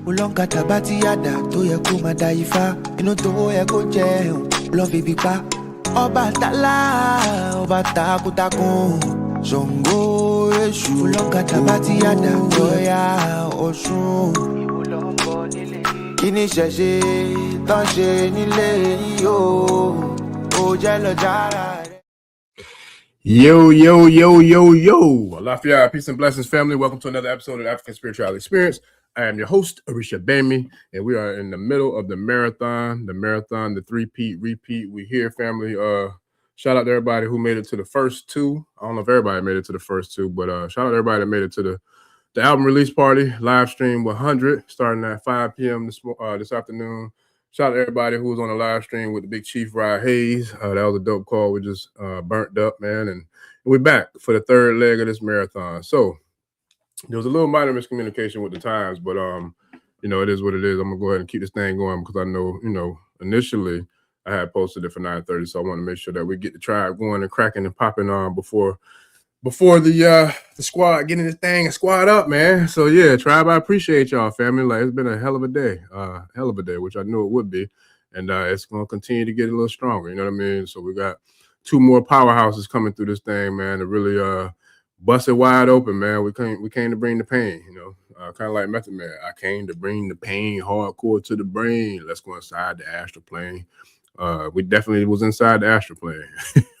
Ulonga tabati yada to ye kuma daifa. Ino to ye ko je love bipa. Oba tala, oba takutakun. Zongo eshu. Ulonga tabati yada to ya osun. Kini sheshe, tanche nile yo. Ojelo jara. Yo, yo, yo, yo, yo. Lafayette, peace and blessings, family. Welcome to another episode of the African Spirituality Experience. I am your host, Arisha Bami, and we are in the middle of the marathon, the three-peat repeat. We here, family. Shout out to everybody who made it to the first two. I don't know if everybody made it to the first two, but shout out to everybody that made it to the album release party, live stream with Hondread, starting at 5 p.m. this afternoon. Shout out to everybody who was on the live stream with the Big Chief Rod Hayes. That was a dope call. We just burnt up, man. And we're back for the third leg of this marathon. So there was a little minor miscommunication with the times, but, it is what it is. I'm going to go ahead and keep this thing going because I know, initially I had posted it for 9:30. So I want to make sure that we get the tribe going and cracking and popping on before the squad getting this thing and squad up, man. So yeah, tribe, I appreciate y'all, family. Like, it's been a hell of a day, which I knew it would be, and it's gonna continue to get a little stronger. You know what I mean? So we got two more powerhouses coming through this thing, man. To really bust it wide open, man. We came to bring the pain, kind of like Method Man. I came to bring the pain hardcore to the brain. Let's go inside the astral plane. We definitely was inside the astral plane.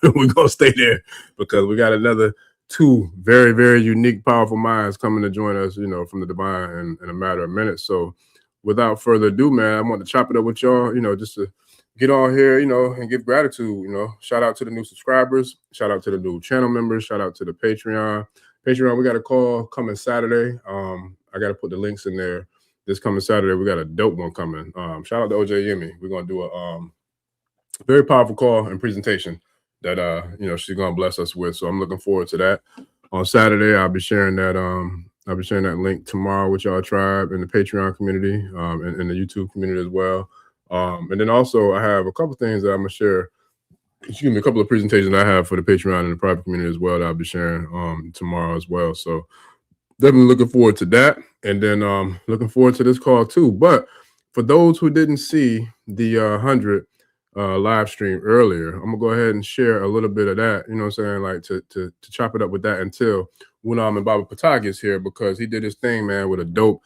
We're gonna stay there because we got another two very, very unique, powerful minds coming to join us, from the divine in a matter of minutes. So without further ado, man, I want to chop it up with y'all, just to get on here, and give gratitude, shout out to the new subscribers, shout out to the new channel members, shout out to the Patreon. We got a call coming Saturday. I got to put the links in there. This coming Saturday, we got a dope one coming. Shout out to OJ Yemi. We're going to do a very powerful call and presentation that she's gonna bless us with. So I'm looking forward to that. On Saturday, I'll be sharing that link tomorrow with y'all tribe in the Patreon community, and in the YouTube community as well. And then also I have a couple things that I'm gonna share. Excuse me, a couple of presentations I have for the Patreon and the private community as well that I'll be sharing tomorrow as well. So definitely looking forward to that. And then looking forward to this call too. But for those who didn't see the 100 live stream earlier, I'm gonna go ahead and share a little bit of that, like to chop it up with that until Wunam and Baba Ptah gets here, because he did his thing, man, with a dope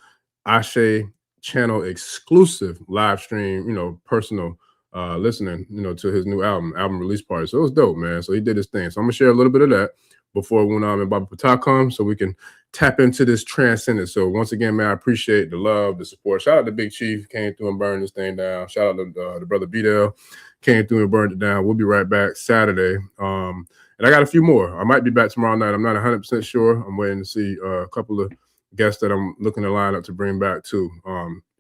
Ase channel exclusive live stream, personal listening, to his new album release party. So it was dope, man. So he did his thing. So I'm gonna share a little bit of that before Wunam and Baba Ptah come, so we can tap into this Transcendence. So once again, man, I appreciate the love, the support. Shout out to Big Chief, came through and burned this thing down. Shout out to the brother B-Dell, came through and burned it down. We'll be right back Saturday. And I got a few more. I might be back tomorrow night. I'm not 100% sure. I'm waiting to see a couple of guests that I'm looking to line up to bring back too.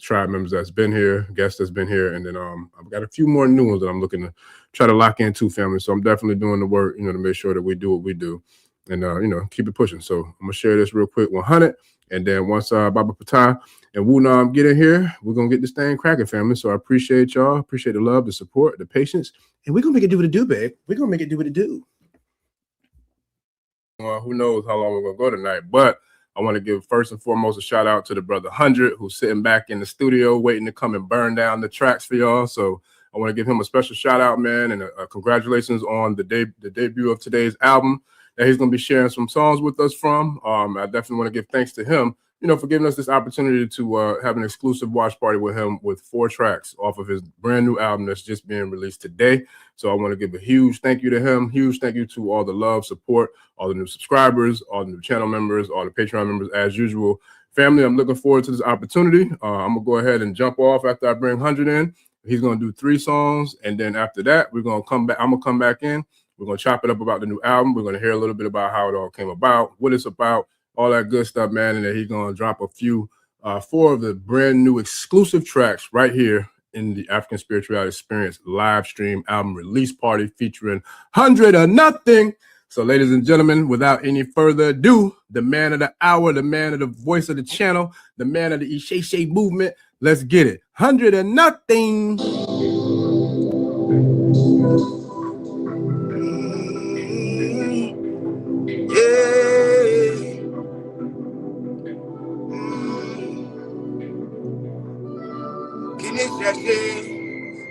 Tribe members that's been here, guests that's been here, and then I've got a few more new ones that I'm looking to try to lock in too, family. So I'm definitely doing the work, to make sure that we do what we do. And, keep it pushing. So I'm going to share this real quick, 100. And then once Baba Ptah and Wunam get in here, we're going to get this thing cracking, family. So I appreciate y'all. Appreciate the love, the support, the patience. And we're going to make it do what it do, babe. We're going to make it do what it do. Who knows how long we're going to go tonight. But I want to give first and foremost a shout out to the brother 100, who's sitting back in the studio waiting to come and burn down the tracks for y'all. So I want to give him a special shout out, man. And congratulations on the debut of today's album that he's going to be sharing some songs with us from. I definitely want to give thanks to him, for giving us this opportunity to have an exclusive watch party with him with 4 tracks off of his brand new album that's just being released today. So I want to give a huge thank you to him. Huge thank you to all the love, support, all the new subscribers, all the new channel members, all the Patreon members, as usual. Family, I'm looking forward to this opportunity. I'm going to go ahead and jump off after I bring 100 in. He's going to do 3 songs. And then after that, we're going to come back. I'm going to come back in. We're going to chop it up about the new album. We're going to hear a little bit about how it all came about, what it's about, all that good stuff, man. And then he's going to drop a few, 4 of the brand new exclusive tracks right here in the African Spirituality Experience live stream album release party featuring 100 or Nothing. So ladies and gentlemen, without any further ado, the man of the hour, the man of the voice of the channel, the man of the Ase movement, let's get it. 100 or Nothing. ní ṣẹ̀ṣe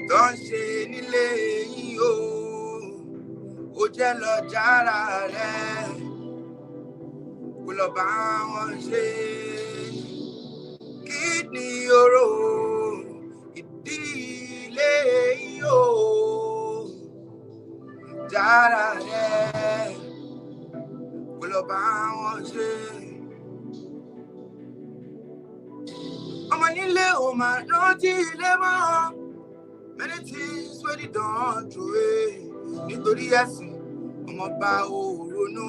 tó ń ṣe nílé yín o ó jẹ́ lọ jára rẹ̀ kó lọ bá wọn ṣe kí ni oró ìdílé yín o jára rẹ̀ kó lọ bá wọn ṣe. ọmọ nílé ò máa rántí ilé mọ́ many things wey they don throw away nítorí ẹ̀sìn ọmọ bá ò ronú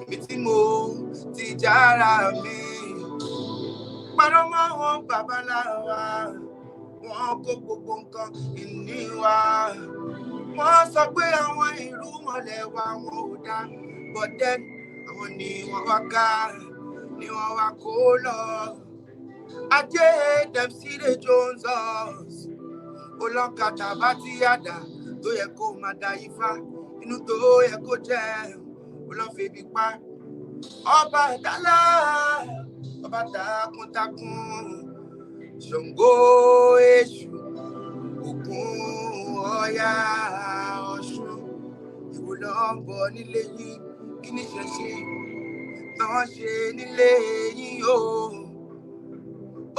ibi tí mo ti jára mi parọ́ mọ́ wọn babaláwa wọn kó gbogbo nǹkan ìní wa wọ́n sọ pé àwọn ìlú mọ̀lẹ́ wa wọn ò dá but then àwọn ni wọ́n wá ká ni wọ́n wá kó lọ. Ajé dem see the Jones us. Olọ́kadà bá ti yàdá tó yẹ kó máa da ifá inú tó yẹ kó jẹ́ olọ́fẹ̀ẹ́bí pa. Ọba ìdálá ọba takuntakun Ṣàngó Èṣù Ògún Ọya Ọ̀ṣun ìwò ló ń bọ̀ nílé yín kí ní ṣẹ̀ṣe náà ṣe nílé yín o.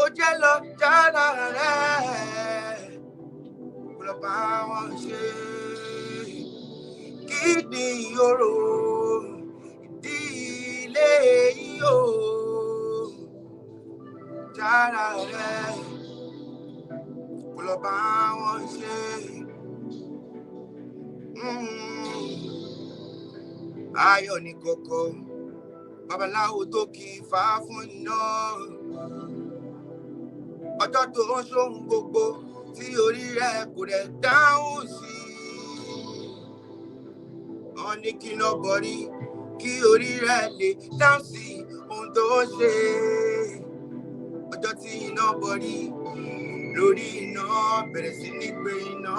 Ó jẹ́ lọ jára rẹ̀ kó lọ bá wọn ṣe kí ni oró ìdílé yìí o jára rẹ̀ kó lọ bá wọn ṣe. Ayọ̀ ní kókó babaláwo tó kì í fà fún iná ọjọ́ tó ń ṣóhun gbogbo tí orí rẹ̀ kò rẹ̀ dáhùn sí. Wọ́n ní kí iná bọ̀rí kí orí rẹ̀ lè dáhùn sí ohun tó ń ṣe. Ọjọ́ tí iná bọ̀rí lórí iná bẹ̀rẹ̀ sí ní gbé iná.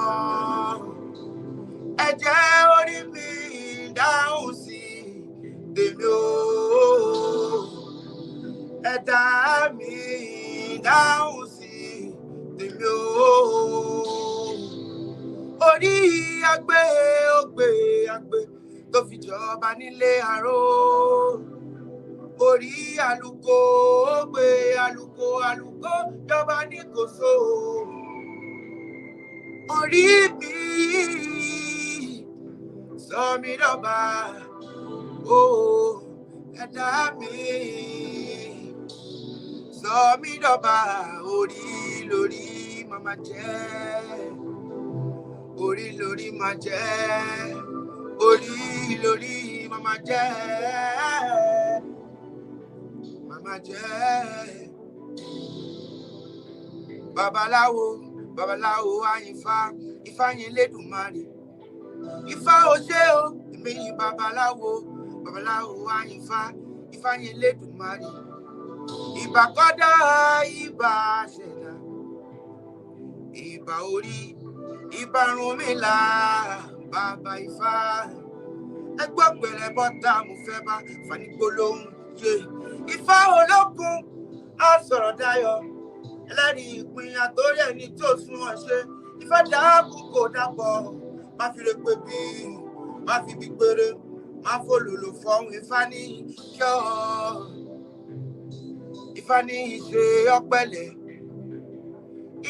Ẹ̀jẹ̀ orí mi dáhùn sí tèmi o. Ẹ̀dá mi dáhùn sí tèmi o. Orí agbé ògbé agbé tó fi jọba nílé àró. Orí àlùkò ògbé àlùkò àlùkò jọba ní kòsó. Orí mi sọ mí dọ̀ba o ẹ̀dá mi. Sọ mí dọ̀ba orí lórí màmá jẹ́ orí lórí má jẹ́ orí lórí màmá jẹ́ màmá jẹ́. Babaláwo babaláwo àyìnfá ifá yẹn lẹ́dùnmarè ifá ò ṣe o èmi ni babaláwo babaláwo àyìnfá ifá yẹn lẹ́dùnmarè. Ìbà kọ́dá ìbà ṣẹ̀dá ìbà orí ìbà Ọ̀rúnmìlà bàbá ifá ẹgbọ́ pẹ̀lẹ́ bọ́tà mo fẹ́ bá fanigbólóhùn yé ifá olókun á sọ̀rọ̀ dayọ̀ ẹlẹ́rìí ìpín àtórí ẹni tó sún wọn ṣe ifá dáàbò kò dàpọ̀ má fi lè pè bí má fi bí péré má fòlòlò fọ́hùn ifá ní kí ọ́. Ifá ní ìṣe ọpẹlẹ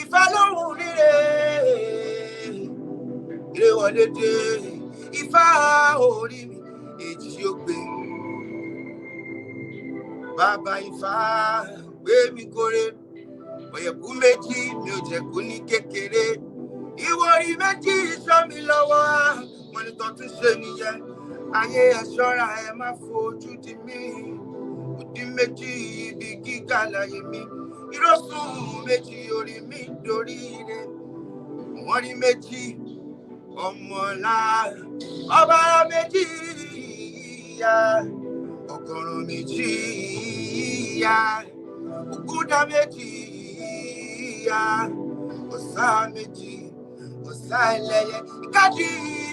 Ifá lóhùn rírè ire wọlé dé Ifá orí mi èjì yóò gbé bàbá Ifá gbé mi kórè ọ̀yẹ̀kú méjì mi ò jẹ̀kú ní kékeré ìwòrì méjì sọ mi lọ́wọ́ wọn ni tó tún ṣe nìyẹn ayé ẹ̀ ṣọ́ra ẹ má fojú di mí. Òdì méjì ibi gíga láyé mi ìrọ̀sùn méjì orí mi dorí ire wọ́n rí méjì ọmọlá ọba méjì ya ọ̀gọ̀rọ̀ méjì ya òkúta méjì ya ọ̀sá méjì ọ̀sá ẹlẹ́yẹ ìkádì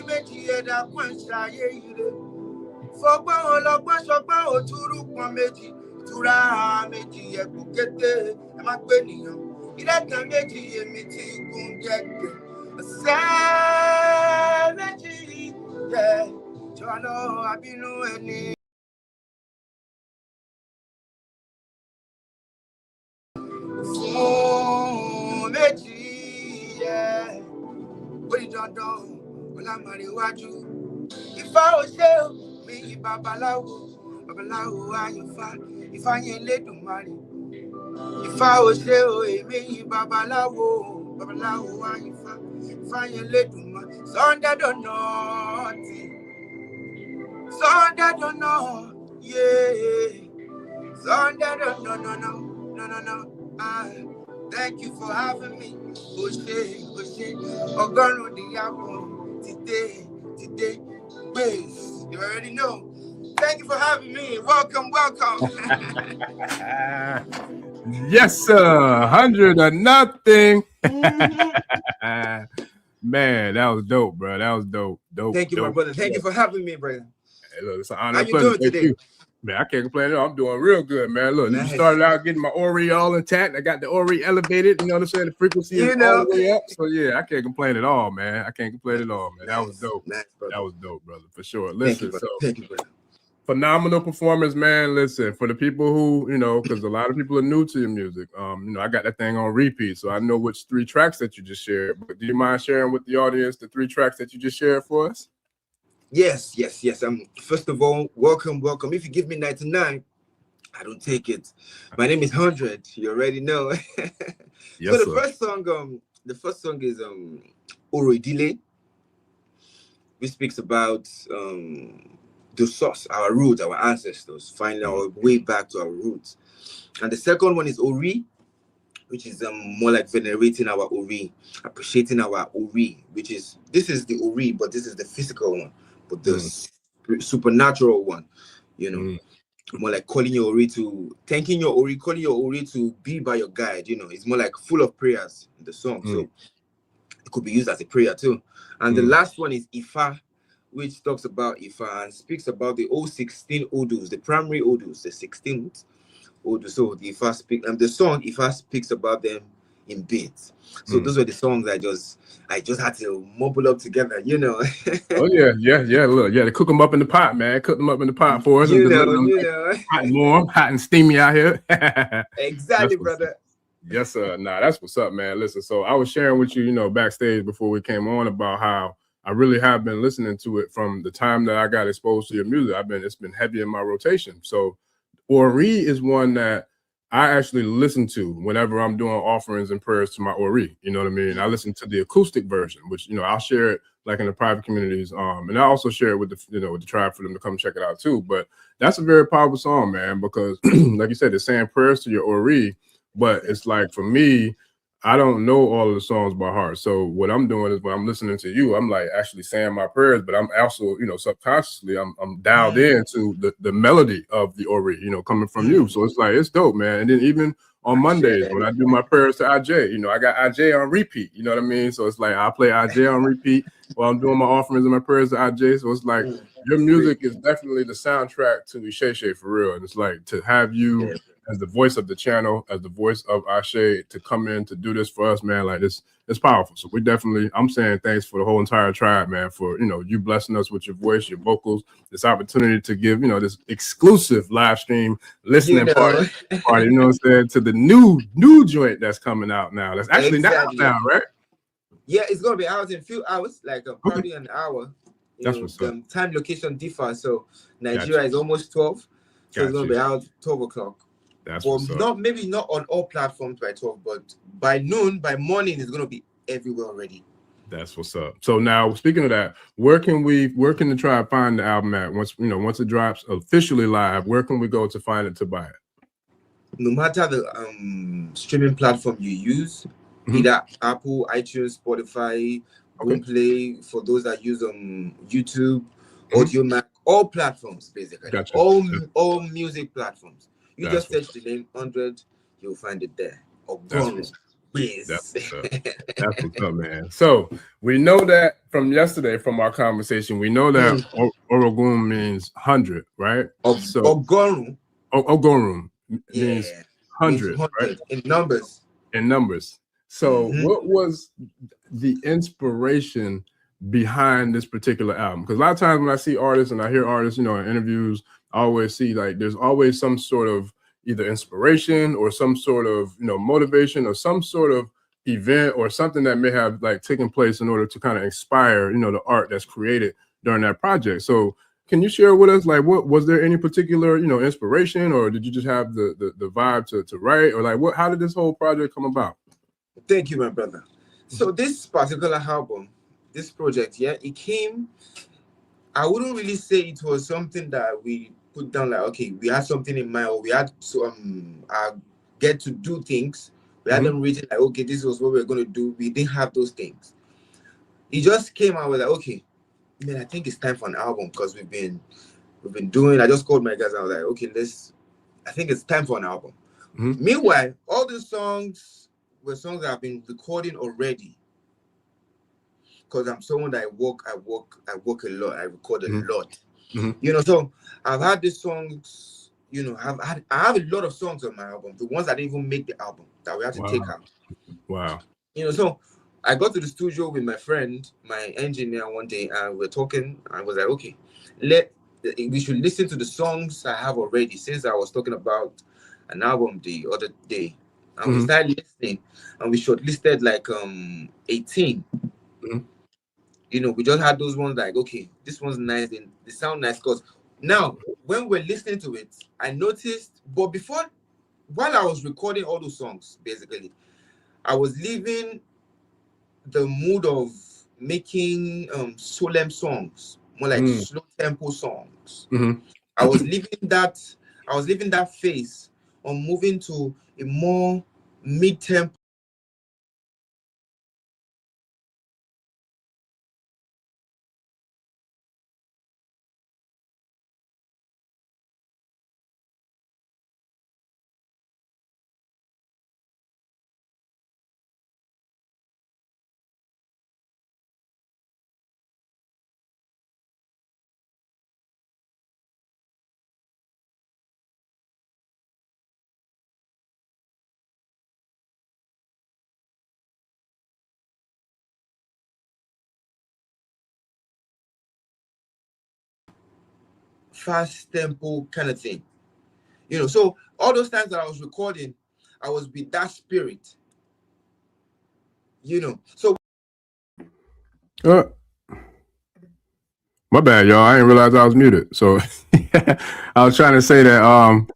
méjì ẹ̀dá kún ẹ̀ṣáyé ire. Fọgbọ́n ọlọ́gbọ́n ṣọgbọ́n òtúrú pọn méjì ìtura méjì ẹ̀kú kété ẹ má gbé nìyàn ìdáta méjì èmi tí gùn jẹ́gbẹ̀ ọ̀sẹ̀ méjì jẹ́ jọ̀nà àbínú ẹni. Fún méjì jẹ́ orí dandan ọlámọ̀rẹ́wájú Ifá ò ṣe o mi babaláwo àyànfà Ifá yẹn Elédùmarè Ifá ò ṣe o èmi babaláwo àyànfà Ifá yẹn Elédùmarè Sunday don't know yeah Sunday don't no thank you for having me Oshe Ogorun Diabo today Base you already know. Thank you for having me. Welcome. Yes, sir. 100 or nothing. Man, that was dope, bro. That was dope. Thank you, my brother. Thank you for having me, brother. Hey, look, it's an honor. How you doing today? You. Man, I can't complain at all. I'm doing real good, man. Look, nice. You started out getting my Ori all intact. I got the Ori elevated. You know what I'm saying? The frequency is all the way up. So, yeah, I can't complain at all, man. That was dope. Nice, that was dope, brother, for sure. Listen, Thank you, brother. Phenomenal performance, man. Listen, for the people who, because a lot of people are new to your music, I got that thing on repeat, so I know which 3 tracks that you just shared. But do you mind sharing with the audience the 3 tracks that you just shared for us? Yes. First of all, welcome. If you give me 99, I don't take it. My name is Hondread. You already know. Yes, so the first song is Orodile, which speaks about the source, our roots, our ancestors, finding our way back to our roots. And the second one is Ori, which is more like venerating our Ori, appreciating our Ori, this is the Ori, but this is the physical one, but the supernatural one, more like calling your Ori thanking your Ori, calling your Ori to be by your guide, it's more like full of prayers in the song. So it could be used as a prayer too. And the last one is Ifa, which talks about Ifa and speaks about the 16 Odus, the primary Odus, the 16th Odus. So the Ifa the song Ifa speaks about them in bits. So those were the songs I just had to mobile up together, Oh yeah. Look, they cook them up in the pot, man. Cook them up in the pot for us. Hot and warm, hot and steamy out here. Exactly, brother. Yes, sir. Nah, that's what's up, man. Listen, so I was sharing with you, backstage before we came on about how I really have been listening to it from the time that I got exposed to your music. It's been heavy in my rotation. So Ori is one that I actually listen to whenever I'm doing offerings and prayers to my Ori. You know what I mean? I listen to the acoustic version, which, I'll share it like in the private communities. And I also share it with the, with the tribe for them to come check it out too. But that's a very powerful song, man, because like you said, it's saying prayers to your Ori, but it's like, for me, I don't know all of the songs by heart. So what I'm doing is when I'm listening to you, I'm like actually saying my prayers, but I'm also, subconsciously, I'm dialed into the melody of the Ori, coming from you. So it's like, it's dope, man. And then even on Mondays when I do my prayers to AJ, I got AJ on repeat, you know what I mean? So it's like, I play AJ on repeat while I'm doing my offerings and my prayers to AJ. So it's like, your music is definitely the soundtrack to Ase for real. And it's like, to have you as the voice of the channel, as the voice of Ase, to come in to do this for us, man, like it's powerful. So we definitely, I'm saying thanks for the whole entire tribe, man, for, you blessing us with your voice, your vocals, this opportunity to give, this exclusive live stream listening party, you know what I'm saying, to the new joint that's coming out now. That's actually now, right? Yeah, it's going to be out in a few hours, like probably an hour. That's what's up. Time location differs. So Nigeria is almost 12. So it's going to be out 12 o'clock. That's what's up. Maybe not on all platforms by 12, but by noon, by morning, it's going to be everywhere already. That's what's up. So now, speaking of that, where can the tribe find the album at? Once it drops officially live, where can we go to find it, to buy it? No matter the streaming platform you use, either Apple, iTunes, Spotify, Google Play, for those that use YouTube, Audio Mac, all platforms basically. Gotcha. All music platforms. You just search the name 100, you'll find it there. That's what's up, man. So we know that from yesterday, from our conversation, we know that Orogun means 100, right? Ogorum means 100, right? In numbers. in numbers. So what was the inspiration behind this particular album? Because a lot of times when I see artists and I hear artists, in interviews, I always see like there's always some sort of either inspiration or some sort of motivation or some sort of event or something that may have like taken place in order to kind of inspire the art that's created during that project. So can you share with us, like, what was there any particular inspiration, or did you just have the vibe to write, or like how did this whole project come about? Thank you, my brother. So this particular album, this project, it came. I wouldn't really say it was something that we put down like, okay, we had something in mind, or we had to get to do things. We had them written like, okay, this was what we were going to do. We didn't have those things. It just came out with like, okay, man, I think it's time for an album, because we've been doing. I just called my guys. I was like, okay, I think it's time for an album. Meanwhile, all the songs were songs that I've been recording already, because I'm someone that I work a lot. I record a lot. So I've had these songs. I have a lot of songs on my album. The ones that didn't even make the album that we had to take out. Wow. So I got to the studio with my friend, my engineer, one day, and we're talking. I was like, okay, we should listen to the songs I have already, since I was talking about an album the other day. And we started listening, and we shortlisted like 18. We just had those ones like, okay, this one's nice, and they sound nice. Because now, when we're listening to it, I noticed, but while I was recording all those songs, basically, I was leaving the mood of making solemn songs, more like slow tempo songs. I was leaving that phase on moving to a more mid-tempo. Fast tempo kind of thing, so all those times that I was recording, I was with that spirit, so my bad, y'all. I didn't realize I was muted. So I was trying to say that I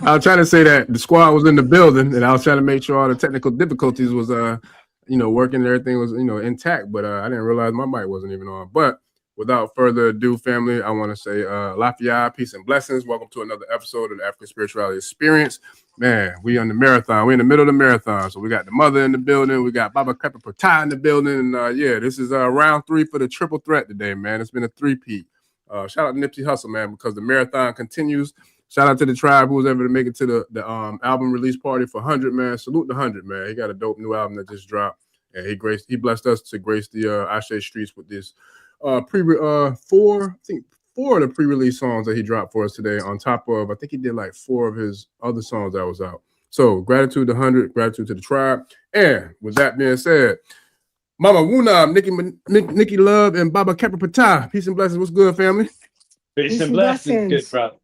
was trying to say that the squad was in the building, and I was trying to make sure all the technical difficulties was working and everything was intact, but I didn't realize my mic wasn't even on. But without further ado, family, I want to say Lafayette, peace and blessings. Welcome to another episode of the African Spirituality Experience. Man, we on the marathon. We're in the middle of the marathon. So we got the mother in the building. We got Baba Khepra Ptah in the building. And this is round 3 for the triple threat today, man. It's been a 3-peat. Shout out to Nipsey Hussle, man, because the marathon continues. Shout out to the tribe who was able to make it to the album release party for 100, man. Salute the 100, man. He got a dope new album that just dropped. And he blessed us to grace the Ase streets with this 4 of the pre-release songs that he dropped for us today, on top of, I think he did like 4 of his other songs that was out. So gratitude to 100, gratitude to the tribe. And with that being said, Mama Wunam, Nikki Love, and Baba Khepra Ptah, peace and blessings. What's good, family? Peace and blessings, good brother.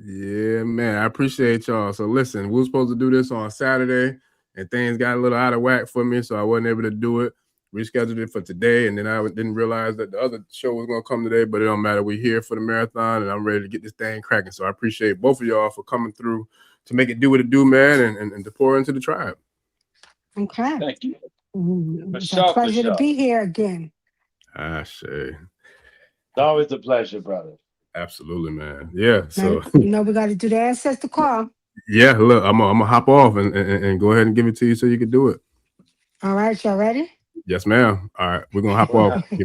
Yeah, man, I appreciate y'all. So listen, we were supposed to do this on Saturday, and things got a little out of whack for me, so I wasn't able to do it. Rescheduled it for today, and then I didn't realize that the other show was going to come today, but it don't matter. We're here for the marathon, and I'm ready to get this thing cracking. So I appreciate both of y'all for coming through to make it do what it do, man, and to pour into the tribe. Okay. Thank you. It's a pleasure to be here again. Ashe. It's always a pleasure, brother. Absolutely, man. Yeah. So we got to do the ancestor call. Yeah, look, I'm gonna hop off and go ahead and give it to you so you can do it. All right, y'all ready? Yes, ma'am. All right, we're gonna hop off. All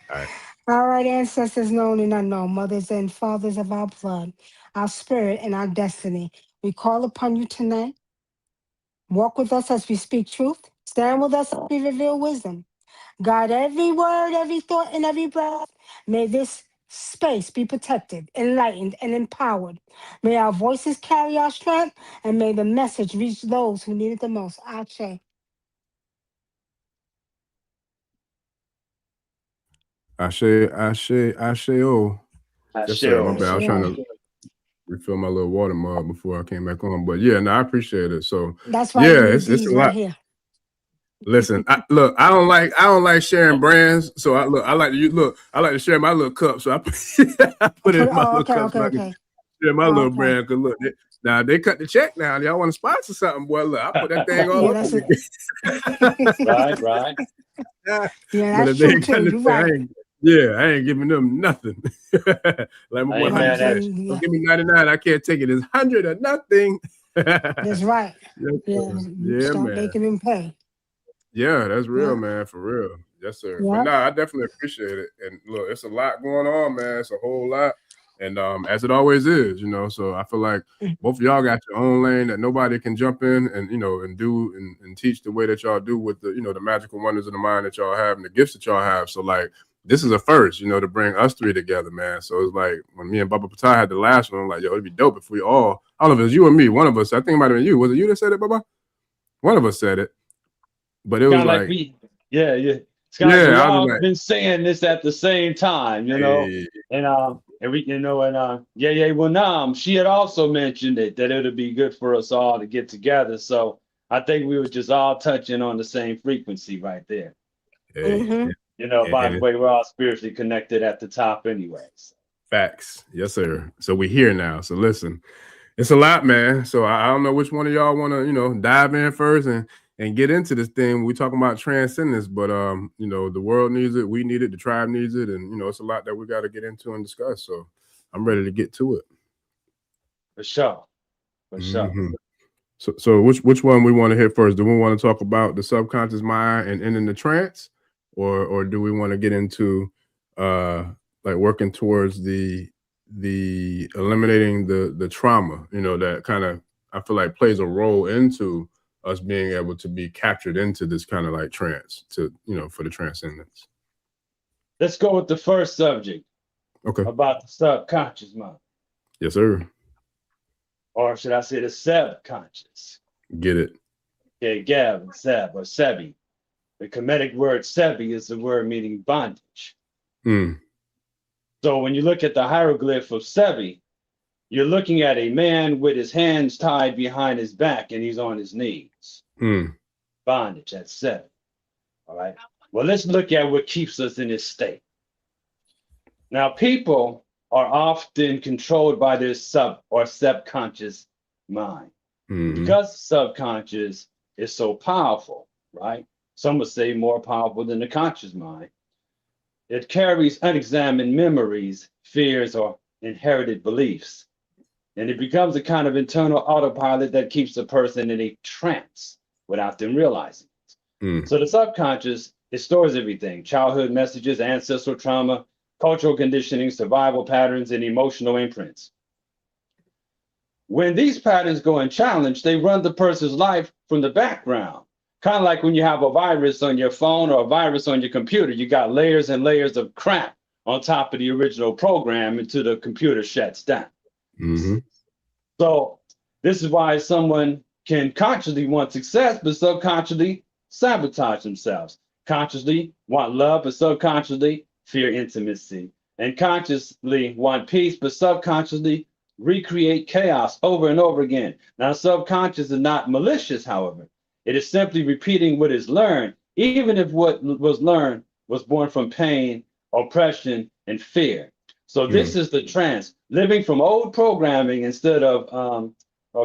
right. All right, ancestors known and unknown, mothers and fathers of our blood, our spirit and our destiny. We call upon you tonight. Walk with us as we speak truth. Stand with us as we reveal wisdom. Guide every word, every thought, and every breath. May this space be protected, enlightened, and empowered. May our voices carry our strength, and may the message reach those who need it the most. Ashe. Ashe. Oh, I yes, sir. share. My bad. I was trying to refill my little water mug before I came back on. But yeah, no, I appreciate it. So That's why yeah, you need it's a these lot. right here. Listen, I don't like sharing brands. So I like to share my little cup. So I put it in my little cup so I can share my little brand. Cause look, now they cut the check now. Y'all want to sponsor something, boy? Look, I put that thing all over. Right. Yeah, that's true too. You're right. I ain't giving them nothing. Like my boy Hunter said, don't give me 99. I can't take it. It's 100 or nothing. That's right. Yeah, Start man. making them pay. Yeah, that's real, man. For real. Yes, sir. Yeah. But nah, I definitely appreciate it. And look, it's a lot going on, man. It's a whole lot. And as it always is, you know. So I feel like both of y'all got your own lane that nobody can jump in and, you know, and do and teach the way that y'all do with the, you know, the magical wonders of the mind that y'all have and the gifts that y'all have. So like this is a first, you know, to bring us three together, man. So it's like when me and Baba Ptah had the last one, I'm like, yo, it'd be dope if we all, I don't know if it was you or me, one of us, I think it might have been you. Was it you that said it, Baba? One of us said it. But it was like It's kind of like we all been saying this at the same time, you know. Hey. And we, you know, and Wunam, she had also mentioned it that it would be good for us all to get together. So I think we were just all touching on the same frequency right there. Hey. You know, by the way, we're all spiritually connected at the top anyways. Facts. Yes, sir. So we're here now. So listen, it's a lot, man. So I don't know which one of y'all want to, you know, dive in first and get into this thing. We're talking about transcendence, but you know, the world needs it, we need it, the tribe needs it, and you know, it's a lot that we got to get into and discuss. So I'm ready to get to it. For sure. For sure. So which one we want to hit first? Do we want to talk about the subconscious mind and ending the trance, or do we want to get into like working towards the eliminating the trauma, you know, that kind of I feel like plays a role into us being able to be captured into this kind of like trance to, you know, for the transcendence. Let's go with the first subject. Okay. About the subconscious mind. Yes, sir. Or should I say the subconscious? Get it. Okay, Gab and Seb or Sebi. The Kemetic word Sebi is the word meaning bondage. So when you look at the hieroglyph of Sebi, you're looking at a man with his hands tied behind his back and he's on his knees. Bondage, that's Sebi. All right. Well, let's look at what keeps us in this state. Now, people are often controlled by their subconscious mind. Because the subconscious is so powerful, right? Some would say more powerful than the conscious mind. It carries unexamined memories, fears, or inherited beliefs. And it becomes a kind of internal autopilot that keeps the person in a trance without them realizing it. So the subconscious, it stores everything: childhood messages, ancestral trauma, cultural conditioning, survival patterns, and emotional imprints. When these patterns go unchallenged, they run the person's life from the background. Kind of like when you have a virus on your phone or a virus on your computer, you got layers and layers of crap on top of the original program until the computer shuts down. So this is why someone can consciously want success, but subconsciously sabotage themselves. Consciously want love, but subconsciously fear intimacy. And consciously want peace, but subconsciously recreate chaos over and over again. Now, subconscious is not malicious, however. It is simply repeating what is learned, even if what was learned was born from pain, oppression, and fear. So this is the trance, living from old programming instead of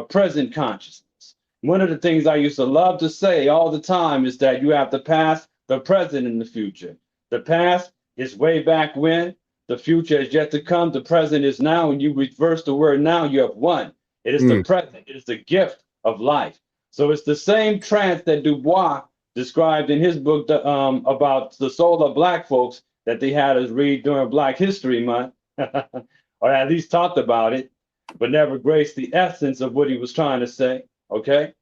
present consciousness. One of the things I used to love to say all the time is that you have the past, the present, and the future. The past is way back when. The future is yet to come. The present is now. When you reverse the word now, you have won. It is the present. It is the gift of life. So it's the same trance that Du Bois described in his book about the soul of Black folks that they had us read during Black History Month, or at least talked about it, but never graced the essence of what he was trying to say. Okay,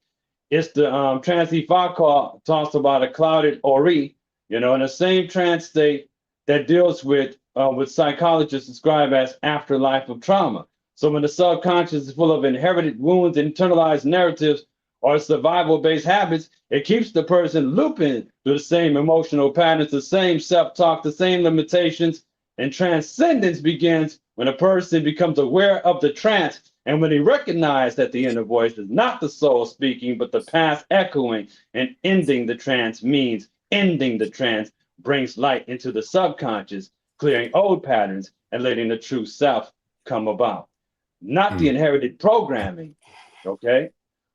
it's the trance he talks about a clouded ori, you know, in the same trance state that deals with what psychologists describe as afterlife of trauma. So when the subconscious is full of inherited wounds, internalized narratives, or survival-based habits, it keeps the person looping through the same emotional patterns, the same self-talk, the same limitations. And transcendence begins when a person becomes aware of the trance, and when they recognize that the inner voice is not the soul speaking, but the past echoing. And ending the trance means ending the trance brings light into the subconscious, clearing old patterns and letting the true self come about. Not the inherited programming, okay?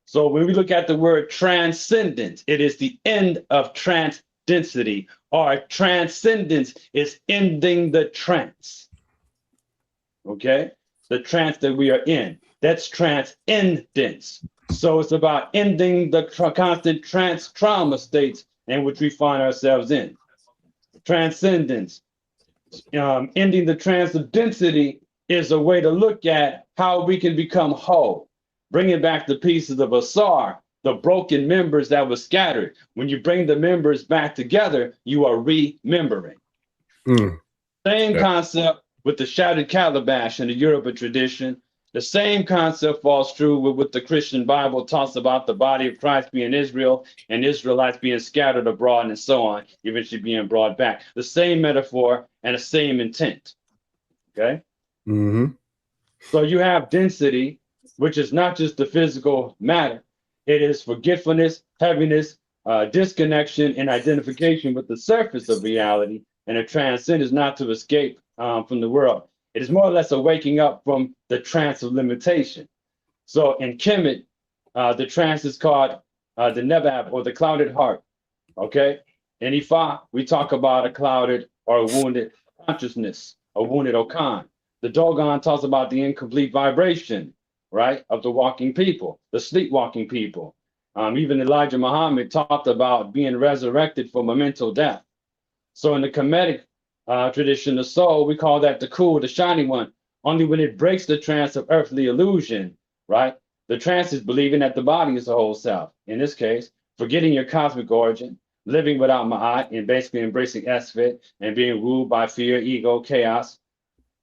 So when we look at the word transcendence, it is the end of trance density, or transcendence is ending the trance, okay? The trance that we are in, that's transcendence. So it's about ending the constant trance trauma states in which we find ourselves in. Transcendence, ending the trance of density is a way to look at how we can become whole, bringing back the pieces of Asar, the broken members that were scattered. When you bring the members back together, you are remembering. Same concept with the shattered calabash in the Yoruba tradition. The same concept falls true with what the Christian Bible talks about the body of Christ being Israel and Israelites being scattered abroad and so on, eventually being brought back. The same metaphor and the same intent. Okay? So you have density, which is not just the physical matter. It is forgetfulness, heaviness, disconnection, and identification with the surface of reality. And a transcendence is not to escape from the world. It is more or less a waking up from the trance of limitation. So in Kemet, the trance is called the Nebab, or the clouded heart. Okay? In Ifa, we talk about a clouded or a wounded consciousness, a wounded Okan. The Dogon talks about the incomplete vibration, right, of the walking people, the sleepwalking people. Even Elijah Muhammad talked about being resurrected from a mental death. So in the Kemetic tradition, the soul, we call that the cool, the shiny one, only when it breaks the trance of earthly illusion, right? The trance is believing that the body is the whole self. In this case, forgetting your cosmic origin, living without Ma'at, and basically embracing Esfit and being ruled by fear, ego, chaos.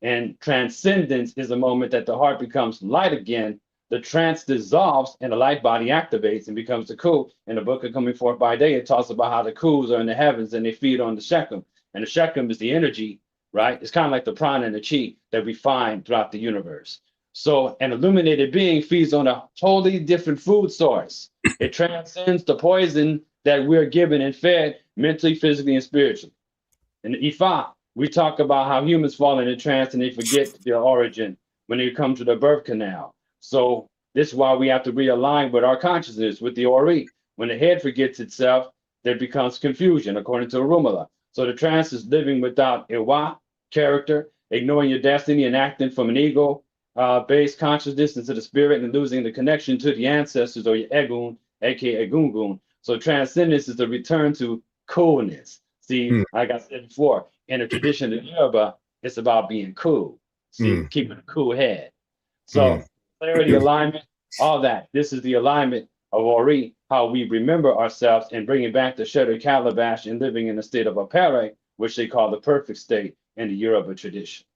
And transcendence is the moment that the heart becomes light again. The trance dissolves and the light body activates and becomes the Khu. In the book of Coming Forth by Day, it talks about how the Khus are in the heavens and they feed on the Shechem. And the Shechem is the energy, right? It's kind of like the prana and the chi that we find throughout the universe. So an illuminated being feeds on a totally different food source. It transcends the poison that we're given and fed mentally, physically, and spiritually. In the Ifa, we talk about how humans fall into trance and they forget their origin when they come to the birth canal. So this is why we have to realign with our consciousness, with the Ori. When the head forgets itself, there becomes confusion, according to Rumala. So the trance is living without Iwa, character, ignoring your destiny and acting from an ego-based consciousness into the spirit and losing the connection to the ancestors or your Egun, aka Gungun. So transcendence is the return to coolness. See, like I said before, in the tradition of Yoruba, it's about being cool. See, keeping a cool head. So clarity, alignment, all that. This is the alignment of Ori, how we remember ourselves and bringing back the shattered calabash and living in a state of apare, which they call the perfect state in the Yoruba tradition.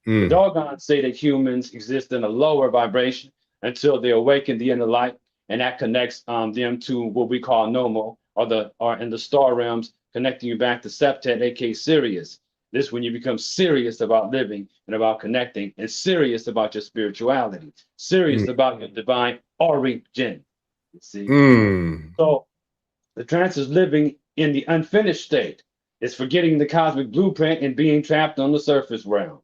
The Dogons say that humans exist in a lower vibration until they awaken the inner light, and that connects them to what we call Nomo, or in the star realms, connecting you back to Septet, aka Sirius. This is when you become serious about living and about connecting, and serious about your spirituality, serious about your divine origin. You see? So the trance is living in the unfinished state. It's forgetting the cosmic blueprint and being trapped on the surface realm.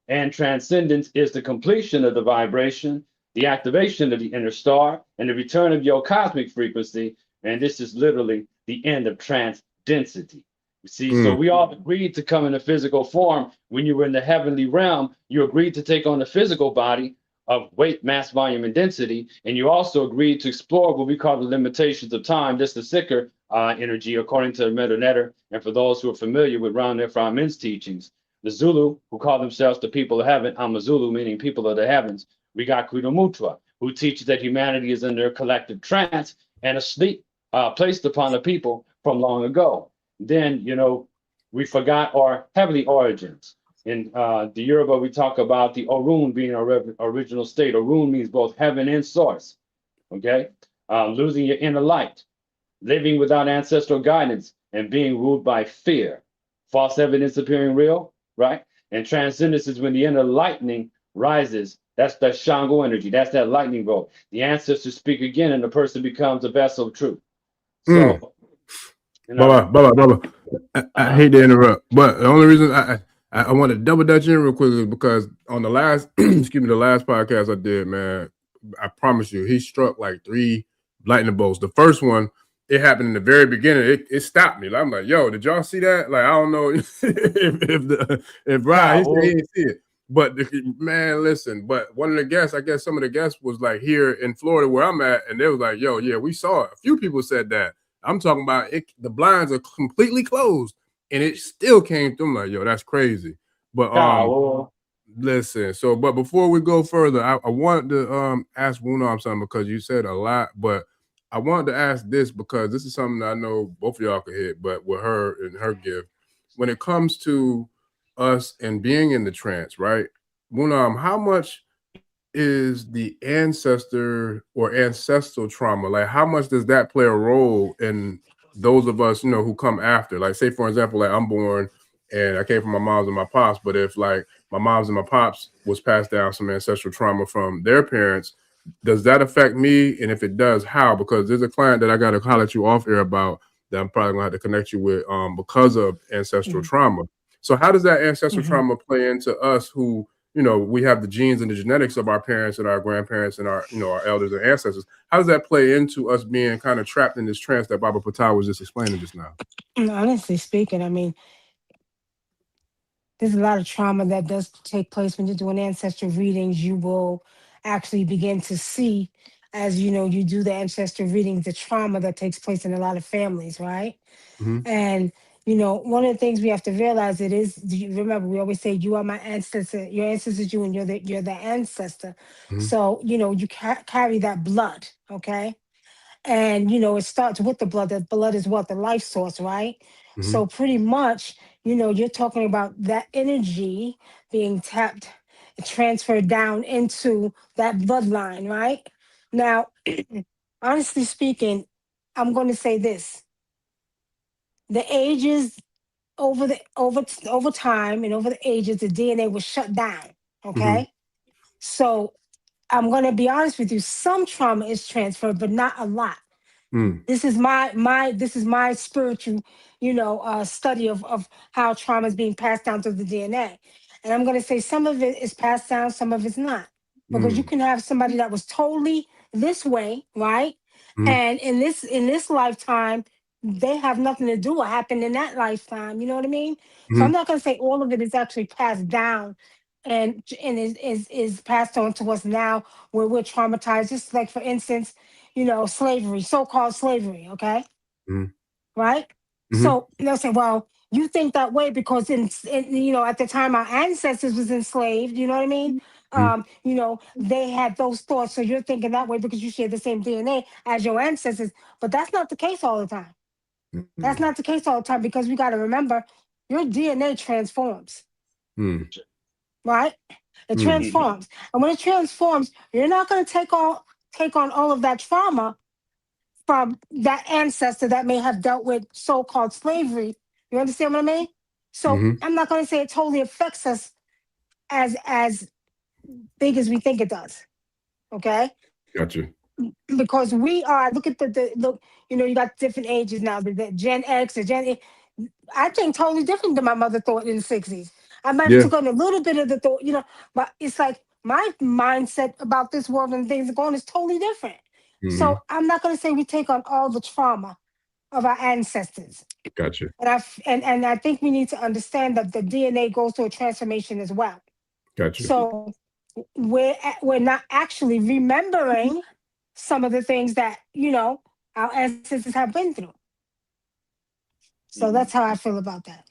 And transcendence is the completion of the vibration, the activation of the inner star, and the return of your cosmic frequency. And this is literally the end of trance density. You see, so we all agreed to come in a physical form. When you were in the heavenly realm, you agreed to take on the physical body of weight, mass, volume, and density. And you also agreed to explore what we call the limitations of time. This is the Sicker energy, according to Medu Neter. And for those who are familiar with Ram Nephra Min's teachings, the Zulu, who call themselves the people of heaven, I'm a Zulu, meaning people of the heavens. We got Kudomutra, who teaches that humanity is under a collective trance and a sleep placed upon the people from long ago. Then, you know, we forgot our heavenly origins. In the Yoruba, we talk about the Orun being our original state. Orun means both heaven and source. Okay, losing your inner light, living without ancestral guidance, and being ruled by fear. False evidence appearing real, right? And transcendence is when the inner lightning rises. That's that Shango energy. That's that lightning bolt. The ancestors speak again, and the person becomes a vessel of truth. So, Baba. I hate to interrupt, but the only reason I want to double dutch in real quick is because on the last, excuse me, the last podcast I did, man, I promise you, he struck like 3 lightning bolts. The first one, it happened in the very beginning. It stopped me. I'm like, yo, did y'all see that? Like, I don't know if Brian, he said he didn't see it. But man, listen, but one of the guests, I guess some of the guests was like here in Florida where I'm at, and they was like, yo, yeah, we saw it. A few people said that. I'm talking about it, the blinds are completely closed and it still came through. I'm like, yo, that's crazy. But listen, so but before we go further, I wanted to ask Wunam something because you said a lot, but I wanted to ask this because this is something that I know both of y'all could hit, but with her and her gift, when it comes to us and being in the trance, right? Wunam, how much is the ancestor or ancestral trauma? Like, how much does that play a role in those of us, you know, who come after? Like, say, for example, like I'm born and I came from my moms and my pops, but if like my moms and my pops was passed down some ancestral trauma from their parents, does that affect me? And if it does, how? Because there's a client that I got to holler at you off air about that I'm probably gonna have to connect you with because of ancestral trauma. So how does that ancestral trauma play into us who, you know, we have the genes and the genetics of our parents and our grandparents and our, you know, our elders and ancestors? How does that play into us being kind of trapped in this trance that Baba Ptah was just explaining just now? Honestly speaking, I mean, there's a lot of trauma that does take place when you're doing ancestral readings. You will actually begin to see, as you know, you do the ancestral readings, the trauma that takes place in a lot of families, right? And you know, one of the things we have to realize it is, remember, we always say you are my ancestor, your ancestor is you, and you're the ancestor. So you know, you carry that blood, okay? And you know, it starts with the blood. The blood is what? The life source, right? So pretty much, you know, you're talking about that energy being tapped, transferred down into that bloodline, right? Now, honestly speaking, I'm going to say this: the ages over time and over the ages, the DNA was shut down. Okay, so I'm going to be honest with you: some trauma is transferred, but not a lot. This is my spiritual, you know, study of how trauma is being passed down through the DNA. And I'm going to say some of it is passed down, some of it's not, because you can have somebody that was totally this way, right? And in this lifetime, they have nothing to do what happened in that lifetime. You know what I mean? So I'm not going to say all of it is actually passed down and is passed on to us now, where we're traumatized. Just like, for instance, you know, slavery, so-called slavery, okay? Right? So they'll say, well, you think that way because you know, at the time our ancestors was enslaved, you know what I mean? You know, they had those thoughts, so you're thinking that way because you share the same DNA as your ancestors. But that's not the case all the time. That's not the case all the time, because we got to remember, your DNA transforms. Right? It transforms. And when it transforms, you're not going to take on all of that trauma from that ancestor that may have dealt with so-called slavery. You understand what I mean? So I'm not going to say it totally affects us as big as we think it does. Okay? Gotcha. Because we are, look at the look, you know, you got different ages now, the Gen X, the Gen, I think totally different than my mother thought in the 60s. I might have took on a little bit of the thought, you know, but it's like my mindset about this world and things going is totally different. So I'm not going to say we take on all the trauma of our ancestors. Gotcha. And I think we need to understand that the DNA goes through a transformation as well. Gotcha. So we're not actually remembering some of the things that, you know, our ancestors have been through. So that's how I feel about that.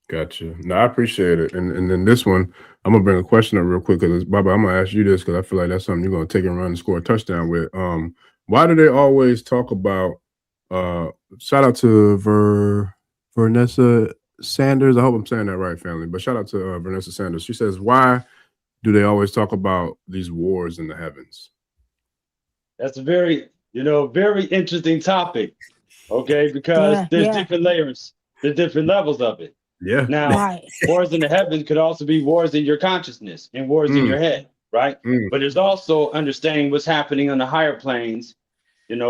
Gotcha. No, I appreciate it. And then this one, I'm gonna bring a question up real quick because Baba, I'm gonna ask you this because I feel like that's something you're gonna take and run and score a touchdown with. Why do they always talk about shout out to Vanessa Sanders. I hope I'm saying that right, family. But shout out to Vanessa Sanders. She says, "Why do they always talk about these wars in the heavens?" That's a very, very interesting topic. Okay, because Yeah, there's yeah. different layers, there's different levels of it. Yeah. Now, Right. wars in the heavens could also be wars in your consciousness and wars in Mm, your head, right? mm, But there's also understanding what's happening on the higher planes,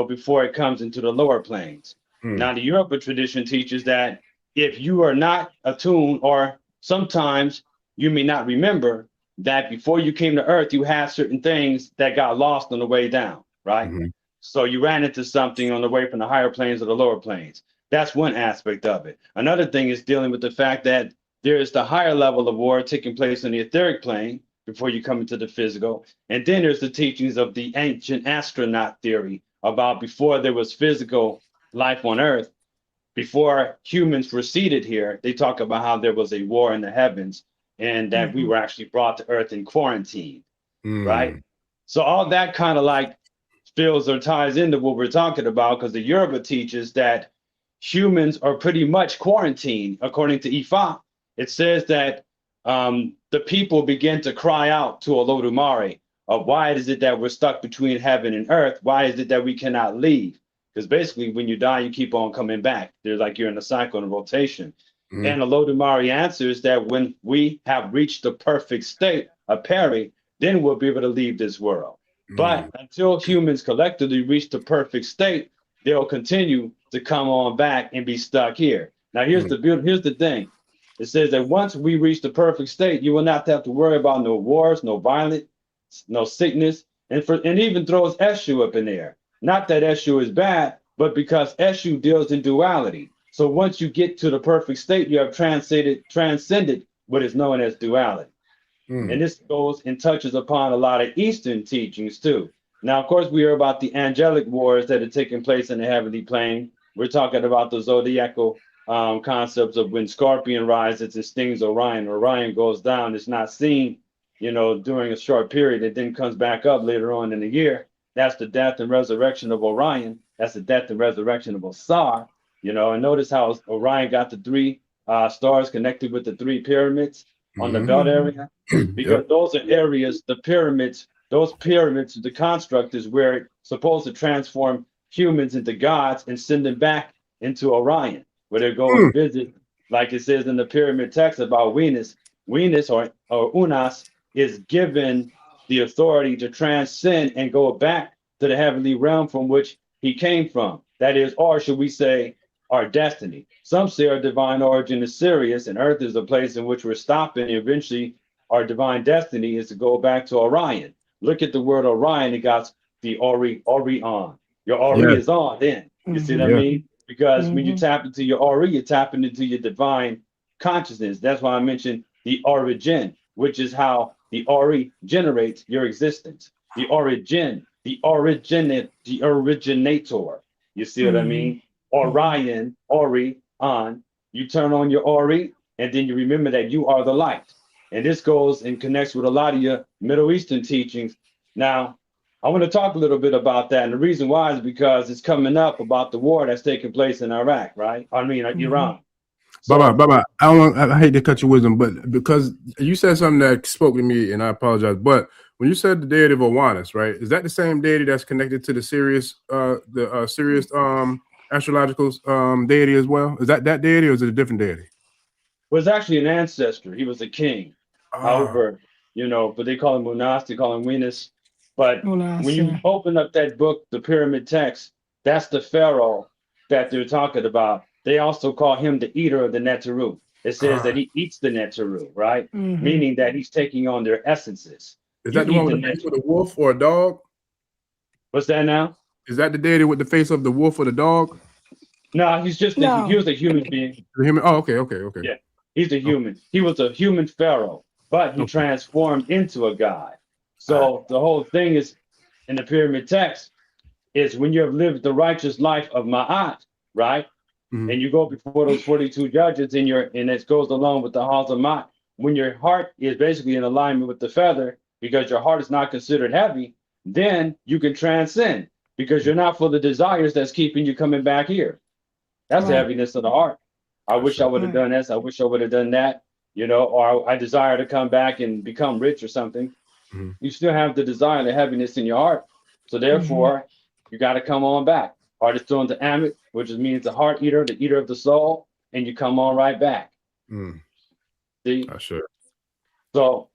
before it comes into the lower planes. mm, Now, the Yoruba tradition teaches that if you are not attuned, or sometimes you may not remember that before you came to Earth, you had certain things that got lost on the way down, right? mhm, So you ran into something on the way from the higher planes or the lower planes. That's one aspect of it. Another thing is dealing with the fact that there is the higher level of war taking place on the etheric plane before you come into the physical. And then there's the teachings of the ancient astronaut theory about before there was physical life on Earth, before humans were seated here, they talk about how there was a war in the heavens and that we Mm-hmm. were actually brought to Earth in quarantine, right? mm, So all that kind of like spills or ties into what we're talking about, because the Yoruba teaches that humans are pretty much quarantined. According to Ifa, it says that the people begin to cry out to Olodumare of why is it that we're stuck between heaven and earth? Why is it that we cannot leave? Because basically, when you die, you keep on coming back. There's like you're in a cycle and a rotation. mm, And Olodumare answers that when we have reached the perfect state of peri, then we'll be able to leave this world. mm, But until humans collectively reach the perfect state, they'll continue to come on back and be stuck here. Now, here's mm, the thing. It says that once we reach the perfect state, you will not have to worry about no wars, no violence, no sickness, and even throws Eshu up in there. Not that Eshu is bad, but because Eshu deals in duality. So once you get to the perfect state, you have transcended what is known as duality. mm, And this goes and touches upon a lot of Eastern teachings too. Now, of course, we hear about the angelic wars that are taking place in the heavenly plane. We're talking about the zodiacal concepts of when Scorpion rises and stings Orion. Orion goes down, it's not seen, during a short period. It then comes back up later on in the year. That's the death and resurrection of Orion. That's the death and resurrection of Osar. And notice how Orion got the three stars connected with the three pyramids on the mhm. belt Mm-hmm. area, because Yep. those are areas, those pyramids, the construct is where it's supposed to transform humans into gods and send them back into Orion, where they go Mm, and visit, like it says in the pyramid text about Venus. Venus or Unas is given the authority to transcend and go back to the heavenly realm from which he came from. That is, or should we say, our destiny. Some say our divine origin is Sirius, and Earth is the place in which we're stopping. And eventually, our divine destiny is to go back to Orion. Look at the word Orion; it got the Orion. Your Ori yes. is on. Then you see what I Mm-hmm. Yeah. mean? Because when you Mm-hmm. tap into your Ori, you're tapping into your divine consciousness. That's why I mentioned the origin, which is how the Ori generates your existence. The origin, the originator. You see what I Mm-hmm. mean? Mm-hmm. Orion, Ori, on. You turn on your Ori, and then you remember that you are the light. And this goes and connects with a lot of your Middle Eastern teachings. Now, I want to talk a little bit about that. And the reason why is because it's coming up about the war that's taking place in Iraq, right? I mean, Mm-hmm. Iran. Baba, So, Baba, I hate to cut your wisdom, but because you said something that spoke to me, and I apologize. But when you said the deity of Awanas, right? Is that the same deity that's connected to the Sirius astrological deity as well? Is that deity, or is it a different deity? was actually an ancestor. He was a king. Ah, However, but they call him Munas, they call him Venus. But Well, I when you say. open up that book, the pyramid text, that's the pharaoh that they're talking about. They also call him the eater of the Neteru. It says that ah. he eats the Neteru, right? Mm-hmm. Meaning that he's taking on their essences. Is You that the eat one the with the face of Neteru. the wolf or a dog? What's that now? Is that the deity with the face of the wolf or the dog? No, he No. was a human being. The human. Oh, okay. Yeah, he's a Okay. human. He was a human pharaoh, but he Okay. transformed into a god. Ah, So the whole thing is in the pyramid text is when you have lived the righteous life of Ma'at, right? mhm. And you go before those 42 judges and it goes along with the halls of Ma'at. When your heart is basically in alignment with the feather, because your heart is not considered heavy, then you can transcend because you're not for the desires that's keeping you coming back here. That's the Right. heaviness of the heart. I wish I would have done this. I wish I would have done that, you know, or I desire to come back and become rich or something. Mhm. You still have the desire and the heaviness in your heart. So therefore, you got to come on back. Heart is thrown to Amit, which means the heart eater, the eater of the soul, and you come on right back. See? I should. So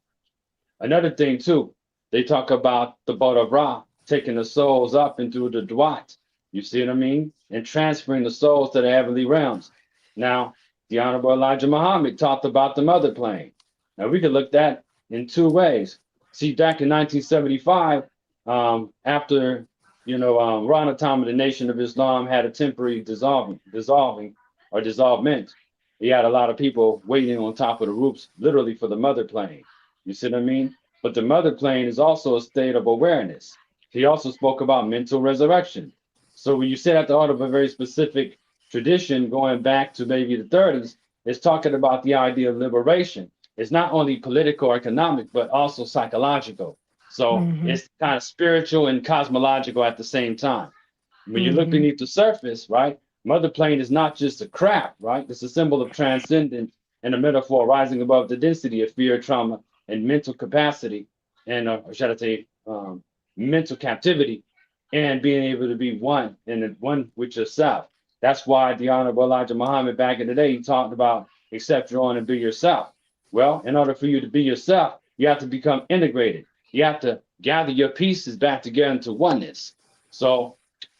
another thing too, they talk about the Bod of Ra taking the souls up into the Duat. You see what I mean? And transferring the souls to the heavenly realms. Now, the Honorable Elijah Muhammad talked about the mother plane. Now we could look that in two ways. See, back in 1975, after Rana Time of the Nation of Islam had a temporary dissolvement. He had a lot of people waiting on top of the roofs, literally for the mother plane. You see what I mean? But the mother plane is also a state of awareness. He also spoke about mental resurrection. So when you say at the heart of a very specific tradition, going back to maybe the 30s, it's talking about the idea of liberation. It's not only political or economic, but also psychological. So it's kind of spiritual and cosmological at the same time. When you look beneath the surface, right, mother plane is not just a craft, right? It's a symbol of transcendence and a metaphor rising above the density of fear, trauma, and mental capacity, and or should I say, mental captivity, and being able to be one and one with yourself. That's why the Honorable Elijah Muhammad back in the day, he talked about accept your own and be yourself. Well, in order for you to be yourself, you have to become integrated. You have to gather your pieces back together into oneness. So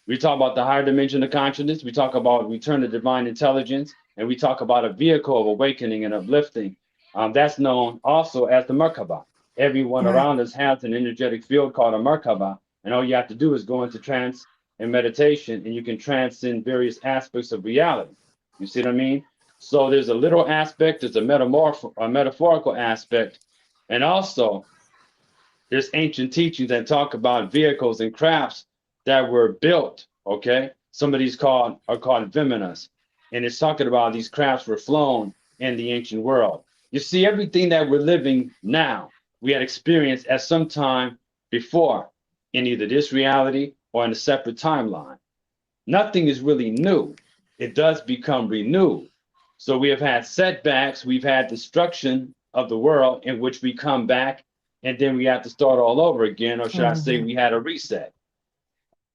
we talk about the higher dimension of consciousness. We talk about return to divine intelligence, and we talk about a vehicle of awakening and uplifting. That's known also as the Merkaba. Everyone around us has an energetic field called a Merkaba, and all you have to do is go into trance and meditation, and you can transcend various aspects of reality. You see what I mean? So there's a literal aspect, there's a metaphorical aspect, and also there's ancient teachings that talk about vehicles and crafts that were built. Okay, some of these are called Vimanas, and it's talking about these crafts were flown in the ancient world. You see, everything that we're living now, we had experienced at some time before in either this reality or in a separate timeline. Nothing is really new. It does become renewed. So we have had setbacks, we've had destruction of the world in which we come back and then we have to start all over again, or should I say we had a reset.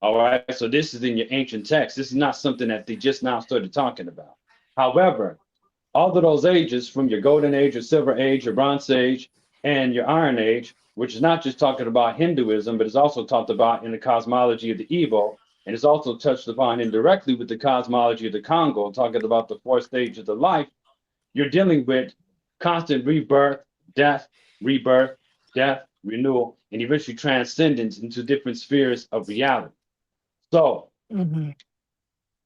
All right, so this is in your ancient text. This is not something that they just now started talking about. However, all of those ages, from your golden age, your silver age, your bronze age, and your iron age, which is not just talking about Hinduism, but is also talked about in the cosmology of the Igbo, and it's also touched upon indirectly with the cosmology of the Congo, talking about the 4 stages of life. You're dealing with constant rebirth, death, renewal, and eventually transcendence into different spheres of reality. So,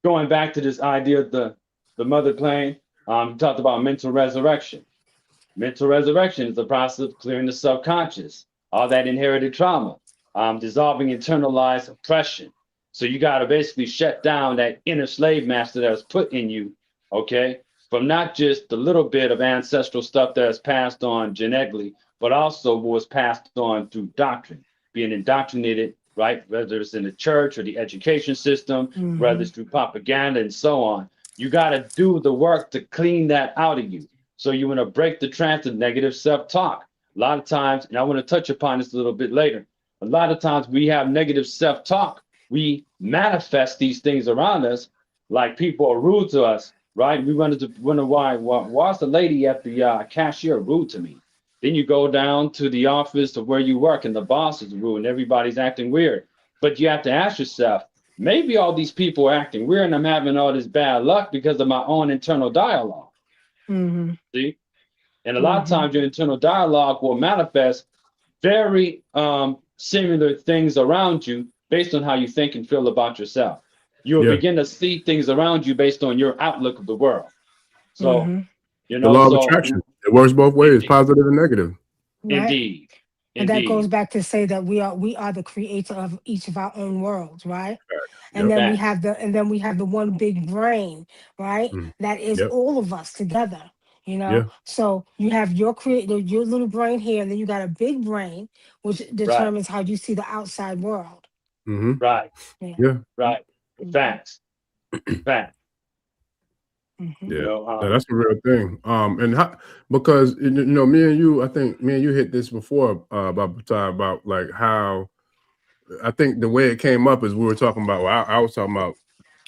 going back to this idea of the mother plane, he talked about mental resurrection. Mental resurrection is the process of clearing the subconscious, all that inherited trauma, dissolving internalized oppression. So you got to basically shut down that inner slave master that was put in you, okay, from not just the little bit of ancestral stuff that is passed on genetically, but also was passed on through doctrine, being indoctrinated, right? Whether it's in the church or the education system, whether it's through propaganda and so on. You got to do the work to clean that out of you. So you want to break the trance of negative self-talk. A lot of times, and I want to touch upon this a little bit later, a lot of times we have negative self-talk. We manifest these things around us, like people are rude to us, right? We wonder why's the lady at the cashier rude to me? Then you go down to the office of where you work and the boss is rude and everybody's acting weird. But you have to ask yourself, maybe all these people are acting weird and I'm having all this bad luck because of my own internal dialogue. See? And a lot of times your internal dialogue will manifest very similar things around you based on how you think and feel about yourself. You'll begin to see things around you based on your outlook of the world. So, you know, the law of attraction. It works both ways, positive and negative. Indeed. And that goes back to say that we are the creator of each of our own worlds, right? And then we have the one big brain, right? That is all of us together, you know. So you have your little brain here, and then you got a big brain, which determines how you see the outside world. Right. Yeah. Right. Facts. Facts. Yeah, that's a real thing. Because me and you, I think me and you hit this before about Ptah, about like how I think the way it came up is we were talking about. Well, I was talking about.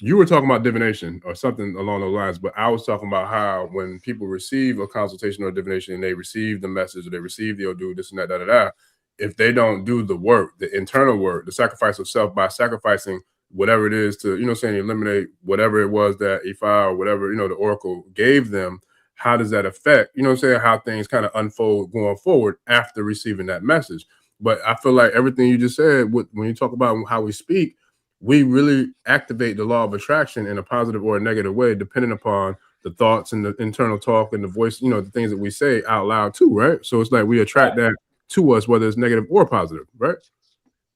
You were talking about divination or something along those lines, but I was talking about how when people receive a consultation or divination and they receive the message or they receive the Odu, this and that, if they don't do the work, the internal work, the sacrifice of self by sacrificing whatever it is to, eliminate whatever it was that Ifa or whatever, the oracle gave them, how does that affect, how things kind of unfold going forward after receiving that message? But I feel like everything you just said, when you talk about how we speak, we really activate the law of attraction in a positive or a negative way, depending upon the thoughts and the internal talk and the voice, the things that we say out loud too, right? So it's like we attract that to us, whether it's negative or positive, right?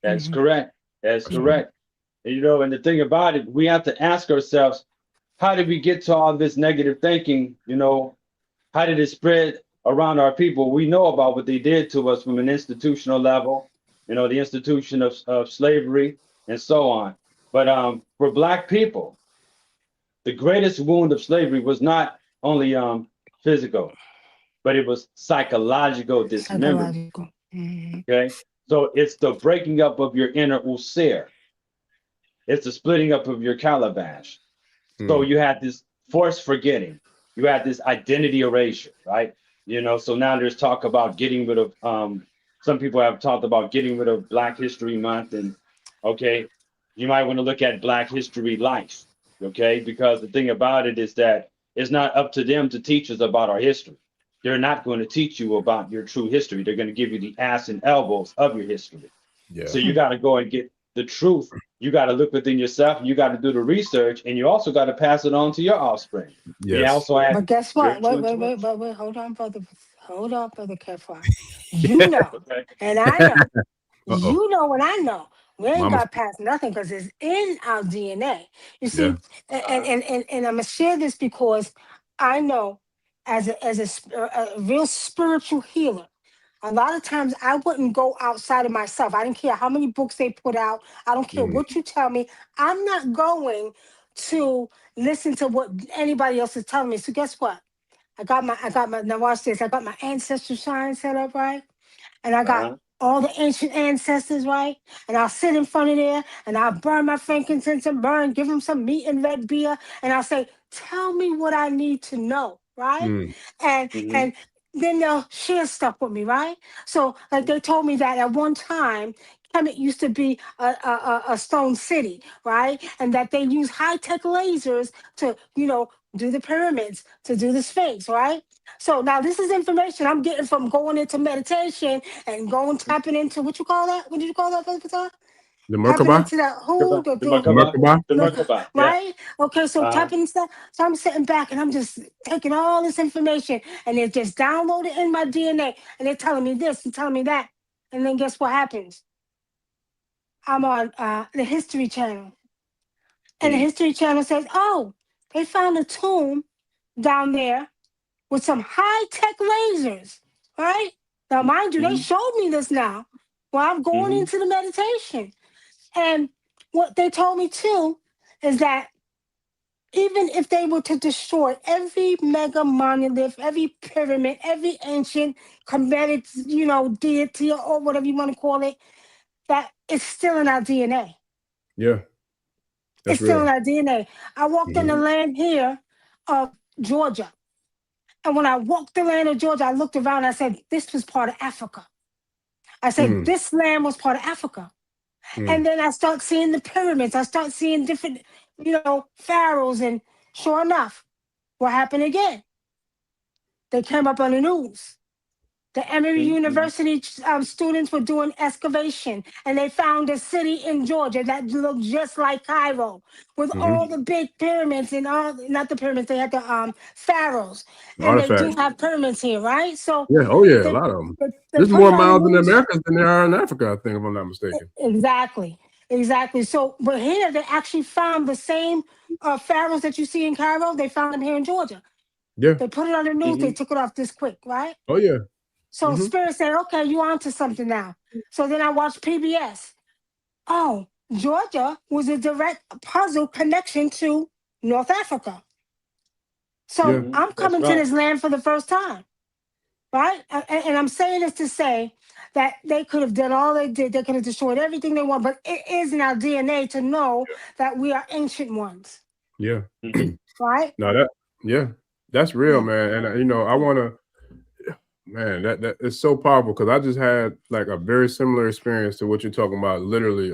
That's correct. That's correct. And, and the thing about it, we have to ask ourselves, how did we get to all this negative thinking? How did it spread around our people? We know about what they did to us from an institutional level, the institution of slavery and so on. But for Black people, the greatest wound of slavery was not only physical, but it was psychological dismemberment. Okay, so it's the breaking up of your inner User. It's the splitting up of your calabash. So you had this forced forgetting. You had this identity erasure, right? So now there's talk about getting rid of, some people have talked about getting rid of Black History Month. And okay, you might want to look at Black History Life, okay? Because the thing about it is that it's not up to them to teach us about our history. They're not going to teach you about your true history. They're going to give you the ass and elbows of your history. Yeah. So you got to go and get the truth. You got to look within yourself. You got to do the research, and you also got to pass it on to your offspring. Yes. But guess what? Wait. Hold on, brother. Khepra. You know, and I know. You know, and I know. We ain't got past nothing because it's in our DNA. You see, and I'm gonna share this because I know, as a real spiritual healer, a lot of times I wouldn't go outside of myself. I didn't care how many books they put out. I don't care what you tell me. I'm not going to listen to what anybody else is telling me. So guess what? I got my now watch this. I got my ancestral sign set up, right? And I got all the ancient ancestors, right? And I'll sit in front of there and I'll burn my frankincense and give them some meat and red beer. And I'll say, tell me what I need to know, right? And then they'll share stuff with me, right? So like they told me that at one time, Kemet used to be a stone city, right? And that they use high-tech lasers to, do the pyramids, to do the Sphinx, right? So now this is information I'm getting from going into meditation and tapping into what you call that? What did you call that, Brother Ptah? The Tapping Merkaba? into that The Merkaba. Right? Okay, so tapping into that. So I'm sitting back and I'm just taking all this information and it's just downloaded in my DNA and they're telling me this and telling me that. And then guess what happens? I'm on the History Channel. And the History Channel says, oh, they found a tomb down there with some high-tech lasers, right? Now, mind you, they showed me this now while I'm going into the meditation. And what they told me, too, is that even if they were to destroy every mega monolith, every pyramid, every ancient combated, deity or whatever you want to call it, that it's still in our DNA. Yeah. It's still in our DNA. I walked in the land here of Georgia. And when I walked the land of Georgia, I looked around and I said, this was part of Africa. I said, this land was part of Africa. And then I start seeing the pyramids. I start seeing different, pharaohs. And sure enough, what happened again? They came up on the news. The Emory University students were doing excavation, and they found a city in Georgia that looked just like Cairo, with all the big pyramids and not the pyramids, they had the pharaohs. And they do have pyramids here, right? So a lot of them. There's more miles in the Americas than there are in Africa, I think, if I'm not mistaken. Exactly. So, but here they actually found the same pharaohs that you see in Cairo. They found them here in Georgia. Yeah. They put it on the news. They took it off this quick, right? Oh, yeah. So Spirit said, okay, you onto something now. So then I watched PBS. Oh, Georgia was a direct puzzle connection to North Africa. So I'm That's coming to right. this land for the first time, right? And I'm saying this to say that they could have done all they did. They could have destroyed everything they want, but it is in our DNA to know that we are ancient ones, Yeah. right? No, that's real, Yeah. man. And you know, I want to, man, that it's so powerful because I just had like a very similar experience to what you're talking about. Literally,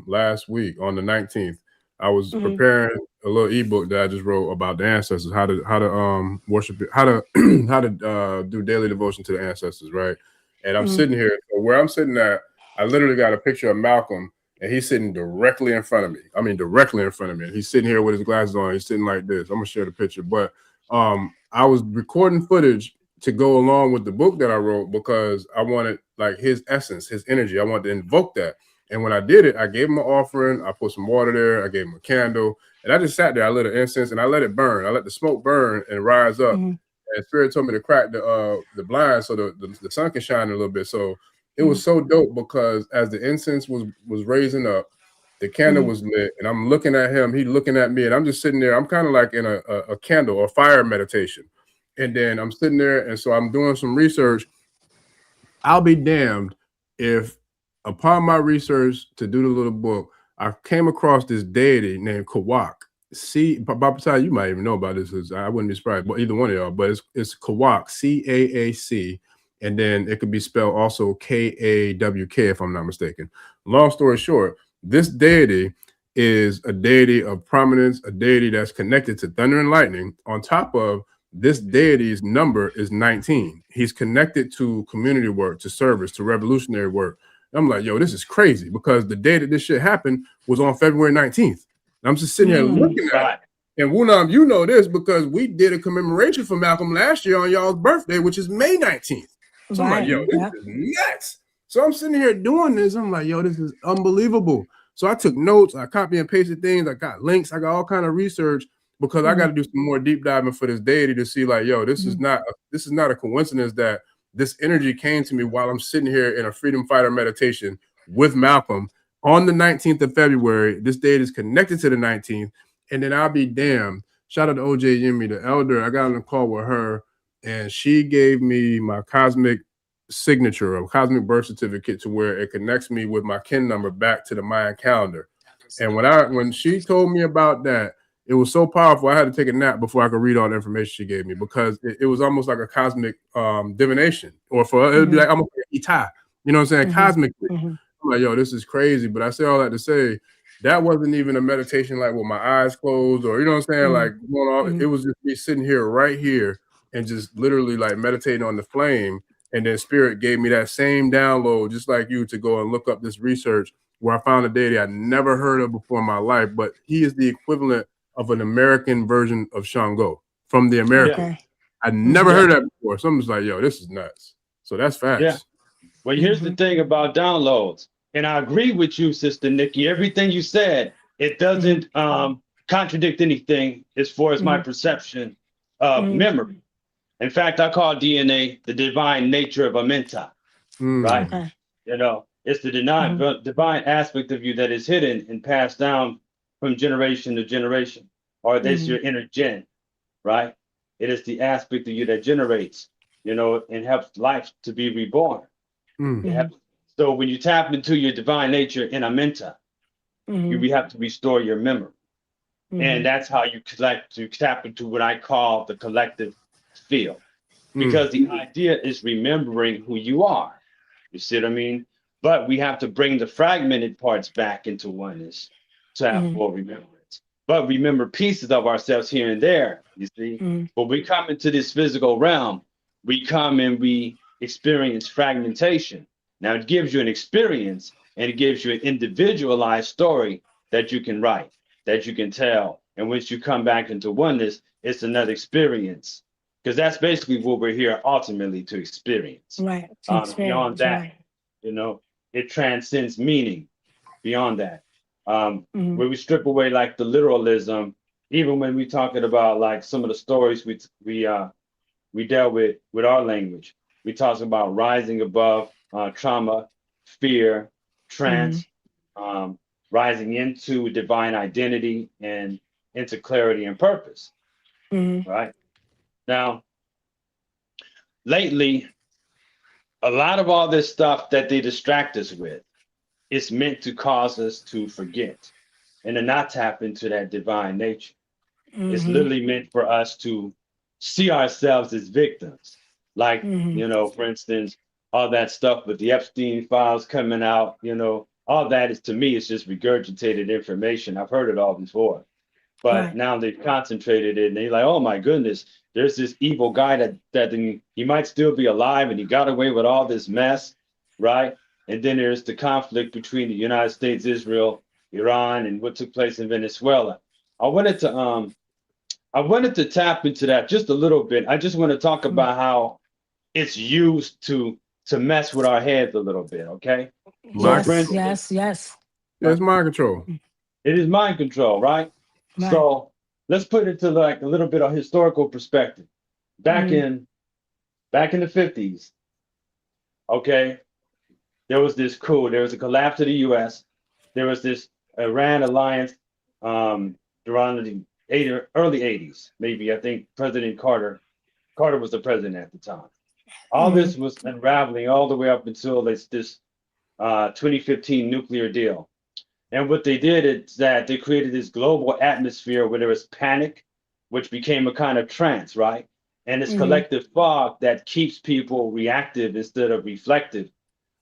last week on the 19th, I was Mm-hmm. preparing a little ebook that I just wrote about the ancestors, how to worship, how to how to do daily devotion to the ancestors, right? And I'm Mm-hmm. sitting here, so where I'm sitting at, I literally got a picture of Malcolm, and he's sitting directly in front of me. I mean, directly in front of me. And he's sitting here with his glasses on. He's sitting like this. I'm gonna share the picture, but I was recording footage to go along with the book that I wrote because I wanted like his essence, his energy. I wanted to invoke that. And when I did it, I gave him an offering. I put some water there. I gave him a candle, and I just sat there. I lit an incense and I let it burn. I let the smoke burn and rise up. Mm-hmm. And Spirit told me to crack the blinds so the sun can shine a little bit. So it was so dope because as the incense was raising up, the candle was lit, and I'm looking at him. He looking at me, and I'm just sitting there. I'm kind of like in a candle or fire meditation. And then I'm sitting there, and so I'm doing some research. I'll be damned if, upon my research to do the little book, I came across this deity named Kawak. Baba Ptah, you might even know about this. Because I wouldn't be surprised, but either one of y'all. But it's Kawak, Caac, and then it could be spelled also Kawk if I'm not mistaken. Long story short, this deity is a deity of prominence, a deity that's connected to thunder and lightning. On top of this deity's number is 19. He's connected to community work, to service, to revolutionary work. And I'm like, yo, this is crazy because the day that this shit happened was on February 19th. And I'm just sitting here looking at it. And Wunam, you know this because we did a commemoration for Malcolm last year on y'all's birthday, which is May 19th. So I'm like, yo, this is nuts. So I'm sitting here doing this. I'm like, yo, this is unbelievable. So I took notes, I copy and pasted things, I got links, I got all kind of research because I got to do some more deep diving for this deity to see like, yo, this is not a coincidence that this energy came to me while I'm sitting here in a freedom fighter meditation with Malcolm on the 19th of February. This deity is connected to the 19th, and then I'll be damned. Shout out to OJ Yemi, the elder. I got on a call with her, and she gave me my cosmic signature, a cosmic birth certificate, to where it connects me with my kin number back to the Mayan calendar. And when she told me about that, it was so powerful. I had to take a nap before I could read all the information she gave me because it was almost like a cosmic divination, or for it would be like almost like Ptah. You know what I'm saying? Cosmically. I'm like, yo, this is crazy. But I say all that to say that wasn't even a meditation like with my eyes closed, or you know what I'm saying? Like going on. It was just me sitting here right here and just literally like meditating on the flame. And then Spirit gave me that same download, just like you, to go and look up this research where I found a deity I never heard of before in my life, but he is the equivalent of an American version of Shango from the Americans. I never heard that before. So I'm just like, yo, this is nuts. So that's facts. Yeah. Well, here's the thing about downloads. And I agree with you, Sister Nikki. Everything you said, it doesn't contradict anything as far as my perception of memory. In fact, I call DNA the divine nature of a menta, right? You know, it's the divine aspect of you that is hidden and passed down from generation to generation, or that's your inner gen, right? It is the aspect of you that generates, you know, and helps life to be reborn. So when you tap into your divine nature in a menta, you have to restore your memory. And that's how you tap into what I call the collective field. Because the idea is remembering who you are. You see what I mean? But we have to bring the fragmented parts back into oneness to have full remembrance. But remember pieces of ourselves here and there, you see? But we come into this physical realm, we come and we experience fragmentation. Now it gives you an experience and it gives you an individualized story that you can write, that you can tell. And once you come back into oneness, it's another experience. Because that's basically what we're here ultimately to experience. Right. Beyond that, you know, it transcends meaning beyond that. Where we strip away like the literalism, even when we talking about like some of the stories we dealt with our language. We talking about rising above trauma, fear, trance, rising into divine identity and into clarity and purpose. Right. Now, lately, a lot of all this stuff that they distract us with is meant to cause us to forget and to not tap into that divine nature. It's literally meant for us to see ourselves as victims. Like, for instance, all that stuff with the Epstein files coming out, all that is, to me, it's just regurgitated information. I've heard it all before. But now they've concentrated it and they're like, oh my goodness, there's this evil guy that he might still be alive and he got away with all this mess, right? And then there's the conflict between the United States, Israel, Iran, and what took place in Venezuela. I wanted to tap into that just a little bit. I just want to talk about how it's used to mess with our heads a little bit, okay? Yes. Yeah, it's mind control. It is mind control, right? So let's put it to like a little bit of historical perspective. Back in the 50s, okay, there was this coup. There was a collapse of the U.S. There was this Iran alliance around the early 80s, maybe. I think President Carter was the president at the time. All this was unraveling all the way up until this 2015 nuclear deal. And what they did is that they created this global atmosphere where there was panic, which became a kind of trance, right? And this collective fog that keeps people reactive instead of reflective.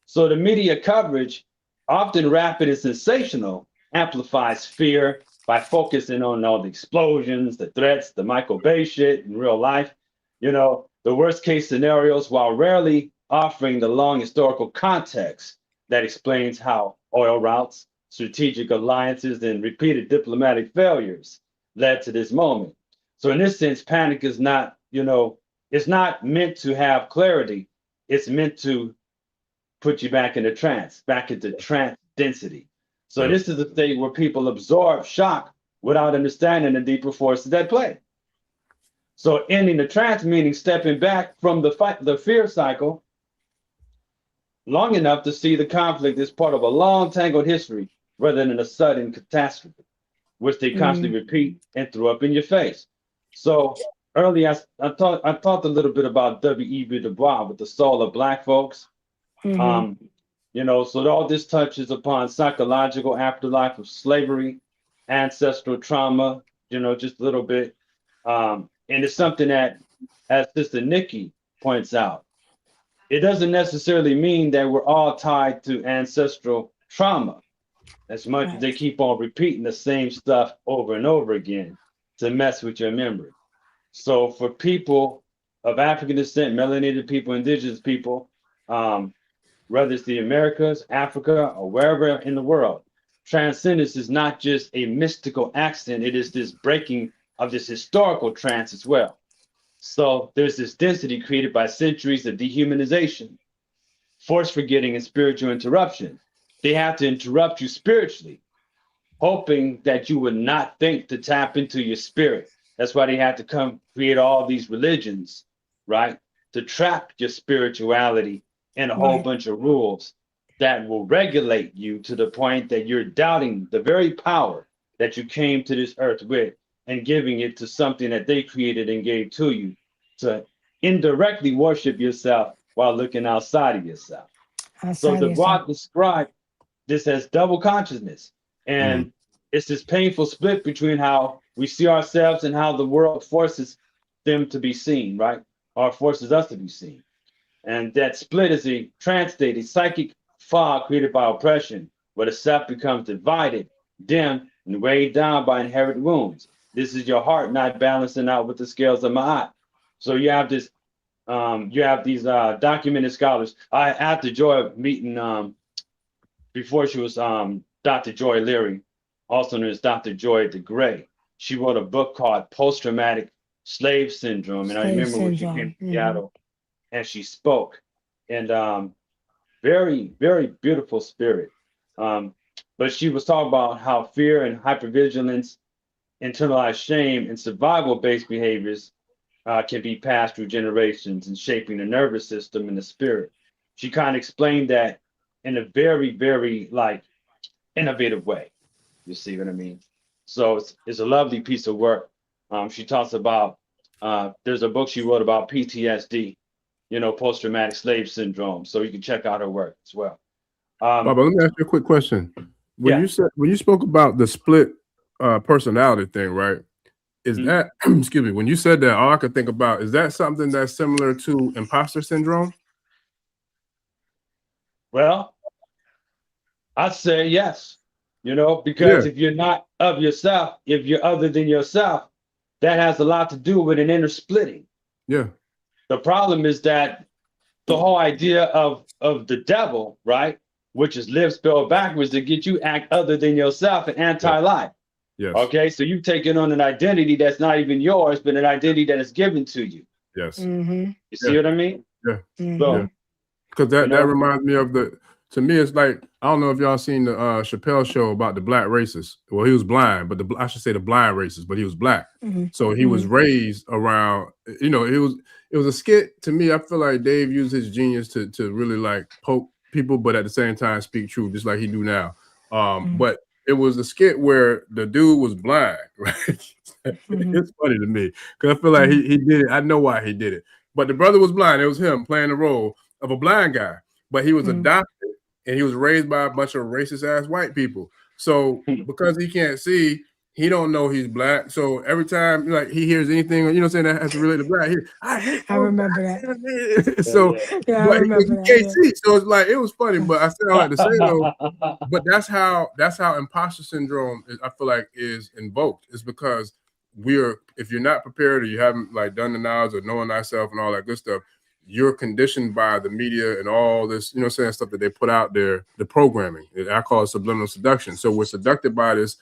So the media coverage, often rapid and sensational, amplifies fear by focusing on all the explosions, the threats, the Michael Bay shit in real life, the worst case scenarios, while rarely offering the long historical context that explains how oil routes, strategic alliances, and repeated diplomatic failures led to this moment. So in this sense, panic is not, it's not meant to have clarity. It's meant to put you back into trance, back into trance density. So this is the state where people absorb shock without understanding the deeper forces at play. So ending the trance meaning stepping back from the fear cycle long enough to see the conflict as part of a long tangled history rather than a sudden catastrophe, which they constantly repeat and throw up in your face. So earlier, I talked a little bit about W.E.B. Du Bois with the soul of Black folks. So all this touches upon psychological afterlife of slavery, ancestral trauma, just a little bit. And it's something that, as Sister Nikki points out, it doesn't necessarily mean that we're all tied to ancestral trauma as much as they keep on repeating the same stuff over and over again to mess with your memory. So for people of African descent, melanated people, indigenous people, whether it's the Americas, Africa, or wherever in the world, transcendence is not just a mystical accent, it is this breaking of this historical trance as well. So there's this density created by centuries of dehumanization, forced forgetting, and spiritual interruption. They have to interrupt you spiritually, hoping that you would not think to tap into your spirit. That's why they had to come create all these religions, right? To trap your spirituality in a whole bunch of rules that will regulate you to the point that you're doubting the very power that you came to this earth with and giving it to something that they created and gave to you to indirectly worship yourself while looking outside of yourself. So the Bois described this as double consciousness. And it's this painful split between how we see ourselves and how the world forces them to be seen, right? Or forces us to be seen. And that split is a trance state, a psychic fog created by oppression, where the self becomes divided, dim, and weighed down by inherited wounds. This is your heart not balancing out with the scales of Ma'at. So you have this, you have these documented scholars. I had the joy of meeting before she was Dr. Joy Leary, also known as Dr. Joy the Gray. She wrote a book called Post-Traumatic Slave Syndrome. And I remember when she came to Seattle and she spoke. And very, very beautiful spirit. But she was talking about how fear and hypervigilance, internalized shame, and survival-based behaviors can be passed through generations and shaping the nervous system and the spirit. She kind of explained that in a very, very innovative way. You see what I mean? So it's a lovely piece of work. She talks about There's a book she wrote about PTSD, post-traumatic slave syndrome. So you can check out her work as well. Baba, let me ask you a quick question. When Yeah. you spoke about the split personality thing, right? Is Mhm. that excuse me? When you said that, all I could think about is that something that's similar to imposter syndrome? Well, I say yes, because Yeah, if you're not of yourself, if you're other than yourself, that has a lot to do with an inner splitting. yeah, The problem is that the whole idea of the devil, right, which is live spelled backwards to get you act other than yourself and yeah, anti-life. yes, Okay, so you've taken on an identity that's not even yours, but an identity that is given to you. yes, Mm-hmm. You see yeah, what I mean? yeah, yeah. Mm-hmm. So, Because you that know, reminds me of to me, it's like, I don't know if y'all seen the Chappelle show about the black racist. Well, he was blind, but I should say the blind racist, but he was black. Mm-hmm. So he was raised around, it was a skit. To me, I feel like Dave used his genius to really like poke people, but at the same time speak truth, just like he do now. But it was a skit where the dude was blind, right? It's funny to me because I feel like he did it. I know why he did it. But the brother was blind. It was him playing the role of a blind guy, but he was adopted and he was raised by a bunch of racist ass white people. So because he can't see, he don't know he's black. So every time like he hears anything, saying that has to relate to black, I hate I remember that. that. So, Yeah, I but remember he that. can't Yeah. see. So it's like it was funny, but I still like to say though. But that's how imposter syndrome I feel like is invoked. Is because if you're not prepared or you haven't like done the knowledge or knowing thyself and all that good stuff, you're conditioned by the media and all this, stuff that they put out there, the programming. I call it subliminal seduction. So we're seducted by this,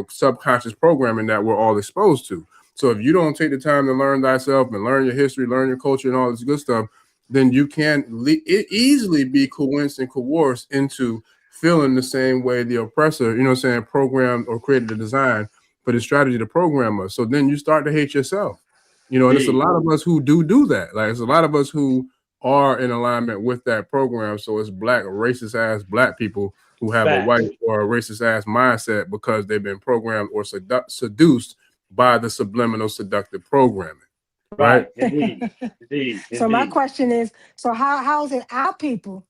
subconscious programming that we're all exposed to. So if you don't take the time to learn thyself and learn your history, learn your culture and all this good stuff, then you can easily be coerced and coerced into feeling the same way the oppressor, programmed or created a design for the strategy to program us. So then you start to hate yourself. And it's a lot of us who do that. Like it's a lot of us who are in alignment with that program. So it's black, racist ass black people who have a white facts. or a racist ass mindset because they've been programmed or seduced by the subliminal seductive programming. Right? Right. Indeed. Indeed. So my Indeed. question is, so how is it our people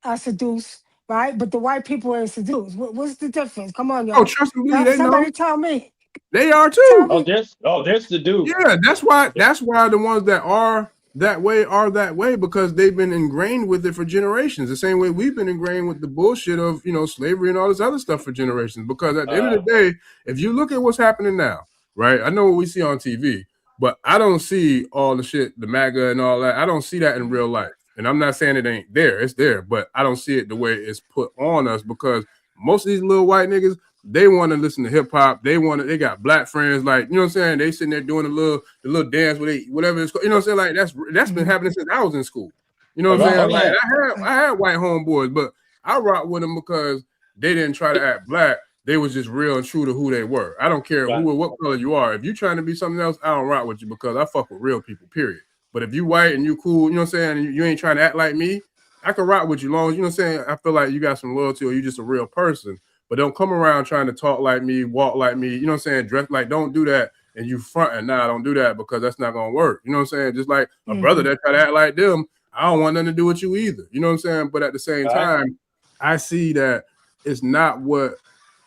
are seduced, right? But the white people are seduced. What's the difference? Come on, Oh, y'all. trust and believe they know. Somebody tell me. They are Tell too. Oh, me. there's the dude. Yeah, that's why the ones that are that way because they've been ingrained with it for generations. The same way we've been ingrained with the bullshit of slavery and all this other stuff for generations. Because at the end of the day, if you look at what's happening now, right? I know what we see on TV, but I don't see all the shit, the MAGA and all that. I don't see that in real life. And I'm not saying it ain't there, it's there, but I don't see it the way it's put on us because most of these little white niggas, they want to listen to hip hop. They got black friends, like, you know what I'm saying? They sitting there doing the little dance with whatever it's called. You know what I'm saying? Like that's been happening since I was in school. You know what I'm Oh, saying? yeah. Like I had white homeboys, but I rock with them because they didn't try to act black. They was just real and true to who they were. I don't care Right. who or what color you are. If you trying to be something else, I don't rock with you because I fuck with real people, period. But if you white and you cool, you know what I'm saying, and you ain't trying to act like me, I can rock with you long as, you know what I'm saying, I feel like you got some loyalty or you just a real person. But don't come around trying to talk like me, walk like me, you know what I'm saying, dress like, don't do that. And you front and don't do that because that's not gonna work. You know what I'm saying? Just like a brother that try to act like them, I don't want nothing to do with you either. You know what I'm saying? But at the same time, I see that it's not what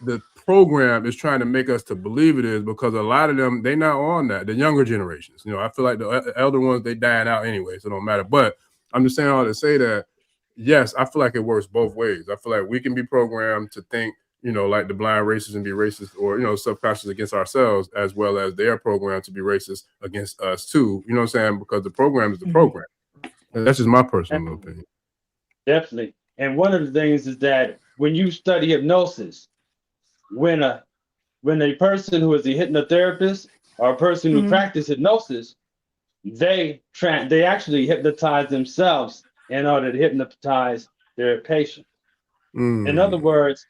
the program is trying to make us to believe it is because a lot of them, they not on that. The younger generations, I feel like the elder ones, they dying out anyway, so it don't matter. But I'm just saying all to say that, yes, I feel like it works both ways. I feel like we can be programmed to think, like the blind racists and be racist or, subconscious against ourselves, as well as they are programmed to be racist against us too. You know what I'm saying? Because the program is the program. And that's just my personal opinion. Definitely. And one of the things is that when you study hypnosis, when a person who is a hypnotherapist or a person who practices hypnosis, they actually hypnotize themselves in order to hypnotize their patient. In other words,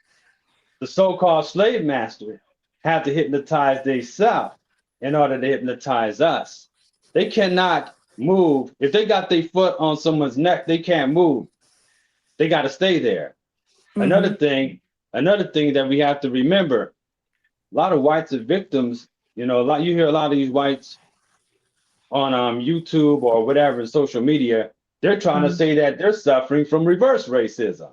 the so-called slave master have to hypnotize themselves in order to hypnotize us. They cannot move. If they got their foot on someone's neck, they can't move. They got to stay there. Another thing that we have to remember, a lot of whites are victims. You hear a lot of these whites YouTube or whatever, social media, they're trying to say that they're suffering from reverse racism.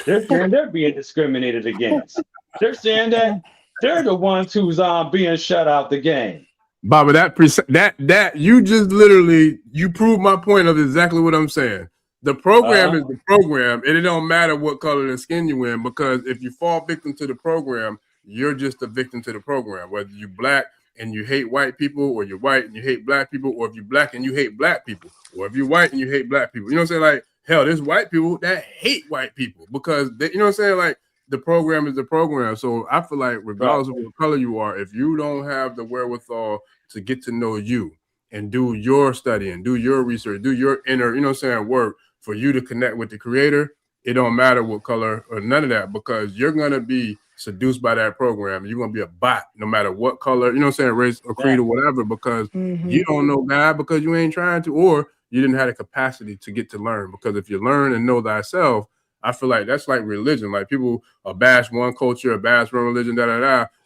They're saying they're being discriminated against. They're saying that they're the ones who's being shut out the game. Baba, that you just literally you proved my point of exactly what I'm saying. The program is the program, and it don't matter what color of skin you in, because if you fall victim to the program, you're just a victim to the program. Whether you're black and you hate white people, or you're white and you hate black people, or if you're black and you hate black people, or if you're white and you hate black people. You know what I'm saying? Like, hell, there's white people that hate white people because they, you know what I'm saying? Like, the program is the program. So I feel like regardless of what color you are, if you don't have the wherewithal to get to know you and do your studying, do your research, do your inner, you know what I'm saying, work for you to connect with the creator, it don't matter what color or none of that, because you're going to be seduced by that program. You're going to be a bot no matter what color, you know what I'm saying, race or creed or whatever, because you don't know God because you ain't trying to, or you didn't have the capacity to get to learn. Because if you learn and know thyself, I feel like that's like religion. Like people bash one culture, bash one religion,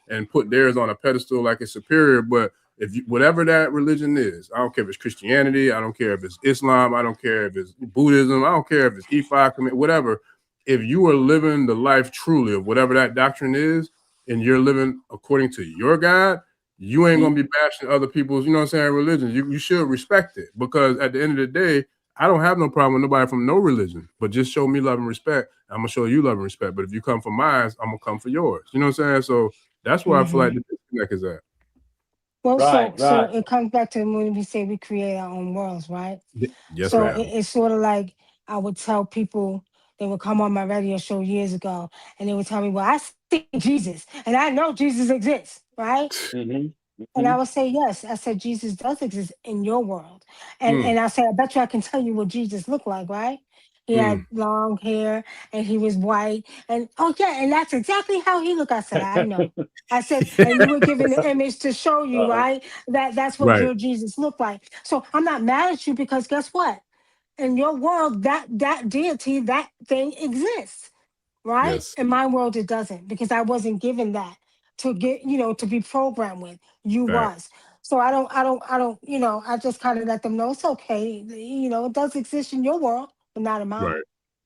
and put theirs on a pedestal like it's superior. But if you, whatever that religion is, I don't care if it's Christianity, I don't care if it's Islam, I don't care if it's Buddhism, I don't care if it's Ifa, whatever. If you are living the life truly of whatever that doctrine is, and you're living according to your God, you ain't gonna be bashing other people's, you know what I'm saying, religion. You should respect it, because at the end of the day, I don't have no problem with nobody from no religion, but just show me love and respect. I'm gonna show you love and respect. But if you come for mine, I'm gonna come for yours. You know what I'm saying? So that's where I feel like the disconnect is at. Well, so it comes back to when we say we create our own worlds, right? Yes, so ma'am. it's sort of like I would tell people, they would come on my radio show years ago and they would tell me, well, I see Jesus and I know Jesus exists, right? And I would say, yes. I said, Jesus does exist in your world. And I said, I bet you I can tell you what Jesus looked like, right? He had long hair and he was white. And oh yeah, and that's exactly how he looked. I said, I know. I said, and you were given the image to show you, right? That's what your Jesus looked like. So I'm not mad at you, because guess what? In your world, that deity, that thing exists, right? Yes. In my world, it doesn't, because I wasn't given that to get, to be programmed with. You was. So I don't, I just kind of let them know it's okay. It does exist in your world, but not in mine. Right.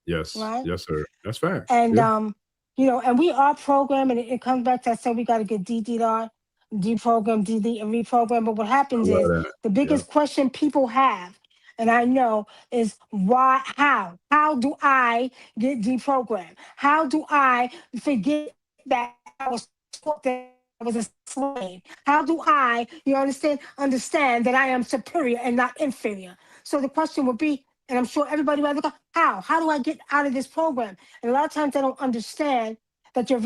Yes. Right. Yes, sir. That's facts. And and we are programmed, and it comes back to, I said, we got to get DDR, deprogram, delete, and reprogram. But what I happens love is that. the Yeah. biggest question people have, and I know, is why, how do I get deprogrammed? How do I forget that I was taught that I was a slave? How do I, understand that I am superior and not inferior? So the question would be, and I'm sure everybody would look, how do I get out of this program? And a lot of times they don't understand that your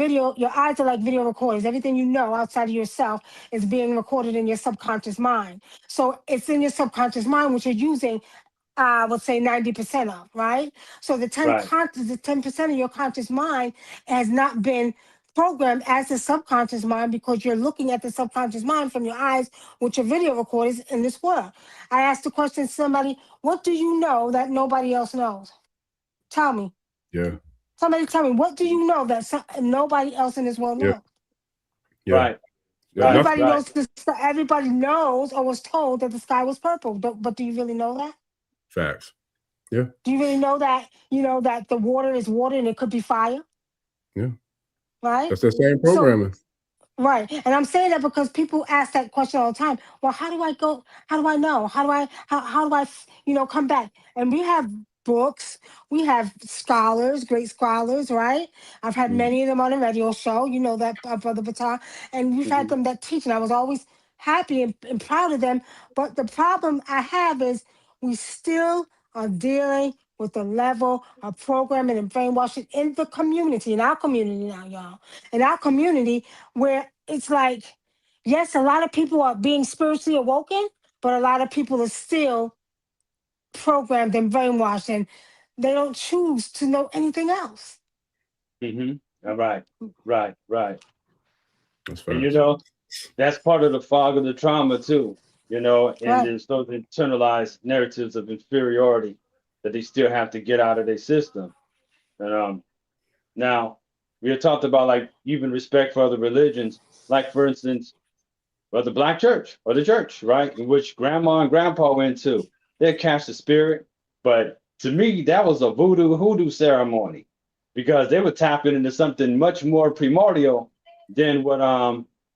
eyes are like video recorders. Everything you know outside of yourself is being recorded in your subconscious mind. So it's in your subconscious mind, which you're using, I would say 90% of, right? So the 10% of your conscious mind has not been programmed as the subconscious mind, because you're looking at the subconscious mind from your eyes with your video recorders in this world. I asked the question to somebody, what do you know that nobody else knows? Tell me. Yeah. Somebody tell me, what do you know that nobody else in this world Yeah. knows? Yeah. Yeah. Everybody knows everybody knows or was told that the sky was purple, but do you really know that? Facts. Yeah. Do you really know that, that the water is water and it could be fire? Yeah. Right? That's the same So, programming. right. And I'm saying that because people ask that question all the time. Well, how do I go? How do I know? How do I, come back? And we have books. We have scholars, great scholars, right? I've had many of them on the radio show. You know that, Brother Ptah. And we've had them that teach. And I was always happy and proud of them. But the problem I have is we still are dealing with the level of programming and brainwashing in the community, in our community now, y'all. In our community, where it's like, yes, a lot of people are being spiritually awoken, but a lot of people are still programmed and brainwashed, and they don't choose to know anything else. All right. That's And that's part of the fog of the trauma too, and Right. there's those internalized narratives of inferiority that they still have to get out of their system. And now we had talked about, like, even respect for other religions. Like, for instance, or the black church or the church, right? In which grandma and grandpa went to. They'd catch the spirit. But to me, that was a hoodoo ceremony because they were tapping into something much more primordial than what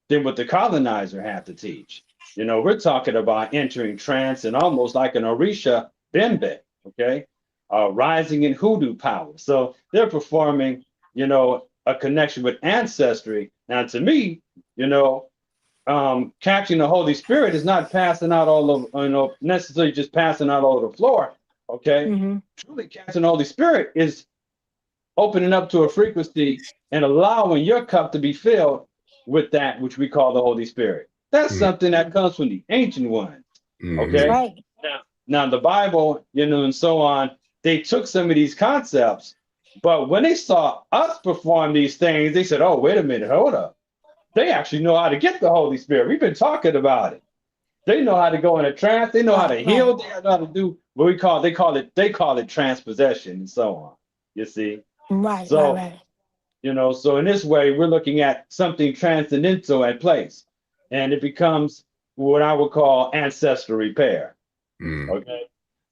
the colonizer had to teach. You know, we're talking about entering trance and almost like an Orisha Bembe, okay? Rising in hoodoo power. So they're performing, you know, a connection with ancestry. Now, to me, you know, catching the Holy Spirit is not passing out all of, you know, necessarily just passing out all over the floor, okay? Truly catching the Holy Spirit is opening up to a frequency and allowing your cup to be filled with that which we call the Holy Spirit. That's something that comes from the ancient ones, okay? Right. Now, the Bible, you know, and so on, they took some of these concepts, but when they saw us perform these things, they said, oh, wait a minute, hold up. They actually know how to get the Holy Spirit. We've been talking about it. They know how to go in a trance. They know how to heal. They know how to do what they call it transpossession and so on. You see? Right. So, Right. you know, so in this way, we're looking at something transcendental at place, and it becomes what I would call ancestral repair. Okay.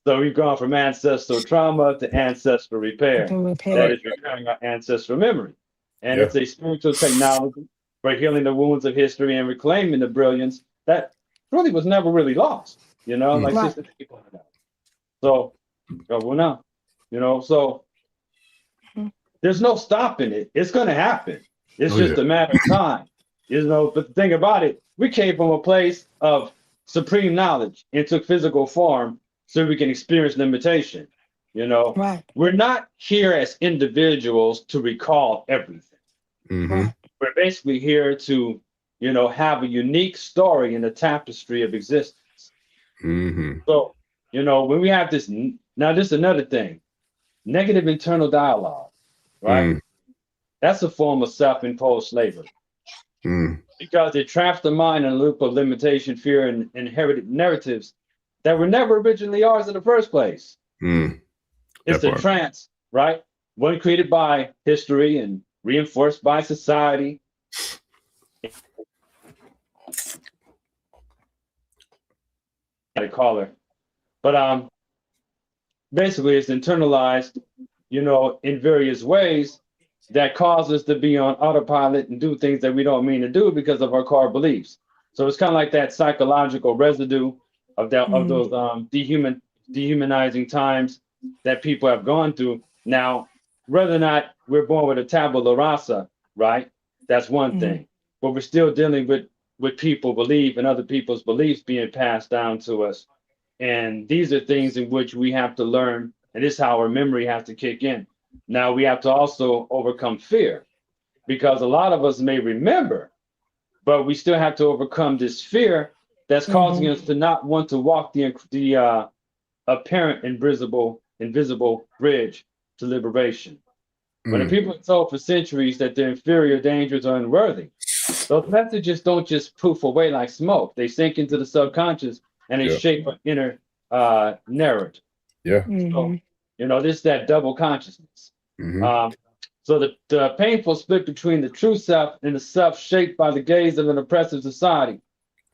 So we've gone from ancestral trauma to ancestral repair. That is repairing our ancestral memory. And it's a spiritual technology for healing the wounds of history and reclaiming the brilliance that really was never really lost, you know, like Sister T pointed out. So, Wunam, you know, so there's no stopping it. It's going to happen. It's just a matter of time, you know. But the thing about it, we came from a place of supreme knowledge and took physical form so we can experience limitation. You know, we're not here as individuals to recall everything. We're basically here to, you know, have a unique story in the tapestry of existence. So, you know, when we have this, now this is another thing, negative internal dialogue, right? That's a form of self-imposed slavery. Because it traps the mind in a loop of limitation, fear, and inherited narratives that were never originally ours in the first place. It's the trance, right? One created by history and reinforced by society. I call her, but basically it's internalized, you know, in various ways that cause us to be on autopilot and do things that we don't mean to do because of our core beliefs. So it's kind of like that psychological residue of that of those dehumanizing times that people have gone through. Now, whether or not we're born with a tabula rasa, right? That's one thing. But we're still dealing with people belief and other people's beliefs being passed down to us. And these are things in which we have to learn, and this is how our memory has to kick in. Now we have to also overcome fear, because a lot of us may remember, but we still have to overcome this fear that's causing us to not want to walk the apparent invisible bridge to liberation. When the people are told for centuries that they're inferior, dangerous, or unworthy, those messages don't just poof away like smoke. They sink into the subconscious and they shape an inner narrative. So, you know, this is that double consciousness. So the painful split between the true self and the self shaped by the gaze of an oppressive society.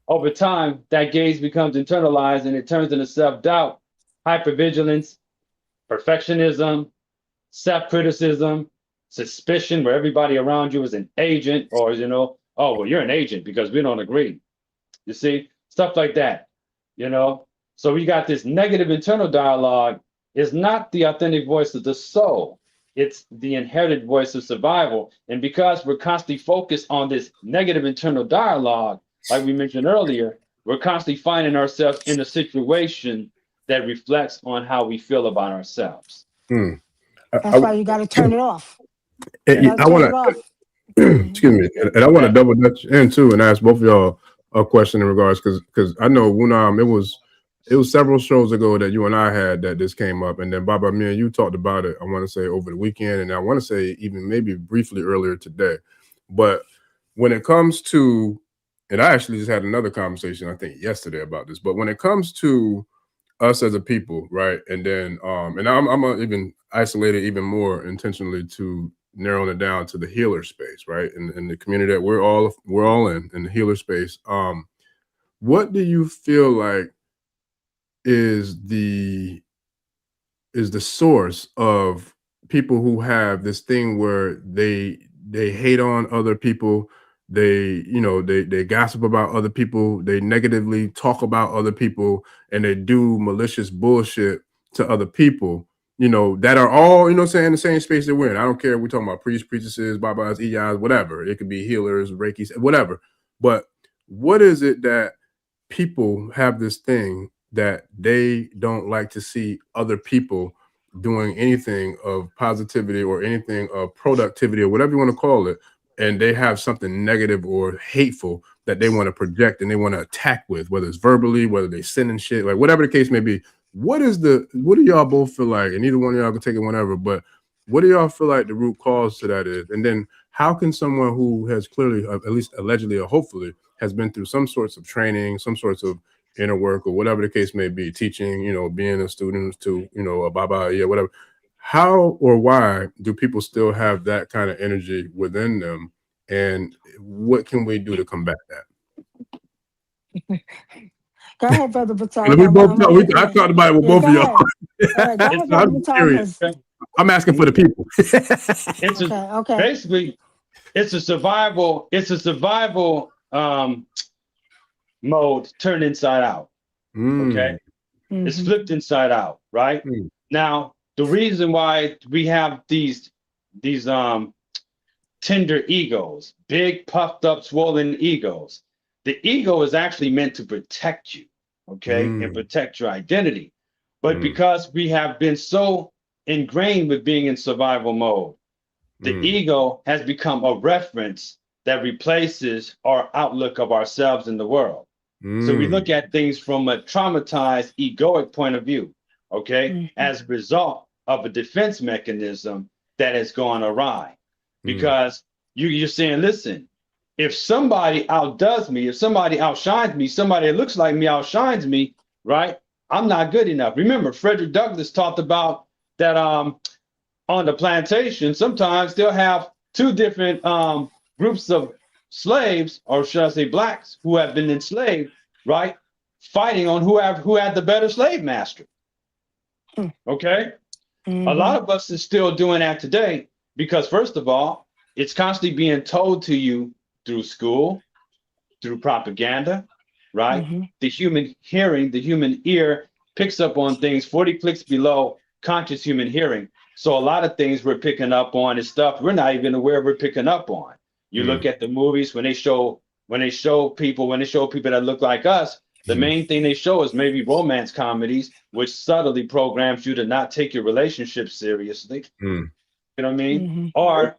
Over time, that gaze becomes internalized and it turns into self-doubt, hypervigilance, perfectionism, self-criticism, suspicion, where everybody around you is an agent, or, you know, oh, well, you're an agent because we don't agree. You see, stuff like that, you know? So we got this negative internal dialogue. Is not the authentic voice of the soul. It's the inherited voice of survival. And because we're constantly focused on this negative internal dialogue, like we mentioned earlier, we're constantly finding ourselves in a situation that reflects on how we feel about ourselves. That's why you got to turn it off. I want to, excuse me, and I want to double dutch in too and ask both of y'all a question in regards, because I know Wunam, it was several shows ago that you and I had that this came up, and then Baba, me and you talked about it, I want to say over the weekend, and I want to say even maybe briefly earlier today. But when it comes to, and I actually just had another conversation, I think yesterday about this, but when it comes to us as a people, right? And then, and I'm gonna even isolate it even more intentionally to narrowing it down to the healer space, right? And the community that we're all in the healer space. what do you feel like is the source of people who have this thing where they hate on other people, they they gossip about other people, they negatively talk about other people, and they do malicious bullshit to other people, that are all, saying, in the same space they're in. I don't care if we're talking about priests, priestesses, babas, iyas, whatever. It could be healers, reikis, whatever. But what is it that people have this thing that they don't like to see other people doing anything of positivity or anything of productivity or whatever you want to call it, and they have something negative or hateful that they want to project and they want to attack with, whether it's verbally, whether they sending shit, like whatever the case may be. What do y'all both feel like, and either one of y'all can take it whenever, but what do y'all feel like the root cause to that is? And then how can someone who has clearly, at least allegedly or hopefully, has been through some sorts of training, some sorts of inner work, or whatever the case may be, teaching, being a student to, a baba, yeah, whatever. How or why do people still have that kind of energy within them? And what can we do to combat that? Go ahead, Brother Ptah. We both I talked about it with both of y'all. All right, go ahead, Brother Ptah. I'm asking for the people. Okay. Basically, it's a survival mode turned inside out. Okay. It's flipped inside out, right? Now, the reason why we have these tender egos, big puffed up swollen egos, the ego is actually meant to protect you, okay, and protect your identity. But because we have been so ingrained with being in survival mode, the ego has become a reference that replaces our outlook of ourselves in the world. So we look at things from a traumatized, egoic point of view, okay, as a result of a defense mechanism that has gone awry. Because you're saying, listen, if somebody outdoes me, if somebody outshines me, somebody that looks like me outshines me, right, I'm not good enough. Remember, Frederick Douglass talked about that on the plantation, sometimes they'll have two different groups of slaves, or should I say blacks, who have been enslaved, right, fighting on who had the better slave master. Okay? A lot of us is still doing that today because, first of all, it's constantly being told to you through school, through propaganda, right? The human hearing, the human ear picks up on things 40 clicks below conscious human hearing. So a lot of things we're picking up on is stuff we're not even aware we're picking up on. You look at the movies when they show people that look like us, the main thing they show is maybe romance comedies, which subtly programs you to not take your relationship seriously. You know what I mean? Or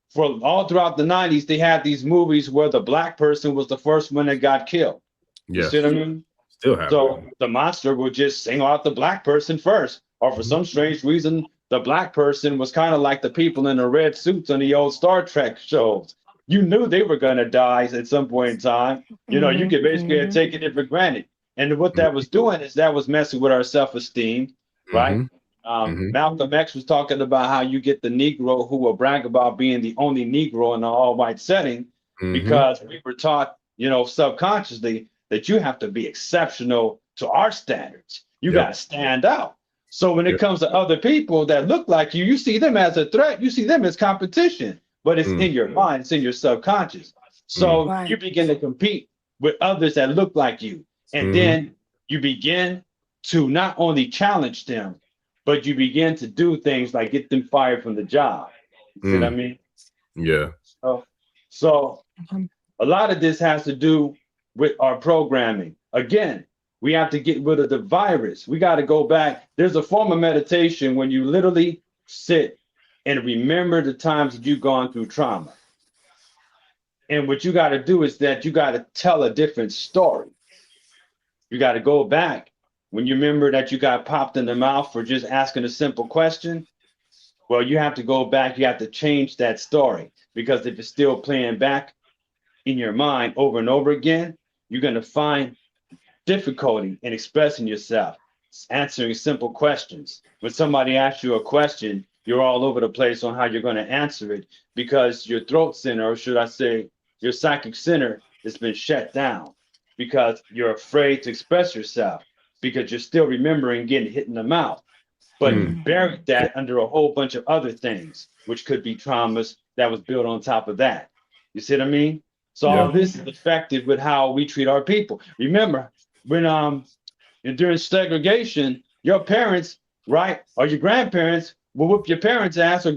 for all throughout the 90s, they had these movies where the black person was the first one that got killed. You see what I mean? Still happening. So the monster would just single out the black person first, or for some strange reason, the black person was kind of like the people in the red suits on the old Star Trek shows. You knew they were going to die at some point in time. You know, you could basically have taken it for granted. And what that was doing is that was messing with our self-esteem, right? Malcolm X was talking about how you get the Negro who will brag about being the only Negro in an all-white setting because we were taught, you know, subconsciously that you have to be exceptional to our standards. You got to stand out. So when it comes to other people that look like you, you see them as a threat. You see them as competition, but it's in your mind, it's in your subconscious. So you begin to compete with others that look like you. And then you begin to not only challenge them, but you begin to do things like get them fired from the job. You see what I mean? Yeah. So a lot of this has to do with our programming. Again, we have to get rid of the virus. We got to go back. There's a form of meditation when you literally sit and remember the times that you've gone through trauma. And what you got to do is that you got to tell a different story. You got to go back. When you remember that you got popped in the mouth for just asking a simple question, well, you have to go back. You have to change that story, because if it's still playing back in your mind over and over again, you're going to find difficulty in expressing yourself, answering simple questions. When somebody asks you a question, you're all over the place on how you're going to answer it, because your throat center, or should I say your psychic center, has been shut down. because you're afraid to express yourself because you're still remembering getting hit in the mouth. But you buried that under a whole bunch of other things, which could be traumas that was built on top of that. You see what I mean? So all this is affected with how we treat our people. Remember, when during segregation, your parents, right, or your grandparents will whoop your parents' ass, or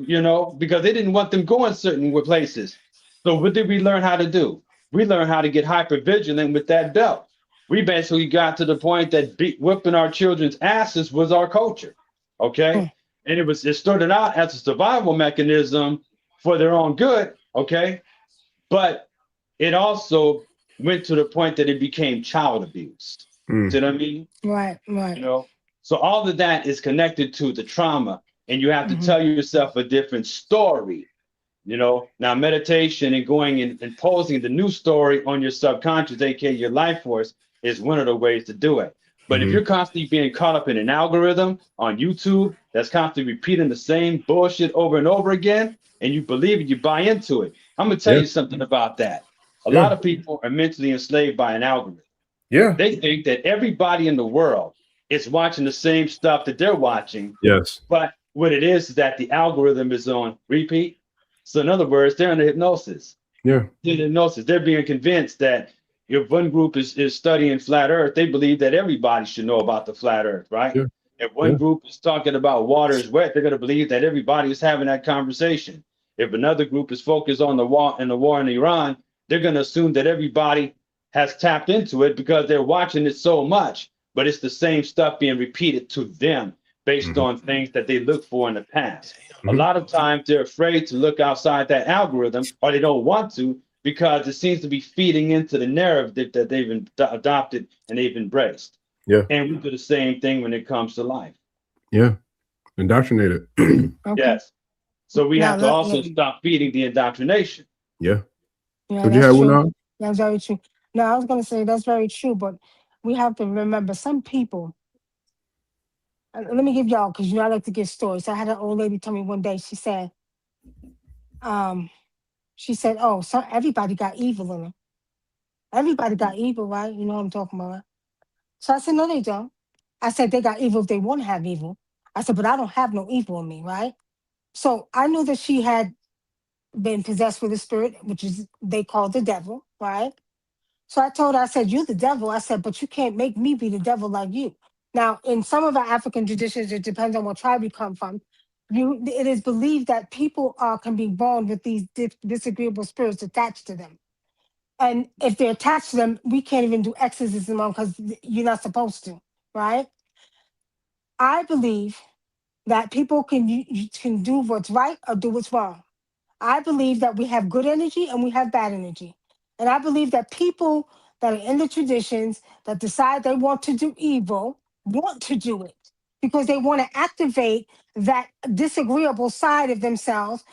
because they didn't want them going certain places. So what did we learn how to do? We learned how to get hyper vigilant with that belt. We basically got to the point that whipping our children's asses was our culture. Okay. And it started out as a survival mechanism for their own good. Okay. But it also went to the point that it became child abuse. See what I mean? Right. So all of that is connected to the trauma, and you have to tell yourself a different story. Now meditation and going and imposing the new story on your subconscious, aka your life force, is one of the ways to do it. But if you're constantly being caught up in an algorithm on YouTube that's constantly repeating the same bullshit over and over again, and you believe it, you buy into it. I'm gonna tell you something about that. A lot of people are mentally enslaved by an algorithm. They think that everybody in the world is watching the same stuff that they're watching. Yes. But what it is that the algorithm is on repeat. So in other words, they're under hypnosis. Yeah. In hypnosis, they're being convinced that if one group is studying flat Earth, they believe that everybody should know about the flat Earth, right? Yeah. If one group is talking about water is wet, they're going to believe that everybody is having that conversation. If another group is focused on the war in Iran, they're going to assume that everybody has tapped into it because they're watching it so much. But it's the same stuff being repeated to them based on things that they look for in the past. A lot of times they're afraid to look outside that algorithm, or they don't want to, because it seems to be feeding into the narrative that they've adopted and they've embraced. Yeah. And we do the same thing when it comes to life. Yeah. Indoctrinated. Yes. So we have to also stop feeding the indoctrination. Yeah. Yeah, So you have Wunam? That's very true. No, I was going to say that's very true, but we have to remember some people. Let me give y'all, because I like to give stories. I had an old lady tell me one day. She said, "Oh, so everybody got evil in them. Everybody got evil, right? You know what I'm talking about." Right? So I said, "No, they don't." I said, "They got evil if they want to have evil." I said, "But I don't have no evil in me, right?" So I knew that she had been possessed with a spirit, which is they call the devil, right? So I told her, I said, "You're the devil." I said, "But you can't make me be the devil like you." Now, in some of our African traditions, it depends on what tribe you come from. It is believed that people can be born with these disagreeable spirits attached to them. And if they're attached to them, we can't even do exorcism on because you're not supposed to, right? I believe that people you can do what's right or do what's wrong. I believe that we have good energy and we have bad energy. And I believe that people that are in the traditions that decide they want to do evil want to do it because they want to activate that disagreeable side of themselves.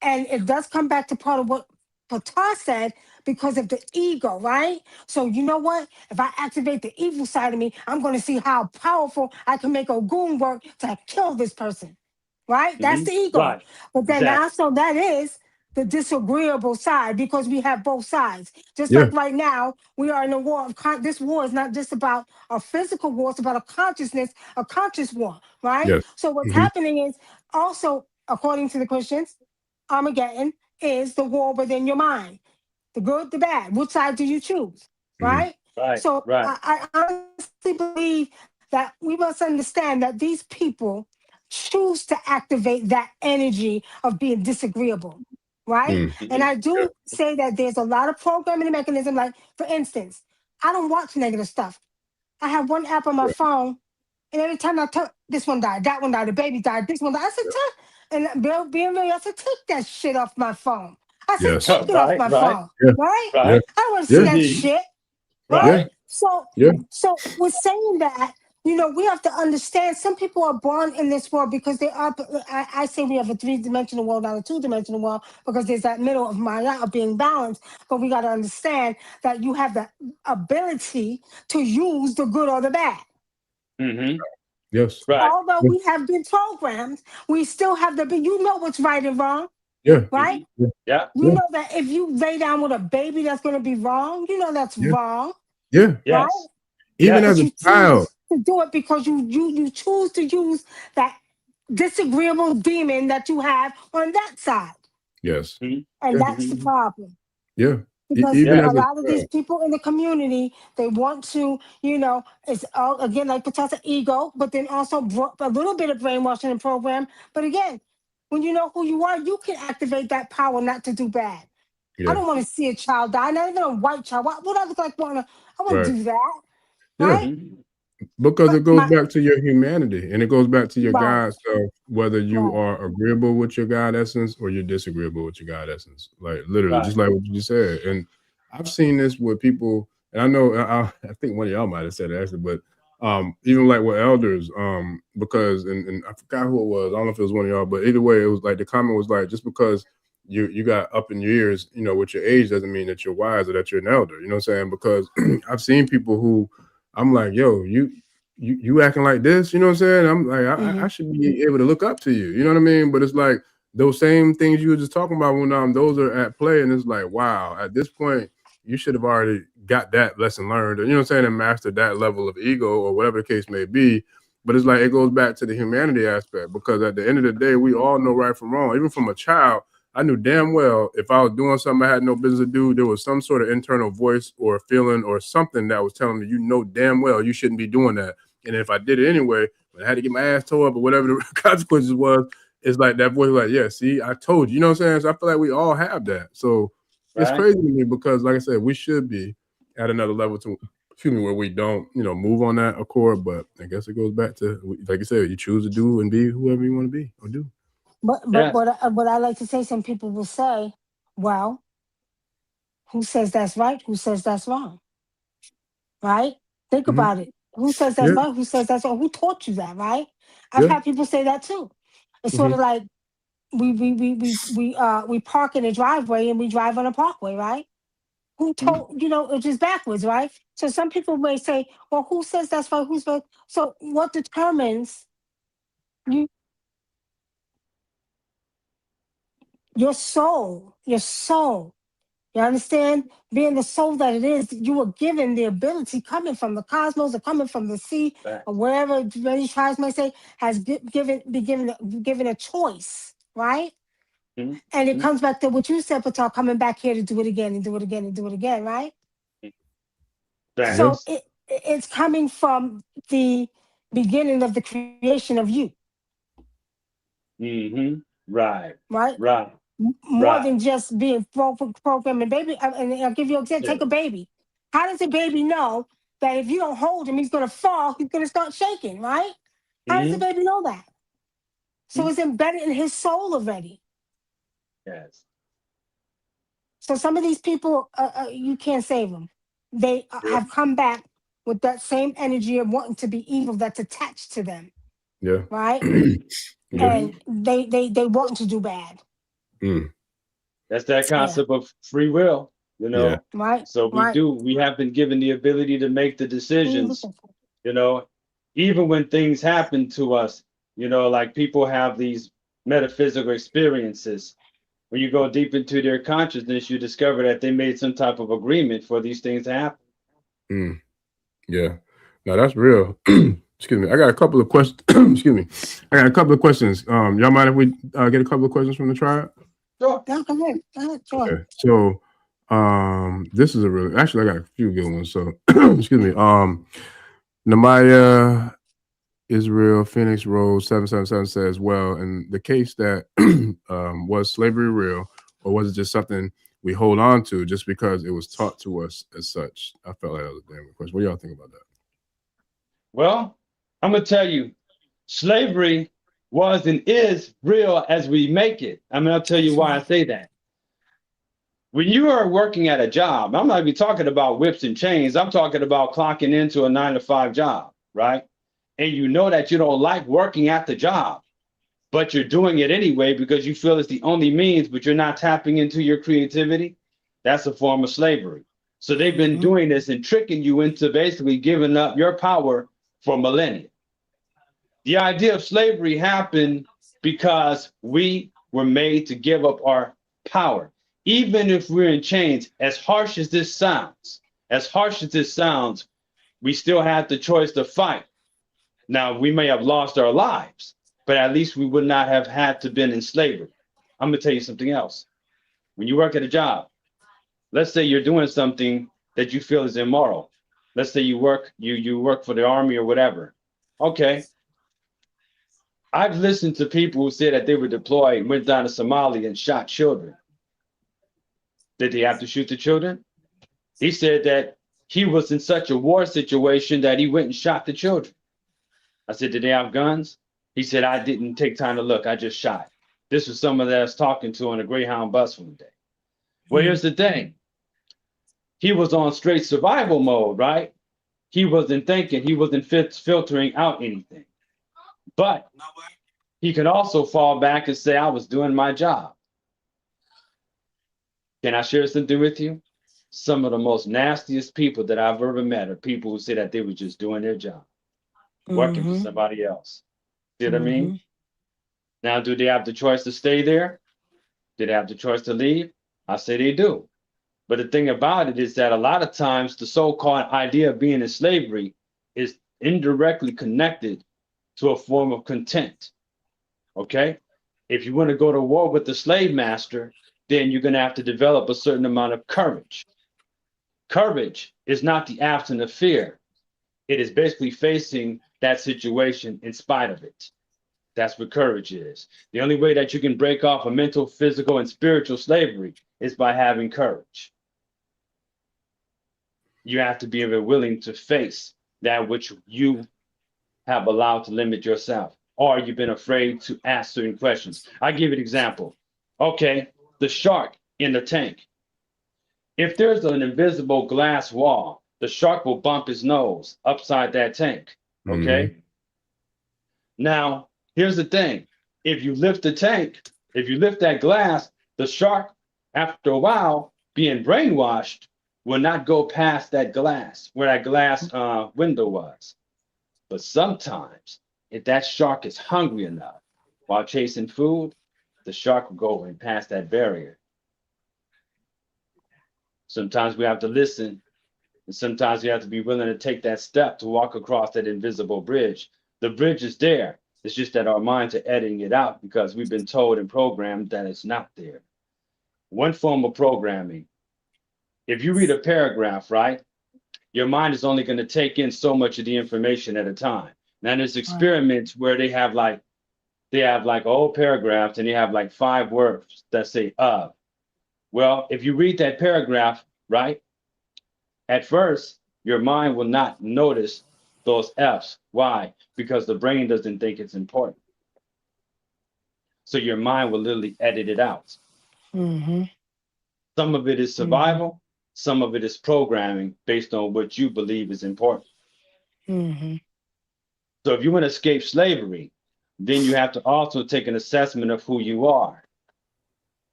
And it does come back to part of what Ptah said because of the ego, right? So you know what? If I activate the evil side of me, I'm going to see how powerful I can make a goon work to kill this person, right? That's the ego. Right. But then also that is the disagreeable side because we have both sides. Just like right now, we are in a war of this war is not just about a physical war, it's about a conscious war, right? Yes. So what's happening is also, according to the Christians, Armageddon is the war within your mind. The good, the bad. Which side do you choose? Right? Right. So Right. I honestly believe that we must understand that these people choose to activate that energy of being disagreeable. Right? And I do say that there's a lot of programming mechanism. Like, for instance, I don't watch negative stuff. I have one app on my phone, and every time I turn, this one died, that one died, the baby died, this one died. I said, and being real, I said, take that shit off my phone. I said, Yes. take it off my phone. Right? Right. I don't want to see that shit. Right? So with saying that, we have to understand some people are born in this world because they are, I say we have a 3-dimensional world, not a 2-dimensional world, because there's that middle of Maya of being balanced. But we got to understand that you have the ability to use the good or the bad. Yes. Right. Although we have been programmed, we still have you know what's right and wrong. Yeah. Right? Yeah. You know that if you lay down with a baby, that's going to be wrong. You know that's wrong. Yeah. Yes. Right? Even Yes. as But a you child. choose to do it because you choose to use that disagreeable demon that you have on that side. Yes. Mhm. And Yeah. that's the Mhm. problem. Yeah. Because Even a as Yes. a lot of these child. people in the community, they want to, it's all again like Ptah's ego, but then also a little bit of brainwashing and program. But again, when you know who you are, you can activate that power not to do bad. I Yeah. don't want to see a child die, not even a white child. What would I look like? I want to Right. do that, Yeah. right? Mhm. Because But it goes back to your humanity and it goes back to your right, God self, whether you right. are agreeable with your God essence or you're disagreeable with your God essence. Like literally, Right. just like what you just said. And I've seen this with people, and I know I think one of y'all might have said it actually, but even like with elders, because and I forgot who it was. I don't know if it was one of y'all, but either way, it was like the comment was like, just because you got up in years, with your age doesn't mean that you're wise or that you're an elder. You know what I'm saying? Because I've seen people who I'm like, yo, you acting like this, you know what I'm saying? I'm like, I Hmm. should be able to look up to you, you know what I mean? But it's like those same things you were just talking about when those are at play, and it's like, wow, at this point, you should have already got that lesson learned, you know what I'm saying, and mastered that level of ego or whatever the case may be. But it's like it goes back to the humanity aspect, because at the end of the day, we all know right from wrong. Even from a child, I knew damn well if I was doing something I had no business to do, there was some sort of internal voice or feeling or something that was telling me, damn well you shouldn't be doing that. And if I did it anyway, when I had to get my ass tore up or whatever the consequences was, it's like that voice, like, yeah, see, I told you, you know what I'm saying? So I feel like we all have that. So it's Right. crazy to me because, like I said, we should be at another level to, where we don't, move on that accord. But I guess it goes back to, like you said, you choose to do and be whoever you want to be or do. But Yes. what I like to say, some people will say, well, who says that's right? Who says that's wrong? Right? Think Mm-hmm. about it. Who says that's Yeah, right? Who says that's wrong? Who taught you that? Right? I've yeah. had people say that too. It's sort Mm-hmm. of like we park in a driveway and we drive on a parkway, right? Who Mhm. told it's just backwards, right? So some people may say, well, who says that's right? Who's right? So what determines you your soul? Your soul. You understand? Being the soul that it is, you were given the ability coming from the cosmos or coming from the sea Right. or wherever many tribes may say, has given a choice, right? Mhm. And it Mhm. comes back to what you said, Patal, coming back here to do it again and do it again and do it again, right? Yeah, So Thanks. it's coming from the beginning of the creation of you, Mm-hmm. Right. right? Right. More Right. than just being programming. Baby, and I'll give you an example. Yeah. Take a baby. How does a baby know that if you don't hold him, he's going to fall, he's going to start shaking, right? How does the Mm-hmm. baby know that? So Mhm. it's embedded in his soul already. Yes. So some of these people, you can't save them. They yeah, have come back with that same energy of wanting to be evil that's attached to them, yeah. right? Yeah. And Mm-hmm. they want to do bad. Mm, That's that Yeah, concept of free will, you yeah. know. right, So right. we have been given the ability to make the Who are you decisions, looking for? you know, even when things happen to us, like people have these metaphysical experiences. When you go deep into their consciousness, you discover that they made some type of agreement for these things to happen. Mm, yeah. No, that's real. Excuse me. I got a couple of questions. Excuse me. I got a couple of questions. Y'all mind if we get a couple of questions from the tribe? Sure. No, come here. Sure. Okay. So, this is a really actually I got a few good ones. So, excuse me. Namaya Israel Phoenix Rose 777 says, well, in the case that was slavery real, or was it just something we hold on to just because it was taught to us as such? I felt like that was a damn good question. What do y'all think about that? Well, I'm gonna tell you, slavery was and is real as we make it. I'll tell you That's why I right. say that. When you are working at a job, I'm not even talking about whips and chains. I'm talking about clocking into a 9 to 5 job, right? And you know that you don't like working at the job, but you're doing it anyway because you feel it's the only means, but you're not tapping into your creativity. That's a form of slavery. So they've been Mhm. doing this and tricking you into basically giving up your power for millennia. The idea of slavery happened because we were made to give up our power. Even if we're in chains, as harsh as this sounds, As harsh as it sounds, we still have the choice to fight. Now, we may have lost our lives, but at least we would not have had to been in slavery. I'm going to tell you something else. When you work at a job, let's say you're doing something that you feel is immoral. Let's say you work for the army or whatever. Okay. I've listened to people who said that they were deployed and went down to Somalia and shot children. Did they have to shoot the children? He said that he was in such a war situation that he went and shot the children. I said, did they have guns? He said, I didn't take time to look. I just shot. This was someone that I was talking to on a Greyhound bus one day. Well, here's the thing. He was on straight survival mode, right? He wasn't thinking. He wasn't filtering out anything. But he could also fall back and say, I was doing my job. Can I share something with you? Some of the most nastiest people that I've ever met are people who say that they were just doing their job, working for somebody else. See what I mean? Now, do they have the choice to stay there? Do they have the choice to leave? I say they do. But the thing about it is that a lot of times the so-called idea of being in slavery is indirectly connected to a form of content. Okay? If you want to go to war with the slave master, then you're going to have to develop a certain amount of courage. Courage is not the absence of fear. It is basically facing that situation in spite of it. That's what courage is. The only way that you can break off a mental, physical, and spiritual slavery is by having courage. You have to be willing to face that which you have allowed to limit yourself, or you've been afraid to ask certain questions. I give you an example. Okay, the shark in the tank. If there's an invisible glass wall, the shark will bump his nose upside that tank. Okay. Now, here's the thing. If you lift the tank, if you lift that glass, the shark, after a while, being brainwashed, will not go past that glass, where that glass window was. But sometimes, if that shark is hungry enough while chasing food, the shark will go and pass that barrier. Sometimes we have to listen, and sometimes we have to be willing to take that step to walk across that invisible bridge. The bridge is there. It's just that our minds are editing it out because we've been told and programmed that it's not there. One form of programming, if you read a paragraph, right, your mind is only going to take in so much of the information at a time. Now there's experiments where they have like a whole paragraph and they have like 5 words that say of. Well, if you read that paragraph, right, at first, your mind will not notice those F's. Why? Because the brain doesn't think it's important. So your mind will literally edit it out. Some of it is survival. Some of it is programming based on what you believe is important. So if you want to escape slavery, then you have to also take an assessment of who you are.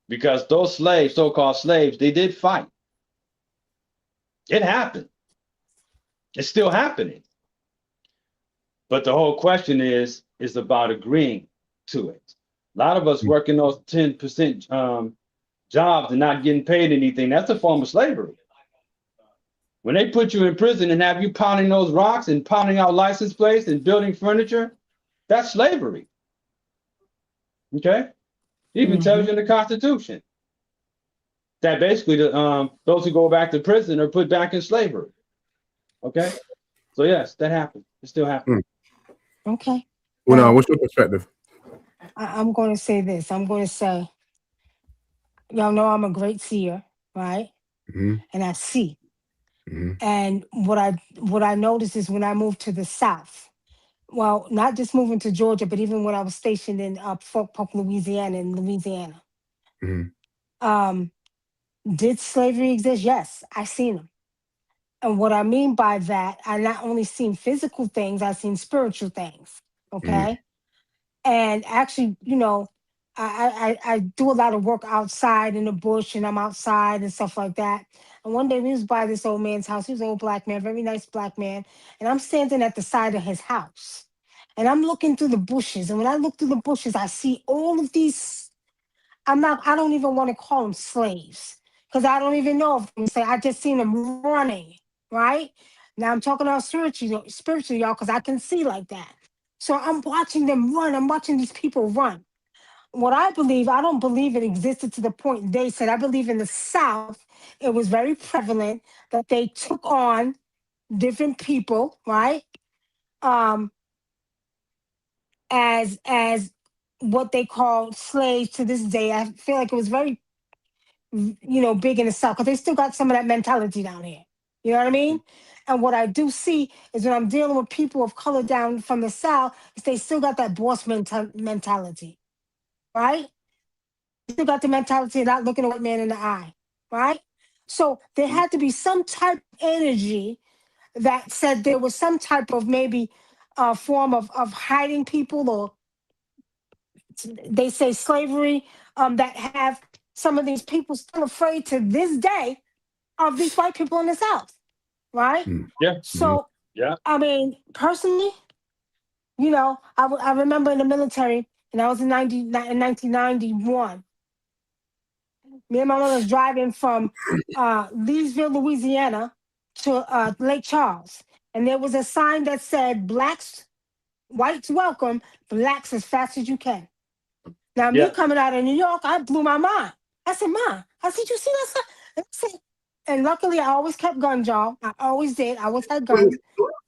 Because those slaves, so-called slaves, they did fight. It happened. It's still happening. But the whole question is about agreeing to it. A lot of us working those 10% jobs and not getting paid anything, that's a form of slavery. When they put you in prison and have you pounding those rocks and pounding out license plates and building furniture, that's slavery. Okay? It even tells you in the Constitution that basically those who go back to prison are put back in slavery. Okay? So yes, that happened. It still happens. Okay. Well, what's your perspective? I'm going to say this. I'm going to say, y'all know I'm a great seer, right? And I see. And what I noticed is when I moved to the South, well, not just moving to Georgia, but even when I was stationed in Fort Polk, Louisiana, did slavery exist? Yes, I seen them. And what I mean by that, I not only seen physical things, I seen spiritual things. Okay. And actually, you know, I do a lot of work outside in the bush, and I'm outside and stuff like that. And one day we was by this old man's house. He was an old black man, very nice black man. And I'm standing at the side of his house. And I'm looking through the bushes. And when I look through the bushes, I see all of these. I don't even want to call them slaves. Because I don't even know if they say, I just seen them running. right? Now I'm talking about spiritually, y'all, because I can see like that. So I'm watching them run. I'm watching these people run. What I don't believe it existed to the point they said. I believe in the South, it was very prevalent that they took on different people, right? As what they call slaves to this day. I feel like it was very, big in the South because they still got some of that mentality down here. You know what I mean? And what I do see is when I'm dealing with people of color down from the South, is they still got that boss mentality, right? They still got the mentality of not looking a white man in the eye, right? So there had to be some type of energy that said there was some type of maybe form of hiding people, or they say slavery, that have some of these people still afraid to this day of these white people in the South, right? Yeah. So, Yeah. I mean, personally, I remember in the military, and I was in 1991. Me and my mother was driving from Leesville, Louisiana to Lake Charles. And there was a sign that said, whites welcome, blacks as fast as you can. Now, me coming out of New York, I blew my mind. I said, "Ma," I said, "You see that stuff?" And luckily, I always kept guns, y'all. I always did. I always had guns.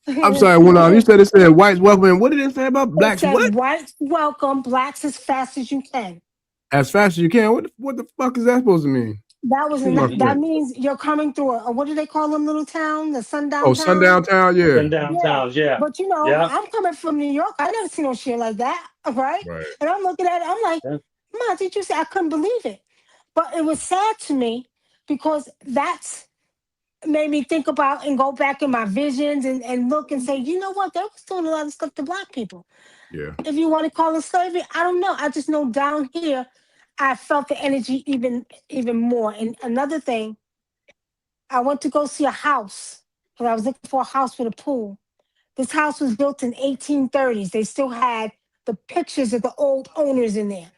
I'm sorry, Wunam. You said it said whites welcome. What did it say about It blacks? said, What? "Whites welcome, blacks as fast as you can." As fast as you can. What the fuck is that supposed to mean? That means you're coming through what do they call them, little town, the sundown Oh, town? sundown town. Yeah. Sundown Yeah. towns. Yeah. But Yeah. I'm coming from New York. I never seen no shit like that, right? Right. And I'm looking at it, I'm like, Yeah. "Ma, did you say?" I couldn't believe it. But it was sad to me because that's made me think about and go back in my visions and look and say, you know what? They was doing a lot of stuff to black people. Yeah. If you want to call it slavery, I don't know. I just know down here, I felt the energy even more. And another thing, I went to go see a house because I was looking for a house with a pool. This house was built in 1830s. They still had the pictures of the old owners in there.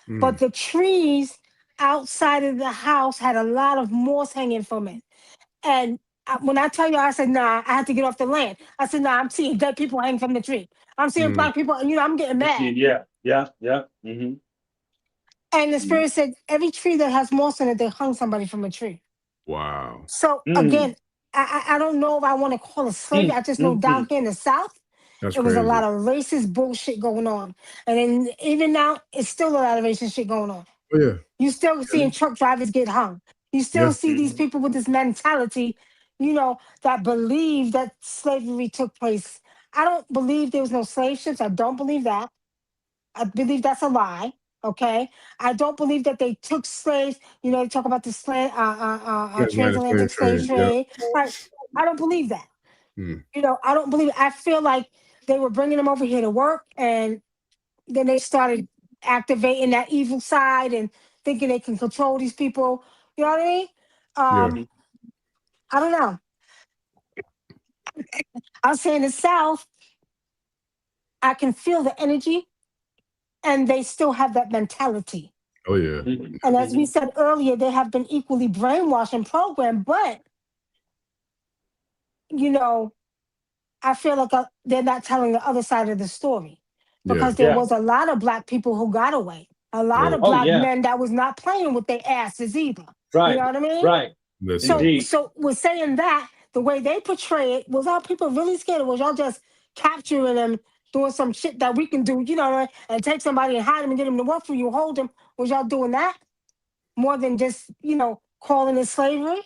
But the trees outside of the house had a lot of moss hanging from it. And when I tell you, I said, "Nah," I had to get off the land. I said, "Nah, I'm seeing dead people hanging from the tree. I'm seeing black people, and I'm getting mad." Yeah. Yeah. Yeah. Mm-hmm. And the spirit said, every tree that has moss in it, they hung somebody from a tree. Wow. So again, I don't know if I want to call it slavery. I just know down here in the South, That's it was a crazy. lot of racist bullshit going on. And then even now, it's still a lot of racist shit going on. Oh, yeah. You still seeing truck drivers get hung. You still see these people with this mentality, that believe that slavery took place. I don't believe there was no slave ships. I don't believe that. I believe that's a lie. Okay. I don't believe that they took slaves. They talk about the Transatlantic slave transatlantic slave trade. Yeah. trade. Right. I don't believe that. Hmm. I don't believe it. I feel like they were bringing them over here to work, and then they started activating that evil side and thinking they can control these people. You know what I mean? Yeah. I don't know. I'll say in the South, I can feel the energy, and they still have that mentality. Oh, yeah. And as we said earlier, they have been equally brainwashed and programmed, but, I feel like they're not telling the other side of the story, Yeah. because there was a lot of black people who got away. A lot of Oh black yeah. men that was not playing with their asses either. You Right. know what I mean? Right. Listen. Indeed. So with saying that, the way they portray it, was all people really scared, or was y'all just capturing them, doing some shit that we can do, and take somebody and hide them and get them to work for you, hold them? Was y'all doing that more than just, calling it slavery?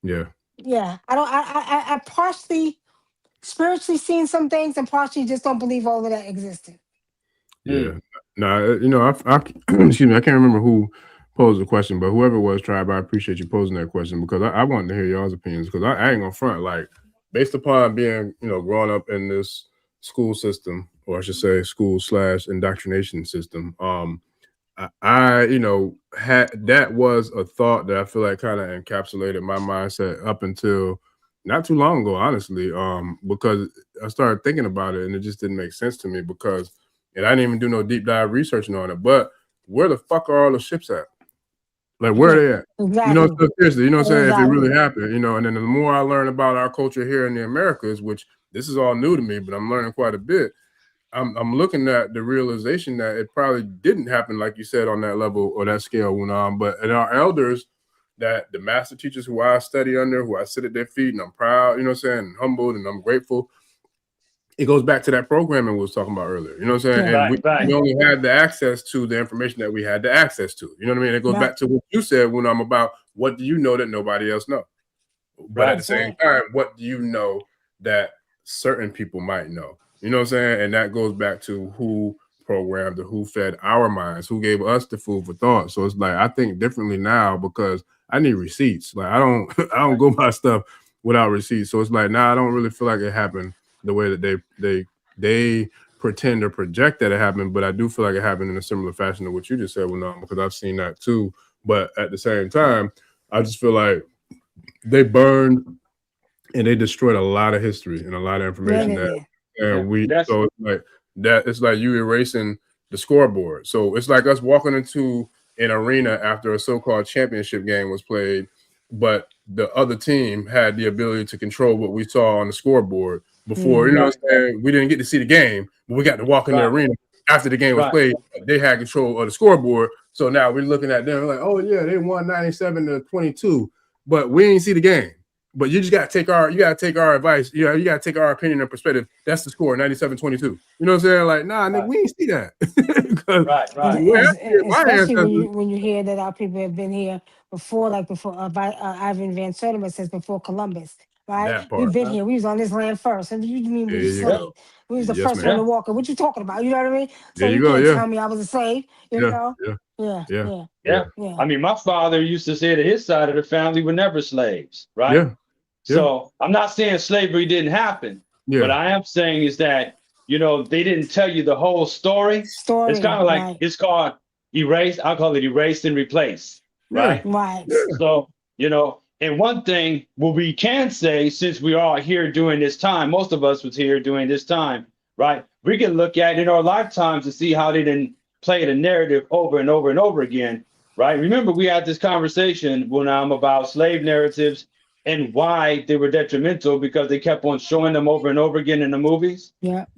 Yeah. Yeah, I don't. I partially spiritually seen some things, and partially just don't believe all of that existed. Yeah. Nah, excuse me, I can't remember who posed the question, but whoever it was, Tribe, I appreciate you posing that question, because I wanted to hear y'all's opinions, because I ain't gonna front, like, based upon being, growing up in this school system, or I should say school/indoctrination system, I had, that was a thought that I feel like kind of encapsulated my mindset up until not too long ago, honestly, because I started thinking about it and it just didn't make sense to me, because, and I didn't even do no deep dive researching on it, but where the fuck are all the ships at? Like, where are they at? Exactly. You know, so seriously, you know what I'm saying? If it Exactly. really happened, you know, and then the more I learn about our culture here in the Americas, which this is all new to me, but I'm learning quite a bit. I'm looking at the realization that it probably didn't happen, like you said, on that level or that scale, Wunam. But in our elders, that the master teachers who I study under, who I sit at their feet, and I'm proud, you know what I'm saying, and humbled, and I'm grateful. It goes back to that programming we was talking about earlier. You know what I'm saying? Yeah. And we only had the access to the information that we had the access to. You know what I mean? It goes back to what you said when I'm about what do you know that nobody else knows? But at the same time, what do you know that certain people might know? You know what I'm saying? And that goes back to who programmed or who fed our minds, who gave us the food for thought. So it's like I think differently now because I need receipts. Like I don't go buy stuff without receipts. So it's like now I don't really feel like it happened the way that they pretend or project that it happened, but I do feel like it happened in a similar fashion to what you just said, Wunam, because I've seen that too. But at the same time, I just feel like they burned and they destroyed a lot of history and a lot of information so it's like that. It's like you erasing the scoreboard. So it's like us walking into an arena after a so-called championship game was played, but the other team had the ability to control what we saw on the scoreboard before. You know what I'm saying? We didn't get to see the game, but we got to walk in the arena after the game was played. They had control of the scoreboard. So now we're looking at them like, oh yeah, they won 97-22, but we ain't see the game. But you just gotta take our advice. You know, you gotta take our opinion and perspective. That's the score, 97-22. You know what I'm saying? Like, nah, nigga, we ain't see that. Especially when you hear that our people have been here before, like before Ivan Van Sertima says before Columbus, right? We've been here. We was on this land first. And you mean we was slaves? We was the first one to walk. What you talking about? You know what I mean? So you can't tell me I was a slave. You know? Yeah. I mean, my father used to say that his side of the family were never slaves, right? So I'm not saying slavery didn't happen, but I am saying is that, you know, they didn't tell you the whole story. It's kind of like, it's called erase. I'll call it erased and replaced, right? So, you know, and one thing what we can say, since we are here during this time, most of us was here during this time, right? We can look at in our lifetimes to see how they didn't play the narrative over and over and over again, right? Remember, we had this conversation, Wunam, about slave narratives and why they were detrimental because they kept on showing them over and over again in the movies. And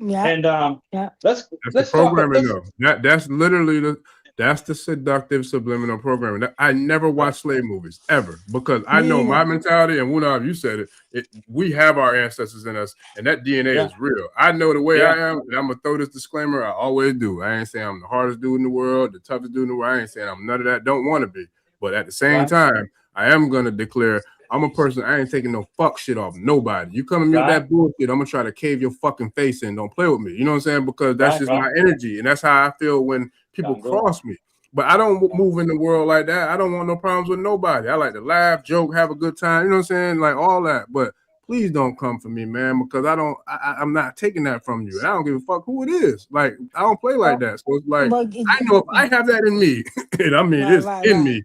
let's programming though. That's literally that's the seductive subliminal programming. I never watched slave movies ever because I know my mentality, and Wunam, you said it. We have our ancestors in us, and that DNA is real. I know the way I am, and I'm gonna throw this disclaimer. I always do. I ain't saying I'm the hardest dude in the world, the toughest dude in the world. I ain't saying I'm none of that. Don't want to be, but at the same time, I am gonna declare. I'm a person, I ain't taking no fuck shit off nobody. You come to me with that bullshit, I'm gonna try to cave your fucking face in. Don't play with me. You know what I'm saying? Because that's just my energy. And that's how I feel when people cross me. But I don't move in the world like that. I don't want no problems with nobody. I like to laugh, joke, have a good time. You know what I'm saying? Like all that. But please don't come for me, man, because I'm not taking that from you. And I don't give a fuck who it is. Like, I don't play like that. So it's like, I know if I have that in me, and I mean, it's in me.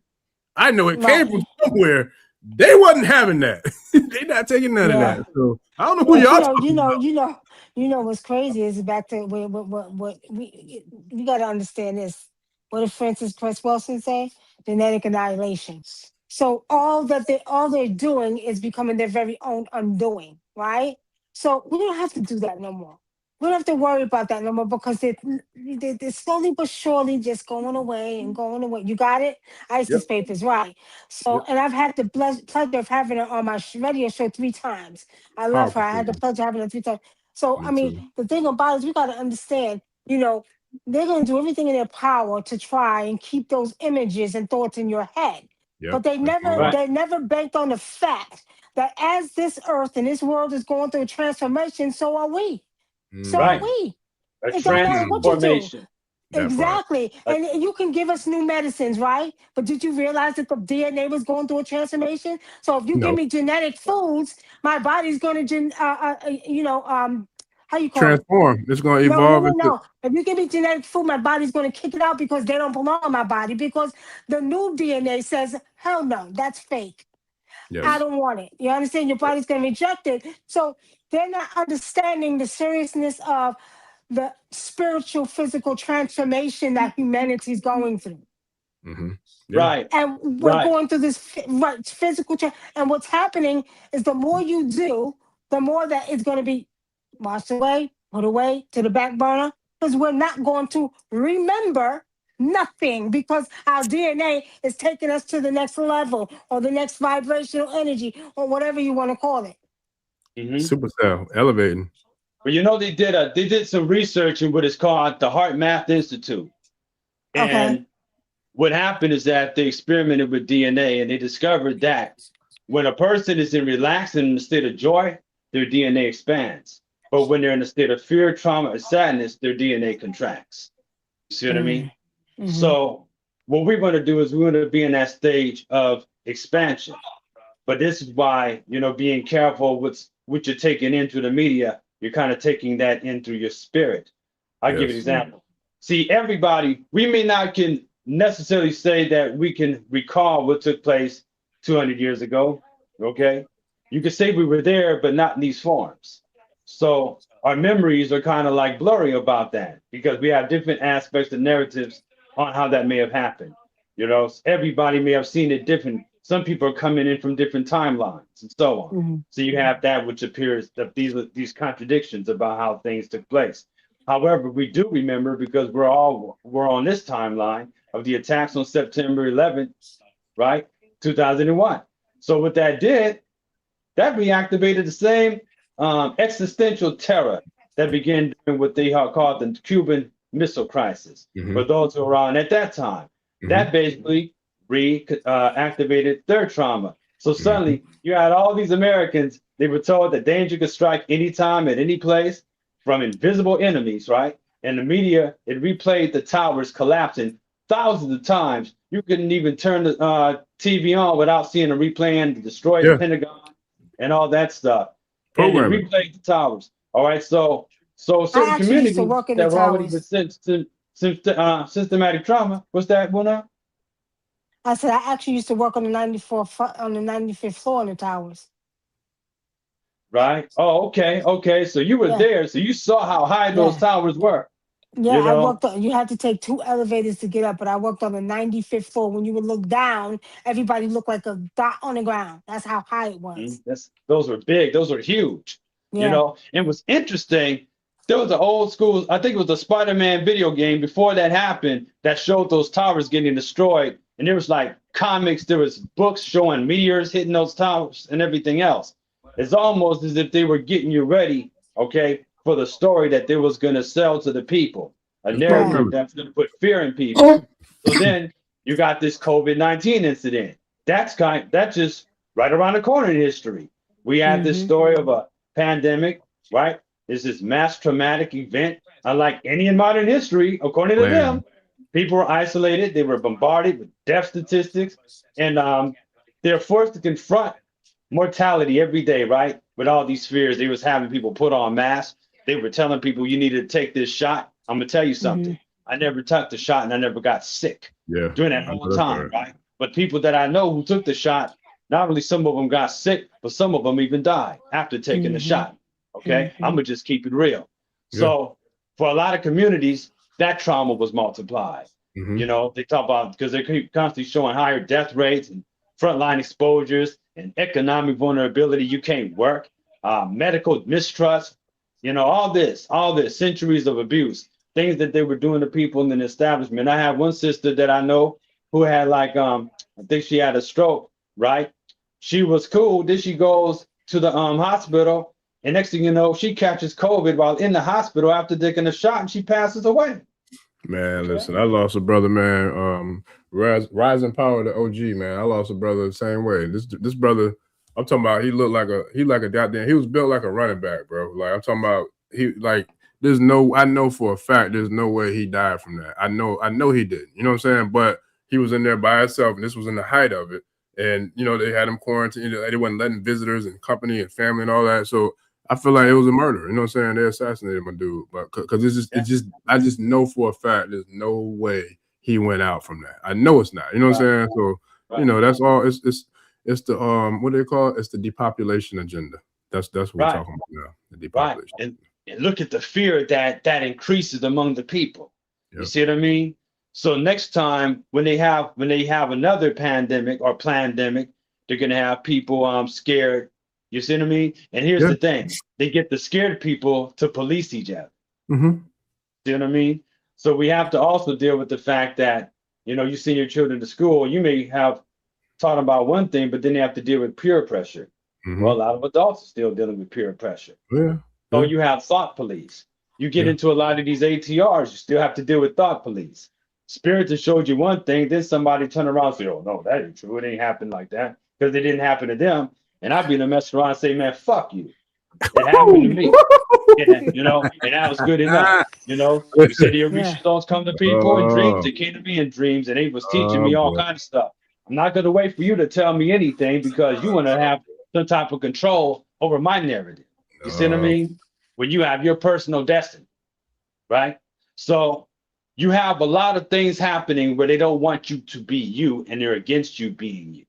I know it came from somewhere. They wasn't having that. They not taking none of that. So I don't know who y'all talking about. You know what's crazy is back to what we got to understand this. What did Francis Cress Wilson say? Genetic annihilation. So all they're doing is becoming their very own undoing, right? So we don't have to do that no more. We don't have to worry about that no more because they're slowly but surely just going away and going away. You got it? ISIS papers, right? So, and I've had the pleasure of having her on my radio show 3 times. I love her. I had the pleasure of having her 3 times. So, I mean, the thing about it is we got to understand, you know, they're going to do everything in their power to try and keep those images and thoughts in your head. But they never banked on the fact that as this earth and this world is going through a transformation, so are we. So are we. It don't matter what you do. Exactly. And you can give us new medicines, right? But did you realize that the DNA was going through a transformation? So if you give me genetic foods, my body's going to, how you call transform. It's going to evolve. No. If you give me genetic food, my body's going to kick it out because they don't belong in my body because the new DNA says, hell no, that's fake. Yes. I don't want it. You understand? Your body's going to reject it. So they're not understanding the seriousness of the spiritual, physical transformation that humanity is going through. Yeah. Right. And we're Right. going through this physical change. And what's happening is the more you do, the more that it's going to be washed away, put away to the back burner, because we're not going to remember nothing, because our DNA is taking us to the next level or the next vibrational energy or whatever you want to call it. Supercell, elevating. But you know, they did some research in what is called the Heart Math Institute. And what happened is that they experimented with DNA, and they discovered that when a person is in relaxed and in a state of joy, their DNA expands. But when they're in a state of fear, trauma, or sadness, their DNA contracts. You see what I mean? So what we're going to do is we're going to be in that stage of expansion. But this is why, you know, being careful with what you're taking into the media, you're kind of taking that in through your spirit. I'll give you an example. See, everybody, we may not can necessarily say that we can recall what took place 200 years ago, okay? You could say we were there, but not in these forms. So our memories are kind of like blurry about that, because we have different aspects and narratives on how that may have happened. You know, everybody may have seen it different. Some people are coming in from different timelines and so on. So you have that which appears that these contradictions about how things took place. However, we do remember, because we're on this timeline of the attacks on September 11th, right, 2001. So what that did, that reactivated the same existential terror that began during what they called the Cuban Missile Crisis. For those who were around at that time, that basically reactivated their trauma. So suddenly you had all these Americans, they were told that danger could strike anytime at any place from invisible enemies, right? And the media, it replayed the towers collapsing thousands of times. You couldn't even turn the TV on without seeing a replaying to destroy the Pentagon and all that stuff. And they replayed the towers. All right, so certain communities that were already with systematic trauma. What's that, Wunam? I said I actually used to work on the 95th floor in the towers. Right. Oh, okay. So you were there. So you saw how high those towers were. Yeah, you know? I worked on. You had to take 2 elevators to get up, but I worked on the 95th floor. When you would look down, everybody looked like a dot on the ground. That's how high it was. Those were big. Those were huge. Yeah. You know, and what's interesting, there was an old school, I think it was the Spider-Man video game before that happened, that showed those towers getting destroyed. And there was like comics, there was books showing meteors hitting those towers and everything else. It's almost as if they were getting you ready, okay, for the story that they was going to sell to the people, a narrative that's going to put fear in people. So then you got this COVID-19 incident. That's just right around the corner in history. We had this story of a pandemic, right? It's this mass traumatic event, unlike any in modern history, according to them. People were isolated. They were bombarded with death statistics, and they're forced to confront mortality every day, right? With all these fears, they was having people put on masks. They were telling people, you need to take this shot. I'm gonna tell you something. I never took the shot and I never got sick during that whole time, right? But people that I know who took the shot, not only some of them got sick, but some of them even died after taking the shot. Okay, I'm gonna just keep it real. So for a lot of communities, that trauma was multiplied. You know, they talk about, because they keep constantly showing higher death rates and frontline exposures and economic vulnerability. You can't work, medical mistrust, you know, all this centuries of abuse, things that they were doing to people in the establishment. I have one sister that I know who had I think she had a stroke, right? She was cool. Then she goes to the hospital, and next thing you know, she catches COVID while in the hospital after taking a shot, and she passes away. Man, listen, I lost a brother, man. Rising Power, the OG, man. I lost a brother the same way. This brother, I'm talking about, he like a goddamn, he was built like a running back, bro. Like, I'm talking about, I know for a fact there's no way he died from that. I know he didn't. You know what I'm saying? But he was in there by himself, and this was in the height of it. And, you know, they had him quarantined. They wasn't letting visitors and company and family and all that. So I feel like it was a murder. You know what I'm saying? They assassinated my dude. But because I just know for a fact there's no way he went out from that. I know it's not. You know what I'm saying? So, you know, that's all. It's the what do they call it? It's the depopulation agenda. That's what we're talking about now. The depopulation. And look at the fear that increases among the people. You see what I mean? So next time when they have another pandemic or pandemic, they're gonna have people scared. You see what I mean? And here's the thing: they get the scared people to police each other. Mm-hmm. See what I mean? So we have to also deal with the fact that, you know, you send your children to school, you may have taught them about one thing, but then they have to deal with peer pressure. Mm-hmm. Well, a lot of adults are still dealing with peer pressure. Yeah. So you have thought police. You get into a lot of these ATRs, you still have to deal with thought police. Spirits have showed you one thing, then somebody turn around and say, oh, no, that ain't true. It ain't happened like that because it didn't happen to them. And I'd be in a mess around and say, man, fuck you. It happened to me. You know, and that was good enough. You know, you said the Orisha don't come to people in dreams. They came to me in dreams, and they was teaching me all kinds of stuff. I'm not going to wait for you to tell me anything because you want to have some type of control over my narrative. You see what I mean? When you have your personal destiny, right? So you have a lot of things happening where they don't want you to be you, and they're against you being you.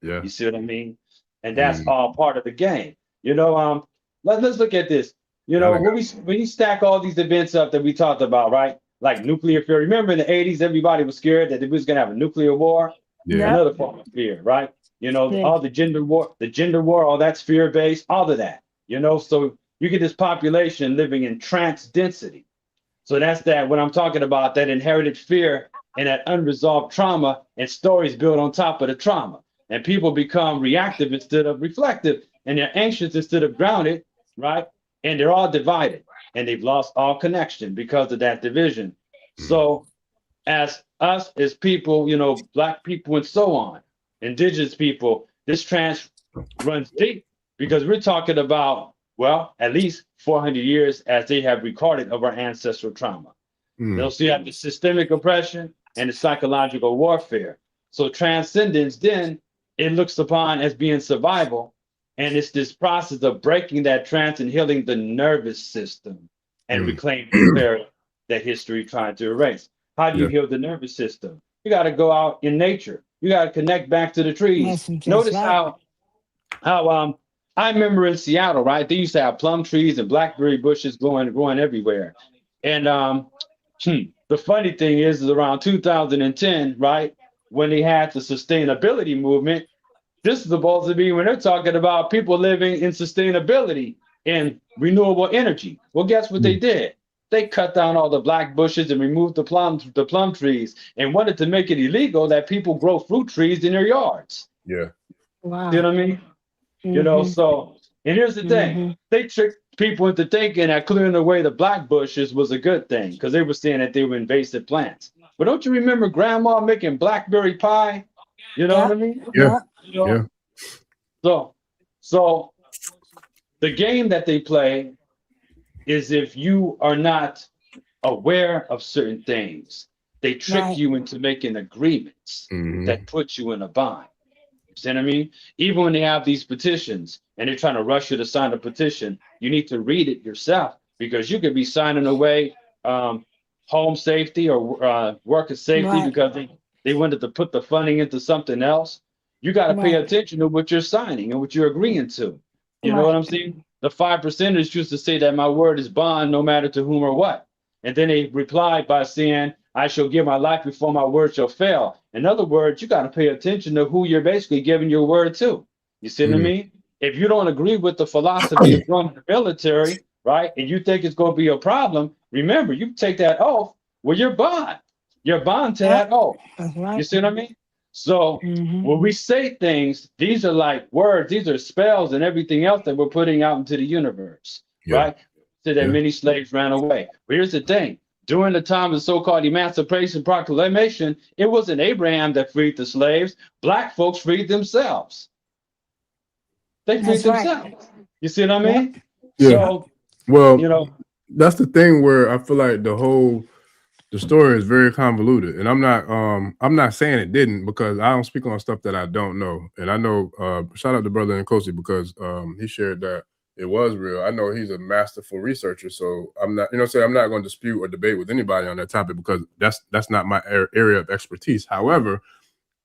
Yeah. You see what I mean? And that's all part of the game. You know, let's look at this. You know, when you stack all these events up that we talked about, right? Like nuclear fear. Remember in the 80s, everybody was scared that we was gonna have a nuclear war. Yeah. Another form of fear, right? You know, all the gender war, all that's fear-based, all of that. You know, so you get this population living in trance density. So that's that when I'm talking about that inherited fear and that unresolved trauma and stories built on top of the trauma. And people become reactive instead of reflective, and they're anxious instead of grounded, right? And they're all divided, and they've lost all connection because of that division. So as us, as people, you know, Black people and so on, indigenous people, this trance runs deep because we're talking about, well, at least 400 years as they have recorded of our ancestral trauma. They'll see the systemic oppression and the psychological warfare. So transcendence, then it looks upon as being survival. And it's this process of breaking that trance and healing the nervous system and reclaiming the clarity that history tried to erase. How do you heal the nervous system? You got to go out in nature. You got to connect back to the trees. Notice how I remember in Seattle, right? They used to have plum trees and blackberry bushes growing everywhere. And the funny thing is around 2010, right, when they had the sustainability movement, this is supposed to be when they're talking about people living in sustainability and renewable energy. Well, guess what they did? They cut down all the black bushes and removed the plum trees and wanted to make it illegal that people grow fruit trees in their yards. Yeah. Wow. You know what I mean? You know, so, and here's the thing. They tricked people into thinking that clearing away the black bushes was a good thing because they were saying that they were invasive plants. But don't you remember grandma making blackberry pie? You know what I mean? Yeah. You know? So the game that they play is if you are not aware of certain things, they trick you into making agreements that put you in a bind. You see what I mean? Even when they have these petitions and they're trying to rush you to sign a petition, you need to read it yourself because you could be signing away home safety or worker safety because they wanted to put the funding into something else. You got to pay attention to what you're signing and what you're agreeing to. You know what I'm saying? The 5%ers used to say that my word is bond no matter to whom or what. And then they replied by saying, I shall give my life before my word shall fail. In other words, you got to pay attention to who you're basically giving your word to. You see what I mean? If you don't agree with the philosophy of joining the military, right, and you think it's going to be a problem, remember, you take that oath, well, you're bond. You're bond to that oath. You see what I mean? So when we say things, these are like words, these are spells and everything else that we're putting out into the universe, right? So that many slaves ran away. But here's the thing. During the time of the so-called Emancipation Proclamation, it wasn't Abraham that freed the slaves. Black folks freed themselves. They freed themselves. You see what I mean? Yeah. So, well, you know, that's the thing where I feel like the story is very convoluted, and I'm not saying it didn't because I don't speak on stuff that I don't know. And I know, shout out to brother Nkosi because he shared that it was real. I know he's a masterful researcher, so I'm not, I'm not going to dispute or debate with anybody on that topic because that's not my area of expertise. However,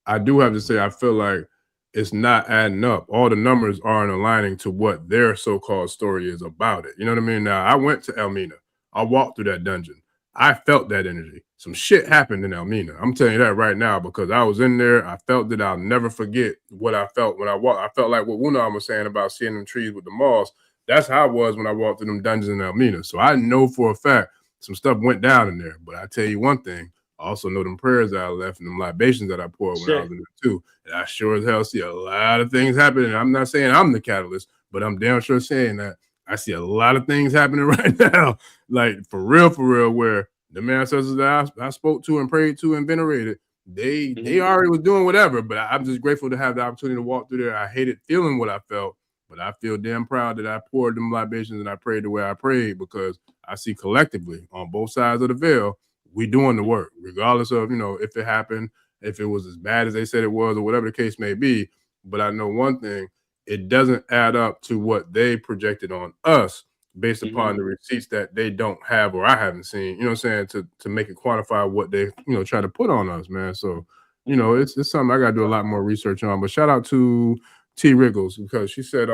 I do have to say I feel like it's not adding up. All the numbers aren't aligning to what their so-called story is about it. You know what I mean? Now, I went to Elmina. I walked through that dungeon. I felt that energy. Some shit happened in Elmina. I'm telling you that right now because I was in there. I felt that I'll never forget what I felt when I walked. I felt like what Wunam was saying about seeing them trees with the moss. That's how I was when I walked through them dungeons in Elmina. So I know for a fact some stuff went down in there. But I tell you one thing, I also know them prayers that I left and them libations that I poured when I was in there too. And I sure as hell see a lot of things happening. I'm not saying I'm the catalyst, but I'm damn sure saying that I see a lot of things happening right now. Like for real, where the ancestors that I spoke to and prayed to and venerated, they already was doing whatever. But I'm just grateful to have the opportunity to walk through there. I hated feeling what I felt, but I feel damn proud that I poured them libations and I prayed the way I prayed because I see collectively on both sides of the veil, we doing the work, regardless of, if it happened, if it was as bad as they said it was or whatever the case may be. But I know one thing, it doesn't add up to what they projected on us based upon the receipts that they don't have or I haven't seen, you know what I'm saying, to make it quantify what they, try to put on us, man. So, it's something I got to do a lot more research on. But shout out to T. Wriggles because she said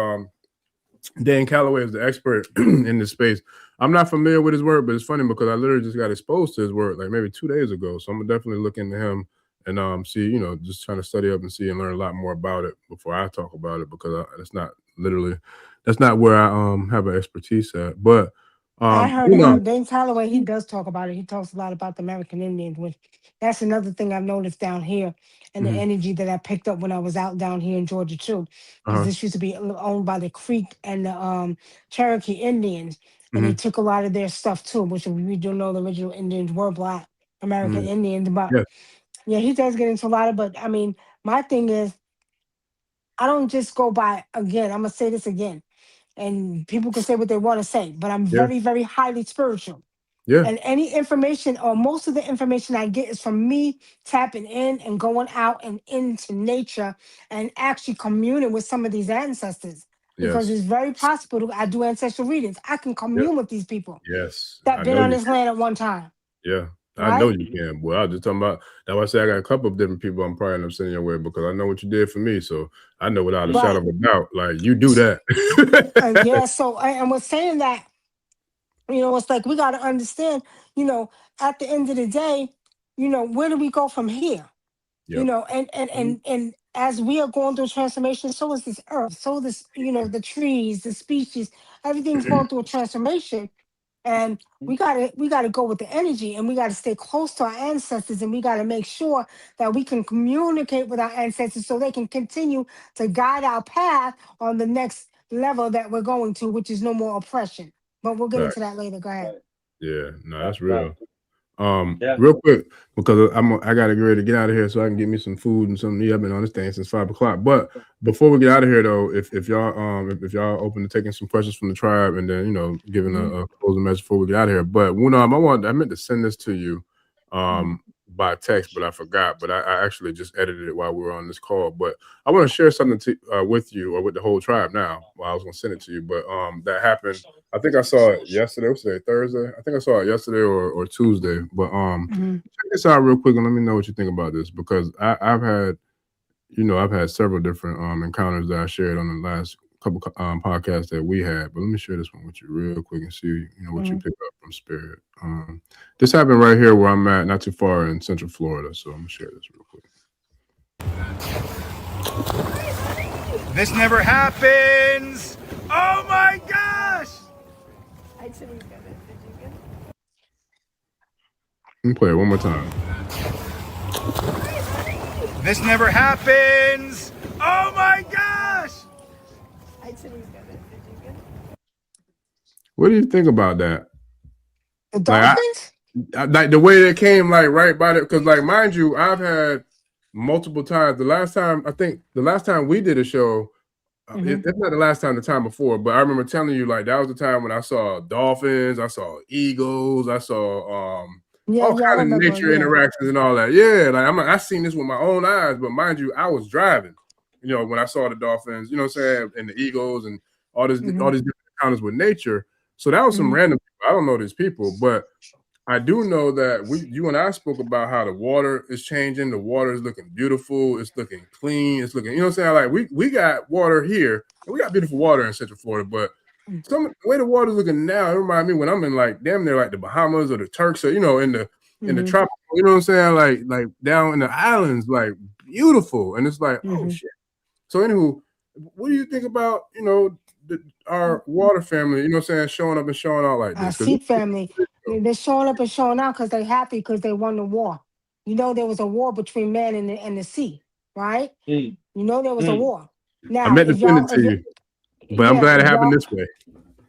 Dan Calloway is the expert in this space. I'm not familiar with his work, but it's funny because I literally just got exposed to his work like maybe 2 days ago. So I'm gonna definitely look into him and see, just trying to study up and see and learn a lot more about it before I talk about it because that's not where I have an expertise at. But I heard him, James Holloway, he does talk about it. He talks a lot about the American Indians, which that's another thing I've noticed down here and the energy that I picked up when I was out down here in Georgia too. Because this used to be owned by the Creek and the Cherokee Indians. And they took a lot of their stuff too, which we do know the original Indians were Black American Indians. But yeah, he does get into a lot of, but I mean, my thing is, I don't just go by, again, I'm going to say this again, and people can say what they want to say, but I'm very, very highly spiritual. Yeah. And any information or most of the information I get is from me tapping in and going out and into nature and actually communing with some of these ancestors. Because it's very possible I do ancestral readings. I can commune with these people that been on this land at one time. Yeah. I know you can. Well, I was just talking about that's why I say I got a couple of different people I'm probably end up sending your way because I know what you did for me. So I know without a shadow of a doubt, like you do that. Yeah. So I was saying that, it's like we got to understand, at the end of the day, where do we go from here? And as we are going through transformation, so is this earth, so this, the trees, the species, everything's going through a transformation. And we gotta go with the energy, and we gotta stay close to our ancestors, and we gotta make sure that we can communicate with our ancestors so they can continue to guide our path on the next level that we're going to, which is no more oppression. But we'll get into that later. Go ahead. Yeah, no, that's real. Real quick, because I gotta get ready to get out of here so I can get me some food and something. I've been on this thing since 5 o'clock. But before we get out of here, though, if y'all open to taking some questions from the tribe and then giving a closing message before we get out of here. But Wunam, I meant to send this to you by text, but I forgot. But I actually just edited it while we were on this call. But I want to share something with you or with the whole tribe now. Well, I was gonna send it to you, but that happened. I think I saw it yesterday. What's today? Thursday. I think I saw it yesterday or Tuesday. But check this out real quick and let me know what you think about this because I've had several different encounters that I shared on the last couple podcasts that we had. But let me share this one with you real quick and see what you pick up from spirit. This happened right here where I'm at, not too far in Central Florida. So I'm gonna share this real quick. This never happens. Oh my gosh! Let me play it one more time. This never happens. Oh my gosh! What do you think about that? The Dolphins? Like the way it came, like right by it, because like mind you, I've had multiple times. The last time we did a show, it's not the last time, the time before, but I remember telling you like that was the time when I saw dolphins, I saw eagles, I saw all kinds of nature interactions and all that. Yeah, like I seen this with my own eyes, but mind you, I was driving. When I saw the dolphins, you know what I'm saying, and the eagles and all these different encounters with nature. So that was some random people. I don't know these people, but I do know that you and I spoke about how the water is changing. The water is looking beautiful. It's looking clean. It's looking, you know what I'm saying? Like we got water here, and we got beautiful water in Central Florida, but the way the water's looking now, it reminds me when I'm in like damn near like the Bahamas or the Turks or in the tropical, you know what I'm saying? Like down in the islands, like beautiful. And it's like, oh shit. So anywho, what do you think about, our water family, you know what I'm saying, showing up and showing out like this? Sea family, they're showing up and showing out because they're happy because they won the war. There was a war between man and the sea, right? There was a war. I Now, meant to send it to you, but I'm glad it happened this way.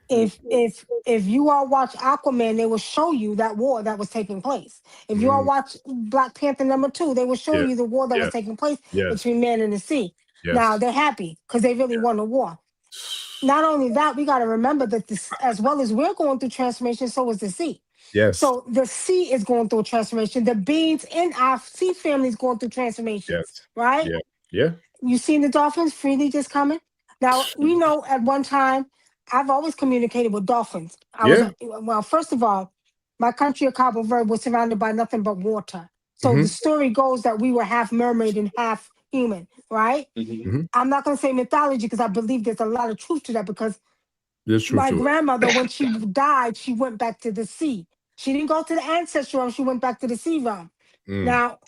If you all watch Aquaman, they will show you that war that was taking place. If you all watch Black Panther #2, they will show you the war that was taking place between man and the sea. Now they're happy because they really won the war. Not only that, we got to remember that this, as well as we're going through transformation, so is the sea. Yes. So the sea is going through a transformation. The beings in our sea family is going through transformations, right? Yeah. You seen the dolphins freely just coming? Now, we know at one time, I've always communicated with dolphins. Well, first of all, my country of Cabo Verde was surrounded by nothing but water. So the story goes that we were half mermaid and half human, right? I'm not going to say mythology because I believe there's a lot of truth to that because my grandmother, when she died, she went back to the sea. She didn't go to the ancestral realm. She went back to the sea realm. Now,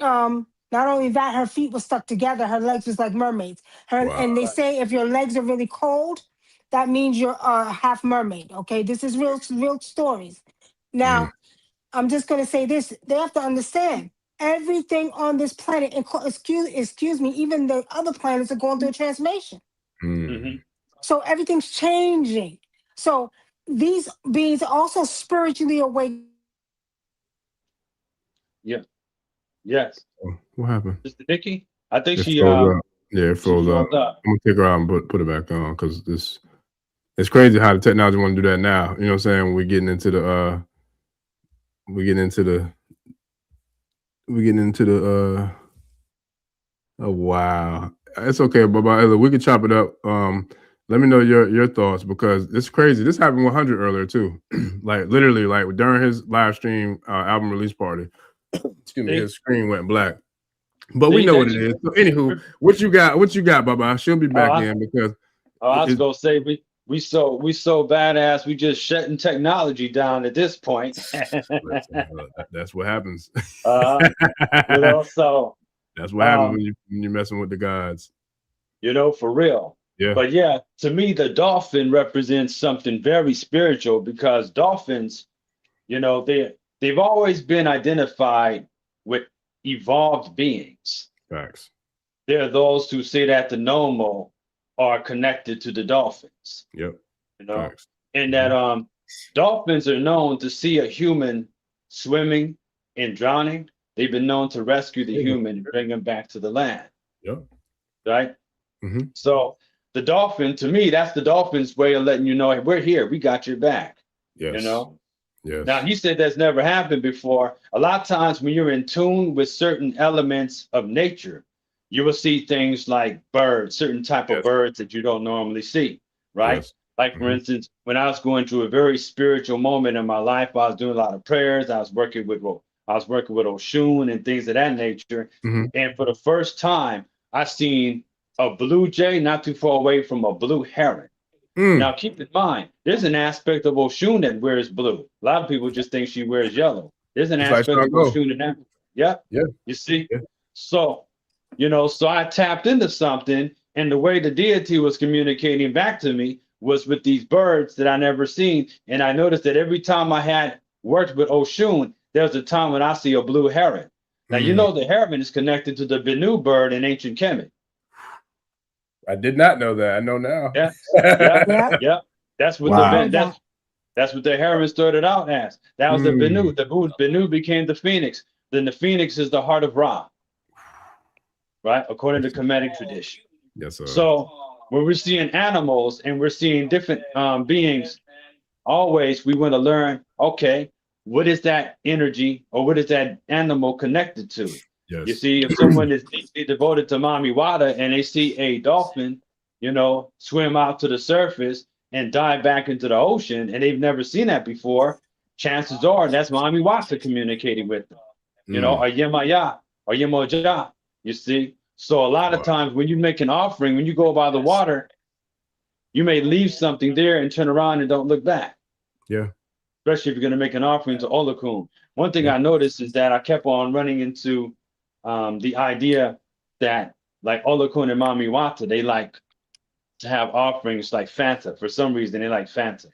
not only that, her feet were stuck together. Her legs was like mermaids. And they say if your legs are really cold, that means you're half mermaid. Okay, this is real stories. Now, I'm just going to say this. They have to understand everything on this planet, excuse me, even the other planets are going through a transformation. So everything's changing. So these beings are also spiritually awake. Yeah. Yes. What happened? Mr. Nikki? I think it she froze up. Yeah, it froze up. I'm gonna take her out and put it back on because it's crazy how the technology want to do that now. You know what I'm saying? We're getting into the oh wow. It's okay, Baba. We can chop it up. Let me know your thoughts because it's crazy. This happened with 100 earlier too. Like literally, like during his live stream album release party. Excuse me, his screen went black. But we know what it is. So anywho, what you got, Baba? She'll be back in because I was gonna say we so badass, we just shutting technology down at this point. That's what happens. So that's what happens when you're messing with the gods. For real. Yeah. But yeah, to me, the dolphin represents something very spiritual because dolphins, they've always been identified with evolved beings. Facts. There are those who say that the Nomo are connected to the dolphins. Yep. Facts. And that dolphins are known to see a human swimming and drowning. They've been known to rescue the human and bring him back to the land. Yep. Right? So the dolphin, to me, that's the dolphin's way of letting you know, hey, we're here. We got your back. Yes. Yes. Now, he said that's never happened before. A lot of times when you're in tune with certain elements of nature, you will see things like birds, certain type of birds that you don't normally see, right? Yes. Like, for instance, when I was going through a very spiritual moment in my life, I was doing a lot of prayers. I was working with Oshun and things of that nature. And for the first time, I seen a blue jay not too far away from a blue heron. Now, keep in mind, there's an aspect of Oshun that wears blue. A lot of people just think she wears yellow. There's an aspect of Oshun in that. Yeah. You see? Yeah. So, so I tapped into something, and the way the deity was communicating back to me was with these birds that I never seen. And I noticed that every time I had worked with Oshun, there was a time when I see a blue heron. Now, the heron is connected to the Benu bird in ancient Kemet. I did not know that. I know now. Yeah. That's what that's what the heron started out as. That was the Benu. The Benu became the phoenix. Then the phoenix is the heart of Ra. Right? According to Kemetic tradition. Yes, sir. So when we're seeing animals and we're seeing different beings, always we want to learn, okay, what is that energy or what is that animal connected to? Yes. You see, if someone is deeply devoted to Mami Wata and they see a dolphin, swim out to the surface and dive back into the ocean, and they've never seen that before, chances are that's Mami Wata communicating with them. Or Yemaya or Yemoja. You see? So a lot of times when you make an offering, when you go by the water, you may leave something there and turn around and don't look back. Yeah. Especially if you're going to make an offering to Olokun. One thing I noticed is that I kept on running into the idea that like Olokun and Mami Wata, they like to have offerings like Fanta. For some reason, they like Fanta.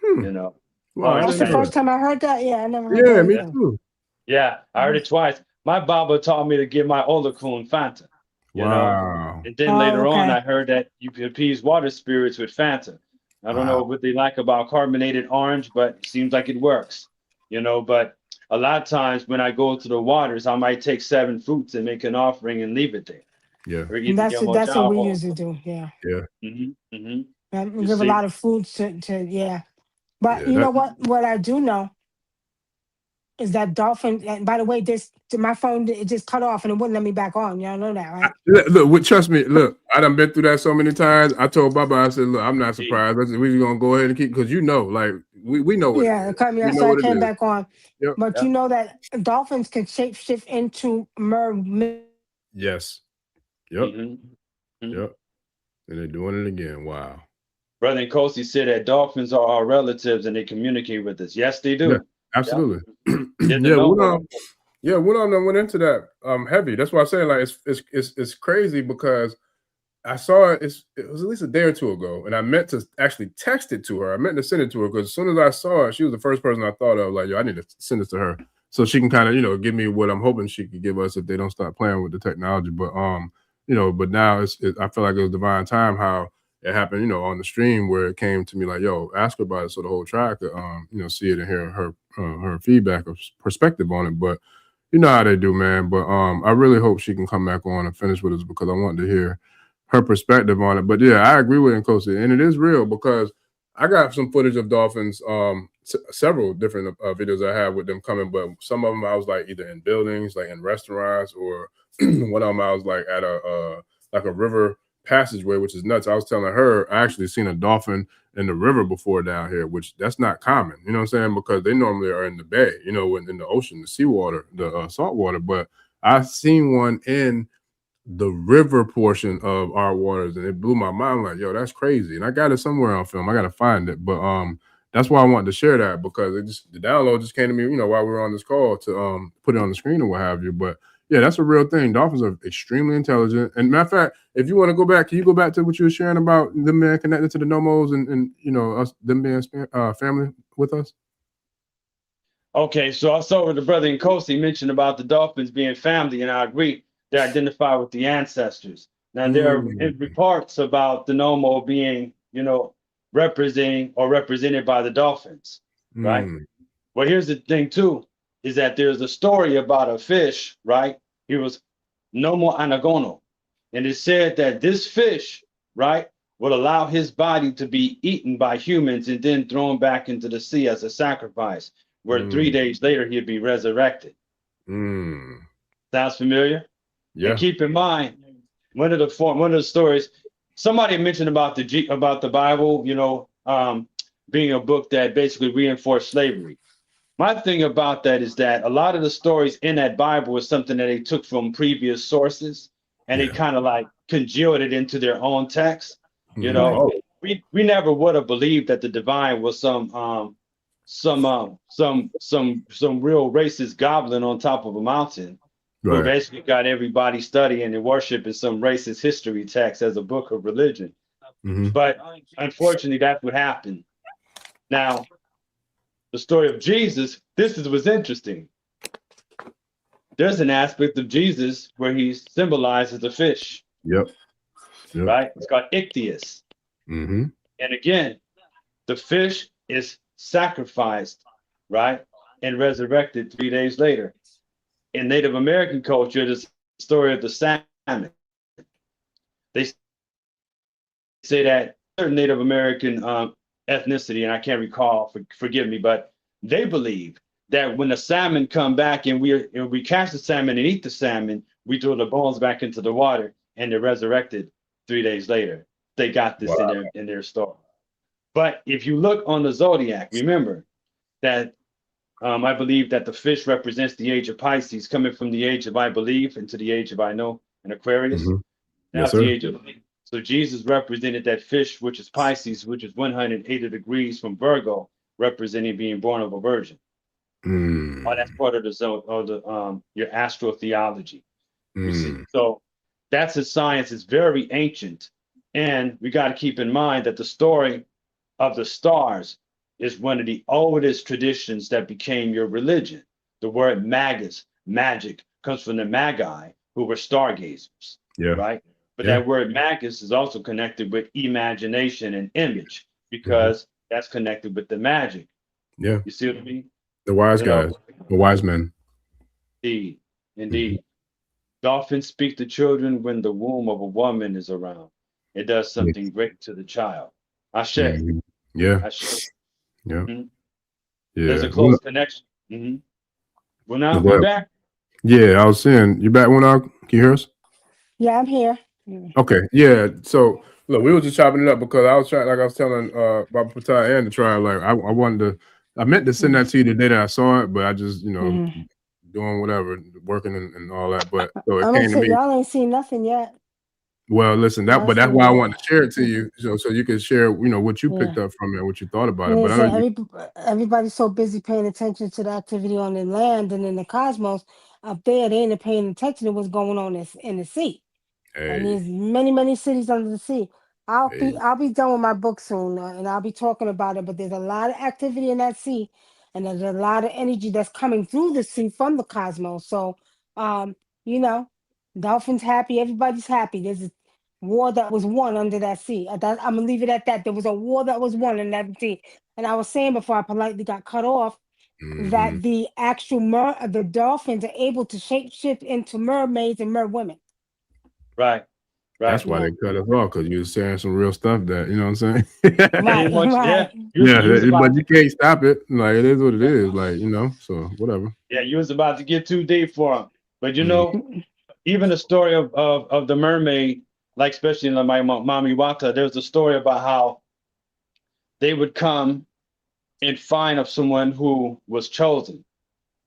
You know, Wow, orange That's the Fanta. first time I heard that. Yeah, I never heard yeah, that me either. too. Yeah, I heard it twice. My Baba taught me to give my Olokun Fanta. You know, and then Oh, later on, okay. I heard that you could appease water spirits with Fanta. I don't know what they like about carbonated orange, but it seems like it works. You know, but a lot of times when I go to the waters, I might take 7 fruits and make an offering and leave it there. Yeah. Or And either that's what we usually do. Yeah. Yeah. We You give a see? lot of foods to yeah. But Yeah. you know what I do know is that dolphin. And by the way, my phone it just cut off and it wouldn't let me back on. Y'all know that, right? Look, trust me. Look, I done been through that so many times. I told Baba, I said, look, I'm not surprised. I said, we're gonna go ahead and keep because like we know what it Yeah, is. it cut me We off, know so I what it came is. back on. Yep. But you know that dolphins can shapeshift into mermaids. Yes. Yep. Yep. And they're doing it again. Wow. Brother Nkosi said that dolphins are our relatives and they communicate with us. Yes, they do. Yeah, absolutely. Yeah, Wunam went into that heavy. That's why I'm saying like it's crazy because I saw it. It was at least a day or two ago, and I meant to actually text it to her. I meant to send it to her because as soon as I saw it, she was the first person I thought of. Like, yo, I need to send this to her so she can kind of give me what I'm hoping she could give us if they don't start playing with the technology. But but now I feel like it was divine time how it happened. On the stream where it came to me like, yo, ask her about it so the whole tribe could see it and hear her feedback or perspective on it. But you know how they do, man. But I really hope she can come back on and finish with us because I want to hear her perspective on it. But yeah, I agree with Nkosi, and it is real because I got some footage of dolphins, several different videos I have with them coming, but some of them I was like either in buildings, like in restaurants, or one of them I was like at a river passageway, which is nuts. I was telling her I actually seen a dolphin in the river before down here, which that's not common, you know what I'm saying? Because they normally are in the bay, in the ocean, the seawater, the salt water. But I seen one in the river portion of our waters, and it blew my mind. Like, yo, that's crazy. And I got it somewhere on film. I gotta find it. But that's why I wanted to share that because the download just came to me, while we were on this call to put it on the screen or what have you. But yeah, that's a real thing. Dolphins are extremely intelligent. And matter of fact, if you want to go back, can you go back to what you were sharing about them being connected to the Nomos and us, them being family with us? Okay, so I saw what the brother Nkosi mentioned about the dolphins being family, and I agree. They identify with the ancestors. Now there are reports about the Nomo being, representing or represented by the dolphins, right? Well, here's the thing too, is that there's a story about a fish, right? He was Nomo Anagono. And it said that this fish, right, would allow his body to be eaten by humans and then thrown back into the sea as a sacrifice, where 3 days later he'd be resurrected. Sounds familiar? Yeah. And keep in mind, one of the stories, somebody mentioned about the Bible, being a book that basically reinforced slavery. My thing about that is that a lot of the stories in that Bible is something that they took from previous sources and they kind of like congealed it into their own text. We never would have believed that the divine was some real racist goblin on top of a mountain who basically got everybody studying and worshiping some racist history text as a book of religion. But unfortunately, that's what happened. Now, the story of Jesus, was interesting. There's an aspect of Jesus where he's symbolized as a fish. Yep. Right? It's called ichthys. And again, the fish is sacrificed, right? And resurrected 3 days later. In Native American culture, there's the story of the salmon. They say that certain Native American ethnicity, and I can't recall, forgive me, but they believe that when the salmon come back and we catch the salmon and eat the salmon, we throw the bones back into the water and they're resurrected 3 days later. They got this in their story. But if you look on the zodiac, remember that I believe that the fish represents the age of Pisces, coming from the age of I believe into the age of I know, and Aquarius. That's the age of So Jesus represented that fish, which is Pisces, which is 180 degrees from Virgo, representing being born of a virgin. Oh, that's part of the zone of the your astrotheology. You see, so that's a science. It's very ancient, and we got to keep in mind that the story of the stars is one of the oldest traditions that became your religion. The word magus, magic, comes from the magi, who were stargazers. Yeah. Right. But Yeah. that word magus is also connected with imagination and image, because that's connected with the magic. Yeah. You see what I mean? The wise guys, the wise men. Indeed. Indeed. Dolphins speak to children when the womb of a woman is around. It does something great to the child. Ashe. Yeah. Ashe. Yeah. Yeah. Yeah. There's a close connection. Well, now you back? Yeah, I was saying, you back, Wunam? Can you hear us? Yeah, I'm here. Okay. Yeah. So look, we were just chopping it up because I was trying, like I was telling about Ptah and the trial, like I wanted to, I meant to send that to you the day that I saw it, but I just, doing whatever, working and all that. But so it I'm came gonna to say me. y'all ain't seen nothing yet. Well, listen, but that's why I wanted to share it to you, so you can share, what you picked up from it, what you thought about it. But I know everybody's so busy paying attention to the activity on the land and in the cosmos up there, they ain't paying attention to what's going on in the sea. And there's many cities under the sea. I'll be done with my book soon, and I'll be talking about it. But there's a lot of activity in that sea, and there's a lot of energy that's coming through the sea from the cosmos. So, Dolphins happy, everybody's happy. There's a war that was won under that sea. I'm gonna leave it at that. There was a war that was won in that sea. And I was saying before I politely got cut off that the actual the dolphins are able to shapeshift into mermaids and merwomen. Right. That's why they cut us off, because you were saying some real stuff that, you know what I'm saying? Right. But you can't stop it. Like, it is what it is. Like, so whatever. Yeah, you was about to get too deep for them. But even the story of the mermaid, like especially in my Mami Wata, there's a story about how they would come and find of someone who was chosen.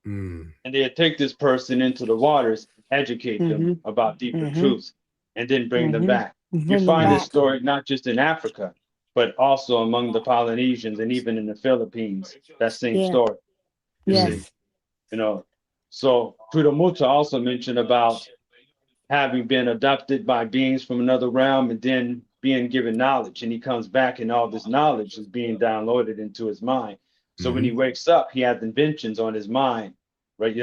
And they'd take this person into the waters, educate them about deeper truths, and then bring them back. You find this story not just in Africa, but also among the Polynesians and even in the Philippines. That same story. You see, So Ptah also mentioned about having been adopted by beings from another realm and then being given knowledge, and he comes back and all this knowledge is being downloaded into his mind. So when he wakes up, he has inventions on his mind, right?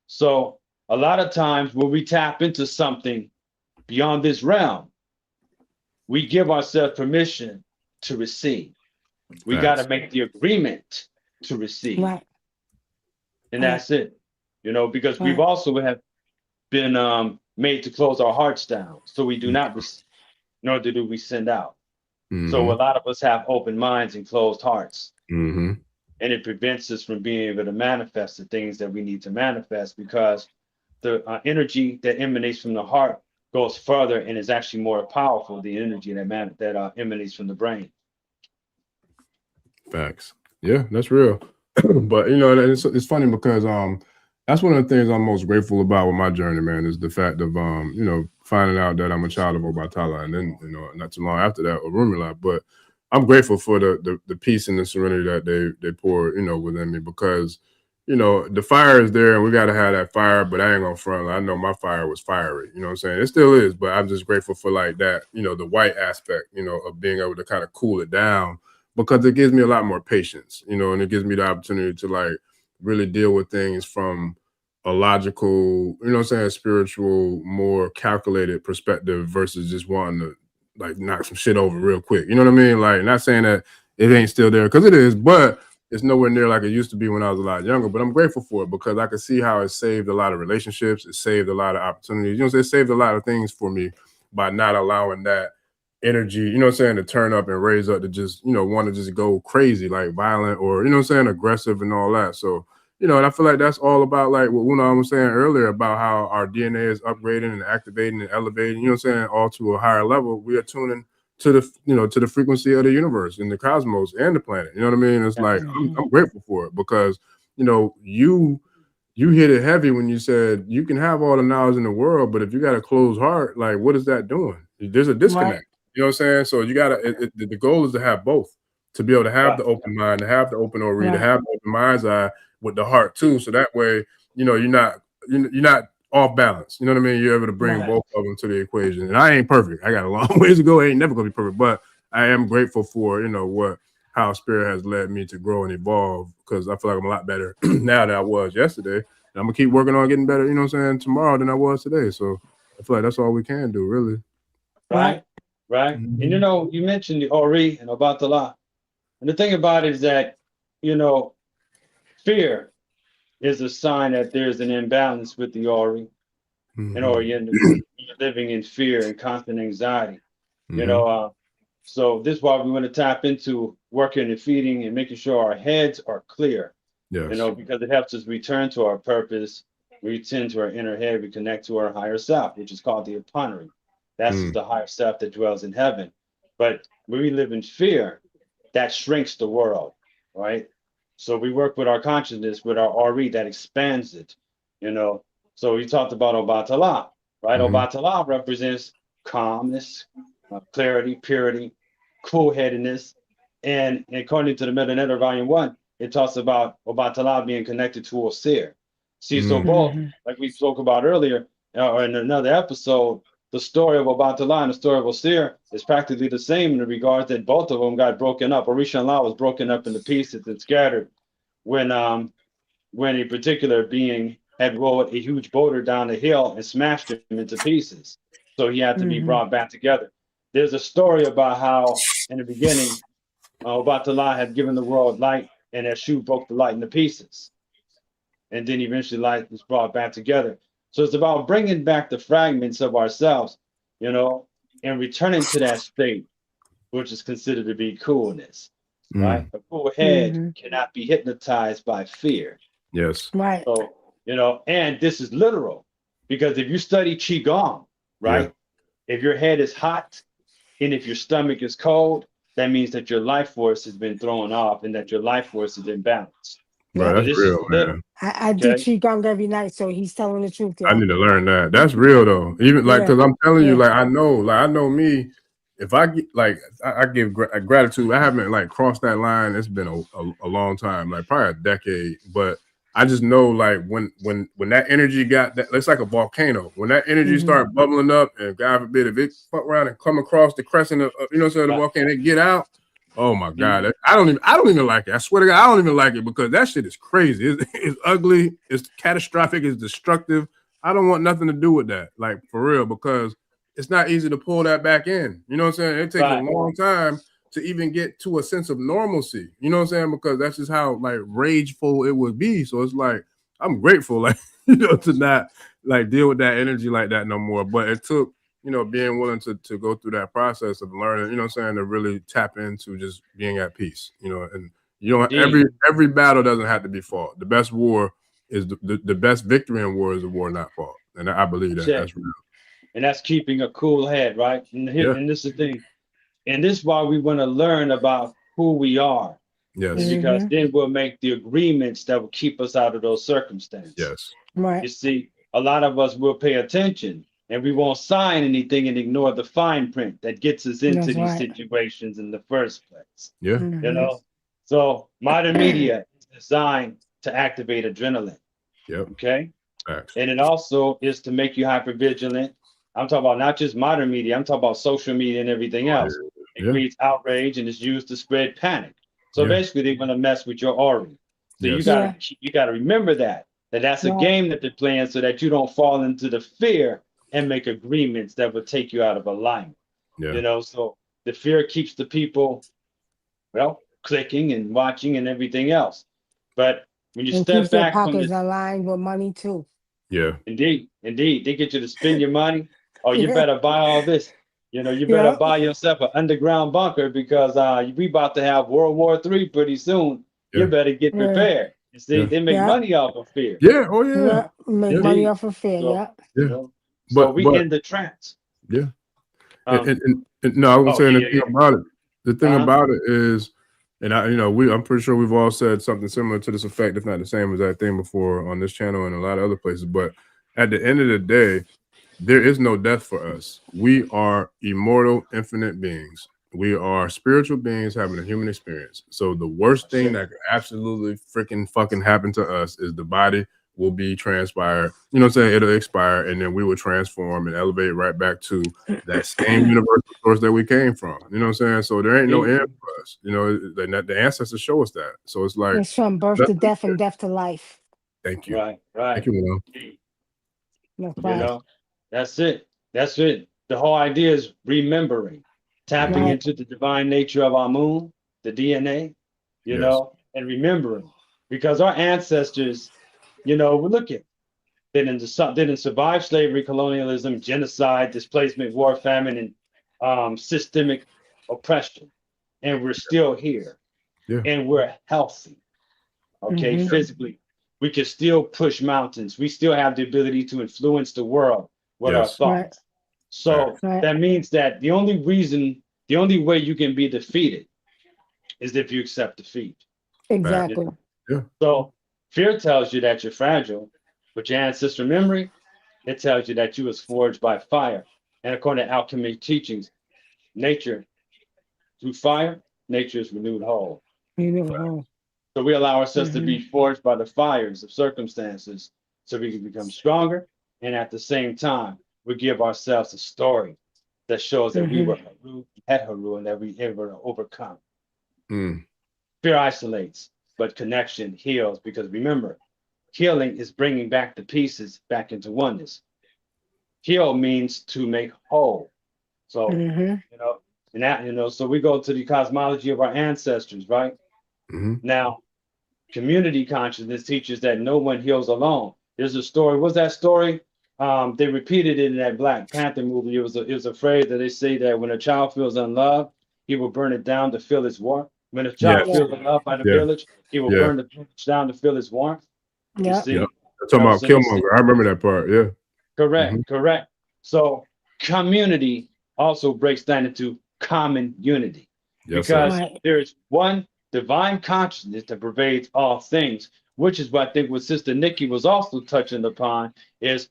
So a lot of times when we tap into something beyond this realm, we give ourselves permission to receive. We got to make the agreement to receive. Right. And that's it, because we've also have been made to close our hearts down. So we do not receive, nor do we send out. So a lot of us have open minds and closed hearts. And it prevents us from being able to manifest the things that we need to manifest, because the energy that emanates from the heart goes further and is actually more powerful than the energy that emanates from the brain. Facts. Yeah, that's real. But it's funny because that's one of the things I'm most grateful about with my journey, man, is the fact of finding out that I'm a child of Obatala, and then not too long after that, Orumila. But I'm grateful for the peace and the serenity that they pour within me, because the fire is there and we got to have that fire. But I ain't gonna front. I know my fire was fiery. You know what I'm saying? It still is, but I'm just grateful for like that. The white aspect. Of being able to kind of cool it down, because it gives me a lot more patience. And it gives me the opportunity to like really deal with things from a logical, spiritual, more calculated perspective, versus just wanting to like knock some shit over real quick. You know what I mean? Like, not saying that it ain't still there, because it is, but it's nowhere near like it used to be when I was a lot younger. But I'm grateful for it, because I can see how it saved a lot of relationships. It saved a lot of opportunities. It saved a lot of things for me by not allowing that energy, to turn up and raise up to just, want to just go crazy, like violent or, aggressive and all that. So, and I feel like that's all about like what Wunam was saying earlier about how our DNA is upgrading and activating and elevating, all to a higher level. We are tuning to the, to the frequency of the universe and the cosmos and the planet. You know what I mean? It's like, I'm grateful for it, because, you hit it heavy when you said you can have all the knowledge in the world, but if you got a closed heart, like, what is that doing? There's a disconnect. You know what I'm saying? So you gotta. The goal is to have both. To be able to have Right. the open mind, to have the open ori, to Right. have the open mind's eye with the heart too. So that way, you know, you're not off balance. You know what I mean? You're able to bring Right. both of them to the equation. And I ain't perfect. I got a long ways to go. I ain't never gonna be perfect, but I am grateful for, you know, how Spirit has led me to grow and evolve, because I feel like I'm a lot better now than I was yesterday. And I'm gonna keep working on getting better, you know what I'm saying, tomorrow than I was today. So I feel like that's all we can do, really. Right. Mhm. And you know, you mentioned the Ori and Obatala. And the thing about it is that, you know, fear is a sign that there's an imbalance with the Ori, and or you're living in fear and constant anxiety. You know, so this is why we want to tap into working and feeding and making sure our heads are clear. Yes. You know, because it helps us return to our purpose, we return to our inner head, we connect to our higher self, which is called the Eponary. That's just the higher self that dwells in heaven. But when we live in fear, that shrinks the world, right? So we work with our consciousness, with our RE that expands it, you know. So you talked about Obatala, right? Obatala represents calmness, clarity, purity, cool-headedness. And according to the Meta Netter Volume 1, it talks about Obatala being connected to Osir. See, so both, like we spoke about earlier, or in another episode, the story of Obatala and the story of Osir is practically the same in the regards that both of them got broken up. Orisha and La was broken up into pieces and scattered when a particular being had rolled a huge boulder down the hill and smashed him into pieces. So he had to be brought back together. There's a story about how, in the beginning, Obatala had given the world light, and that shoe broke the light into pieces. And then eventually light was brought back together. So it's about bringing back the fragments of ourselves, you know, and returning to that state, which is considered to be coolness, right? A cool head cannot be hypnotized by fear. Yes. Right. So, you know, and this is literal, because if you study Qigong, right? If your head is hot and if your stomach is cold, that means that your life force has been thrown off and that your life force is imbalanced. Right, Yeah. that's This is real, literal. man. I do Okay. Qigong every night, so he's telling the truth, I y'all. need to learn that. That's real though. Even like, Yeah. because I'm telling you, Yeah. like I know me. If I get I give gratitude. I haven't like crossed that line. It's been a long time, like probably a decade. But I just know, like when that energy got that, it's like a volcano. When that energy start bubbling up, and God forbid if it fuck around and come across the crescent of you know, so the volcano, it get out. Oh my God, I don't even like it. I swear to God, I don't even like it, because that shit is crazy. It's ugly. It's catastrophic. It's destructive. I don't want nothing to do with that, like for real, because it's not easy to pull that back in. You know what I'm saying? It takes a long time to even get to a sense of normalcy. You know what I'm saying? Because that's just how like rageful it would be. So it's like, I'm grateful, like, you know, to not like deal with that energy like that no more. But it took, you know, being willing to go through that process of learning, you know what I'm saying, to really tap into just being at peace, you know. And you know, every battle doesn't have to be fought. The best war is the best victory in war is a war not fought. And I believe that. That's real. And that's keeping a cool head, right? And this is the thing. And this is why we want to learn about who we are. Yes. Because then we'll make the agreements that will keep us out of those circumstances. Yes. Right. You see, a lot of us will pay attention and we won't sign anything and ignore the fine print that gets us into these situations in the first place. Yeah. You know? So modern media is designed to activate adrenaline. Yep. Okay. Facts. And it also is to make you hypervigilant. I'm talking about not just modern media, I'm talking about social media and everything else. It creates outrage and is used to spread panic. So basically they're going to mess with your aura. So you gotta remember that's a game that they're playing, so that you don't fall into the fear and make agreements that will take you out of alignment. You know, so the fear keeps the people, well, clicking and watching and everything else. But when you step back from pockets aligned with money too. Yeah. Indeed. They get you to spend your money. Oh, you better buy all this. You know, you better buy yourself an underground bunker, because we about to have World War III pretty soon. You better get prepared. You see, they make money off of fear. Yeah. Oh yeah. Make money off of fear. So, Yeah. You know, so we in the trance. Yeah. And no, I was saying the thing about it. The thing about it is, and I'm pretty sure we've all said something similar to this effect, if not the same as that thing before on this channel and a lot of other places. But at the end of the day, there is no death for us. We are immortal, infinite beings. We are spiritual beings having a human experience. So the worst thing that could absolutely freaking fucking happen to us is the body will be transpired. You know what I'm saying? It'll expire, and then we will transform and elevate right back to that same universal source that we came from. You know what I'm saying? So there ain't no end for us. You know, the ancestors show us that. So it's like It's from birth to death and death to life. thank you. Right. Thank you, Wunam. That's You right. know, that's it. That's it. The whole idea is remembering, tapping Right. into the divine nature of our moon, the DNA, you Yes. know, and remembering, because our ancestors, you know, we look at didn't survive slavery, colonialism, genocide, displacement, war, famine, and systemic oppression, and we're still here, Yeah. and we're healthy. Okay, physically, we can still push mountains. We still have the ability to influence the world with our Yes. thoughts. Right. So Right. that means that the only way you can be defeated is if you accept defeat. Exactly. Yeah. So fear tells you that you're fragile, but your ancestral memory, it tells you that you was forged by fire. And according to alchemy teachings, nature through fire, nature is renewed whole. You know. So we allow ourselves to be forged by the fires of circumstances so we can become stronger. And at the same time, we give ourselves a story that shows that we were Haru, had Haru, and that we ever overcome. Mm. Fear isolates, but connection heals, because remember, healing is bringing back the pieces back into oneness. Heal means to make whole. So, you know, and that, you know, so we go to the cosmology of our ancestors, right? Now, community consciousness teaches that no one heals alone. There's a story. What's that story? They repeated it in that Black Panther movie. It was a phrase that they say that when a child feels unloved, he will burn it down to feel its warmth. When a child Yes. feels unloved by the Yeah. village, he will Yeah. burn the village down to feel its warmth. You Yeah. see? Yeah. I'm talking about Killmonger. I remember that part. Yeah. Correct, correct. So community also breaks down into common unity, Yes, because sir. Right. there's one divine consciousness that pervades all things, which is what I think what Sister Nikki was also touching upon is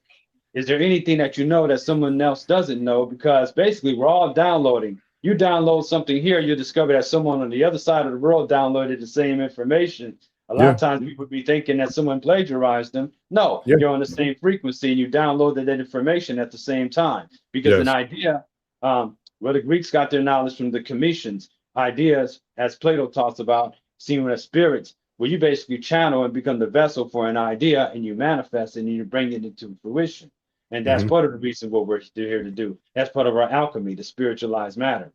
there anything that you know that someone else doesn't know? Because basically we're all downloading. You download something here, you discover that someone on the other side of the world downloaded the same information. A lot of times people be thinking that someone plagiarized them. No, Yeah. you're on the same frequency and you downloaded that information at the same time. Because Yes. an idea, well, the Greeks got their knowledge from the Cometians. Ideas, as Plato talks about, seen as spirits, where you basically channel and become the vessel for an idea, and you manifest and you bring it into fruition. And that's part of the reason what we're here to do. That's part of our alchemy, to spiritualize matter.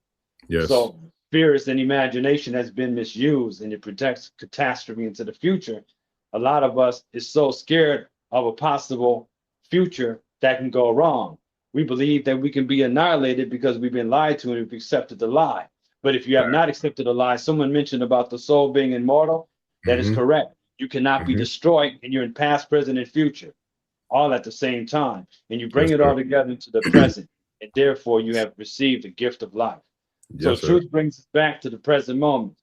Yes. So fear is an imagination that's been misused, and it protects catastrophe into the future. A lot of us is so scared of a possible future that can go wrong. We believe that we can be annihilated because we've been lied to and we've accepted the lie. But if you have not accepted a lie, someone mentioned about the soul being immortal. That is correct. You cannot be destroyed, and you're in past, present, and future, all at the same time. And you bring Yes, it all together into the present, and therefore you have received the gift of life. So Yes, sir. truth brings us back to the present moment.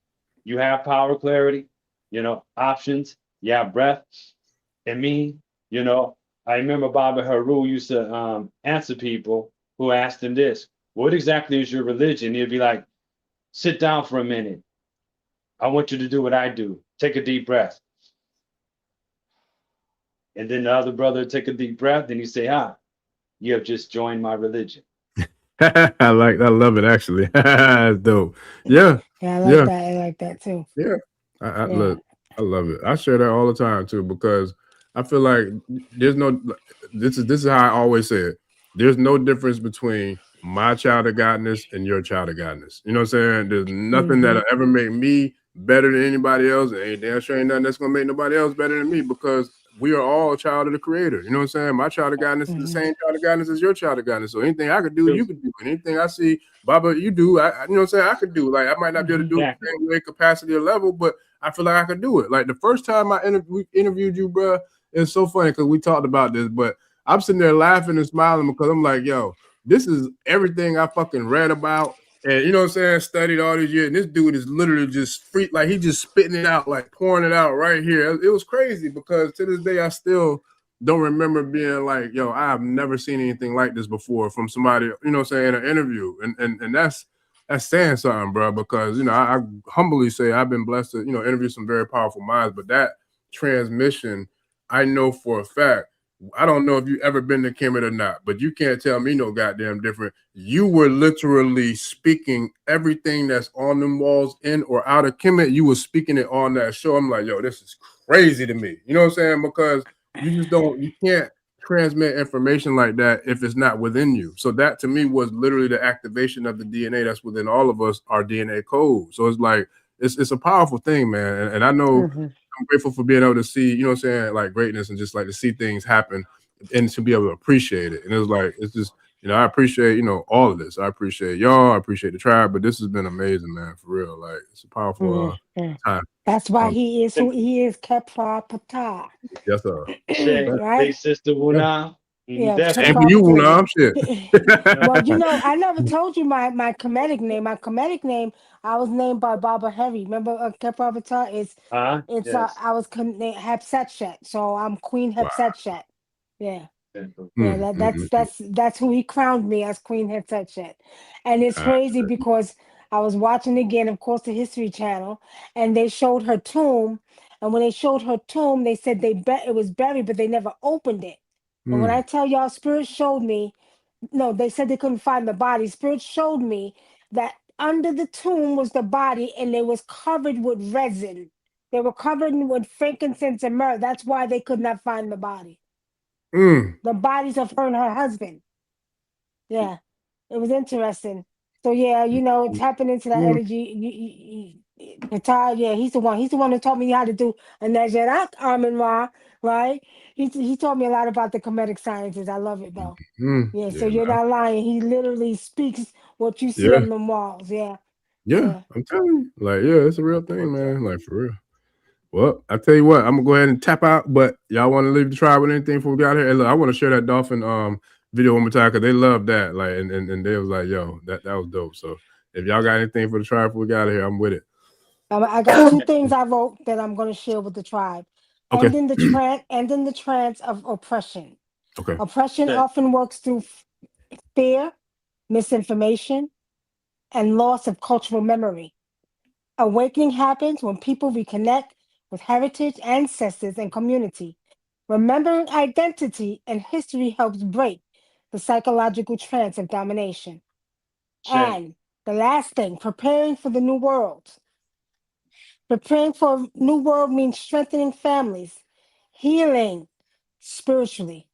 You have power, clarity, you know, options, you have breath. And me, you know, I remember Baba Haru used to answer people who asked him this: what exactly is your religion? He'd be like, sit down for a minute. I want you to do what I do. Take a deep breath. And then the other brother would take a deep breath and he'd say, you have just joined my religion. I love it actually. That's dope. Yeah. Yeah, I like that. I like that too. Yeah. Look, I love it. I share that all the time too, because I feel like there's no, this is how I always say it. There's no difference between my child of godness and your child of godness. You know what I'm saying? There's nothing that'll ever make me better than anybody else. And ain't damn sure ain't nothing that's gonna make nobody else better than me, because we are all a child of the creator. You know what I'm saying? My child of godness is the same child of godness as your child of godness. So anything I could do, you could do. And anything I see, Baba, you do, I you know what I'm saying, I could do. Like, I might not be able to do it the same way, capacity or level, but I feel like I could do it. Like the first time we interviewed you, bro, it's so funny because we talked about this, but I'm sitting there laughing and smiling because I'm like, yo, this is everything I fucking read about. And you know what I'm saying? Studied all these years. And this dude is literally just free, like he just spitting it out, like pouring it out right here. It was crazy because to this day, I still don't remember being like, yo, I've never seen anything like this before from somebody, you know what I'm saying, in an interview. And that's saying something, bro, because, you know, I humbly say I've been blessed to, you know, interview some very powerful minds, but that transmission, I know for a fact, I don't know if you've ever been to Kemet or not, but you can't tell me no goddamn different. You were literally speaking everything that's on them walls in or out of Kemet. You were speaking it on that show. I'm like, yo, this is crazy to me. You know what I'm saying? Because you just don't, you can't transmit information like that if it's not within you. So that to me was literally the activation of the DNA that's within all of us, our DNA code. So it's like, it's a powerful thing, man. And I know I'm grateful for being able to see, you know what I'm saying, like greatness and just like to see things happen and to be able to appreciate it. And it was like, it's just, you know, I appreciate, you know, all of this. I appreciate y'all. I appreciate the tribe, but this has been amazing, man, for real. Like, it's a powerful time. That's why he is who he is, Khepra Ptah. Yes, sir. Right? Big sister Wunam. Yeah, Same for you, Wunam. Shit. Well, you know, I never told you my Kemetic name. My Kemetic name, I was named by Baba Harry. Remember, Khepra Ptah is it's yes. I was named Hepsetchet, so I'm Queen Hepsetchet. Yeah. Yeah, that's who he crowned me as Queen Hepsetchet. And it's crazy because I was watching again, of course, the History Channel, and they showed her tomb. And when they showed her tomb, they said it was buried, but they never opened it. But when I tell y'all, Spirit showed me, no, they said they couldn't find the body. Spirit showed me that under the tomb was the body, and it was covered with resin. They were covered with frankincense and myrrh. That's why they could not find the body. The bodies of her and her husband. Yeah, it was interesting. So yeah, you know, tapping into that energy. Ptah, yeah, he's the one. He's the one who taught me how to do a Najarak Amin Ra, right? He taught me a lot about the Kemetic sciences. I love it though. Yeah, so you're not lying. He literally speaks what you see on the walls. Yeah. Yeah, I'm telling you. Like, yeah, it's a real thing, man. Like, for real. Well, I tell you what, I'm gonna go ahead and tap out. But y'all want to leave the tribe with anything before we got here? And look, I want to share that dolphin video one more time because they love that. Like, and they was like, yo, that was dope. So if y'all got anything for the tribe before we got here, I'm with it. I got two things I wrote that I'm going to share with the tribe. Okay. Ending the trance of oppression. Okay. Oppression often works through fear, misinformation, and loss of cultural memory. Awakening happens when people reconnect with heritage, ancestors, and community. Remembering identity and history helps break the psychological trance of domination. And the last thing, preparing for the new world. Preparing for a new world means strengthening families, healing spiritually,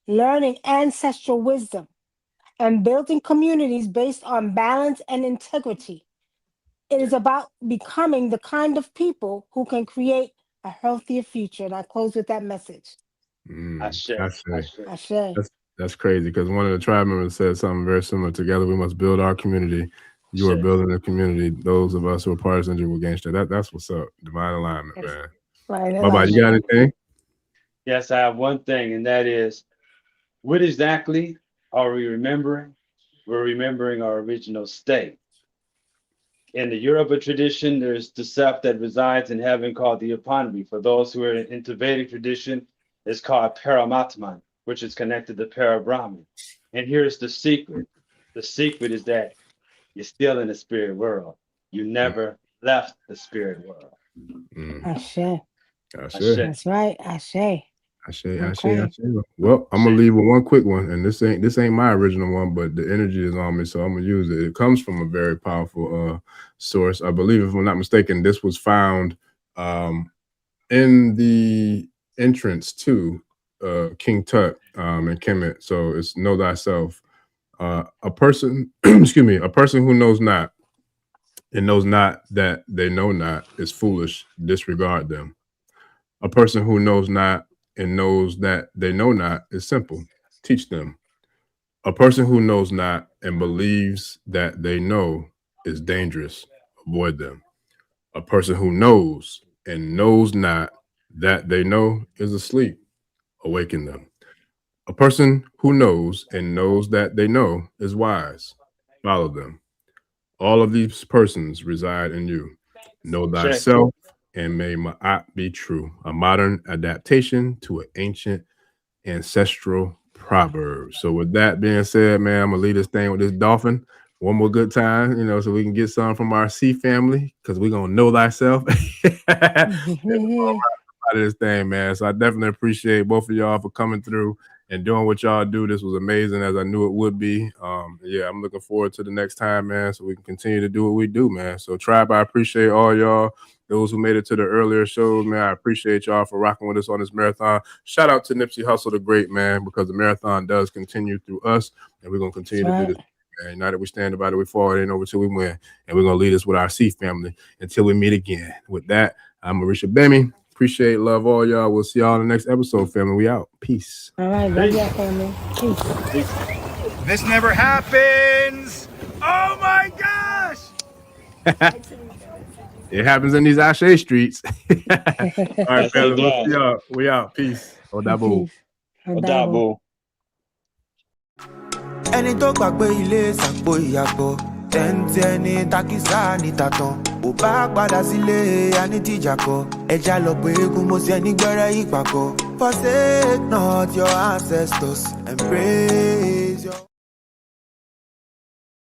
learning ancestral wisdom, and building communities based on balance and integrity. It is about becoming the kind of people who can create a healthier future. And I close with that message. That's crazy because one of the tribe members said something very similar. Together, we must build our community. You are building a community. Those of us who are partisan will gain strength. That's what's up. Divine alignment, man. Right. Bye-bye. You got anything? Yes, I have one thing, and that is, what exactly are we remembering? We're remembering our original state. In the Yoruba tradition, there's the self that resides in heaven called the eponemy. For those who are into Vedic tradition, it's called Paramatman, which is connected to Parabrahman. And here's the secret. The secret is that you're still in the spirit world. You never left the spirit world. Ashe. Ashe. That's right. Ashe. Ashe. Well, I'm gonna leave with one quick one, and this ain't my original one, but the energy is on me, so I'm gonna use it. It comes from a very powerful source. I believe, if I'm not mistaken, this was found in the entrance to King Tut and Kemet. So it's know thyself. A person, excuse me, a person who knows not and knows not that they know not is foolish. Disregard them. A person who knows not and knows that they know not is simple. Teach them. A person who knows not and believes that they know is dangerous. Avoid them. A person who knows and knows not that they know is asleep. Awaken them. A person who knows and knows that they know is wise. Follow them. All of these persons reside in you. Know thyself and may Ma'at be true. A modern adaptation to an ancient ancestral proverbs. So with that being said, man, I'm gonna leave this thing with this dolphin one more good time, you know, so we can get some from our C family, because we're gonna know thyself. Out of this thing, man. So I definitely appreciate both of y'all for coming through and doing what y'all do. This was amazing, as I knew it would be. Yeah, I'm looking forward to the next time, man, so we can continue to do what we do, man. So Tribe, I appreciate all y'all. Those who made it to the earlier shows, man, I appreciate y'all for rocking with us on this marathon. Shout out to Nipsey Hussle the Great, man, because the marathon does continue through us, and we're going to continue to do this. Man. Now that we stand about it, we forward, ain't over till we win. And we're going to lead us with our C family until we meet again. With that, I'm Marisha Bemi. Appreciate, love all y'all. We'll see y'all in the next episode, family. We out. Peace. All right, love y'all, family. Peace. This never happens. Oh my gosh. It happens in these Ase streets. All right, family. We'll see y'all. We out. Peace. Odabo. Odabo. Ẹni tó gbàgbé ilé sàpò ìyàpọ̀ tẹ́ǹtì ẹni takísà ní tàtàn ò bá padà sílé anítìjàkọ ẹja lọ pé eégún mo sì ẹni gbẹ́rẹ́ ìpàkọ́ forsake not your ancestors and praise your.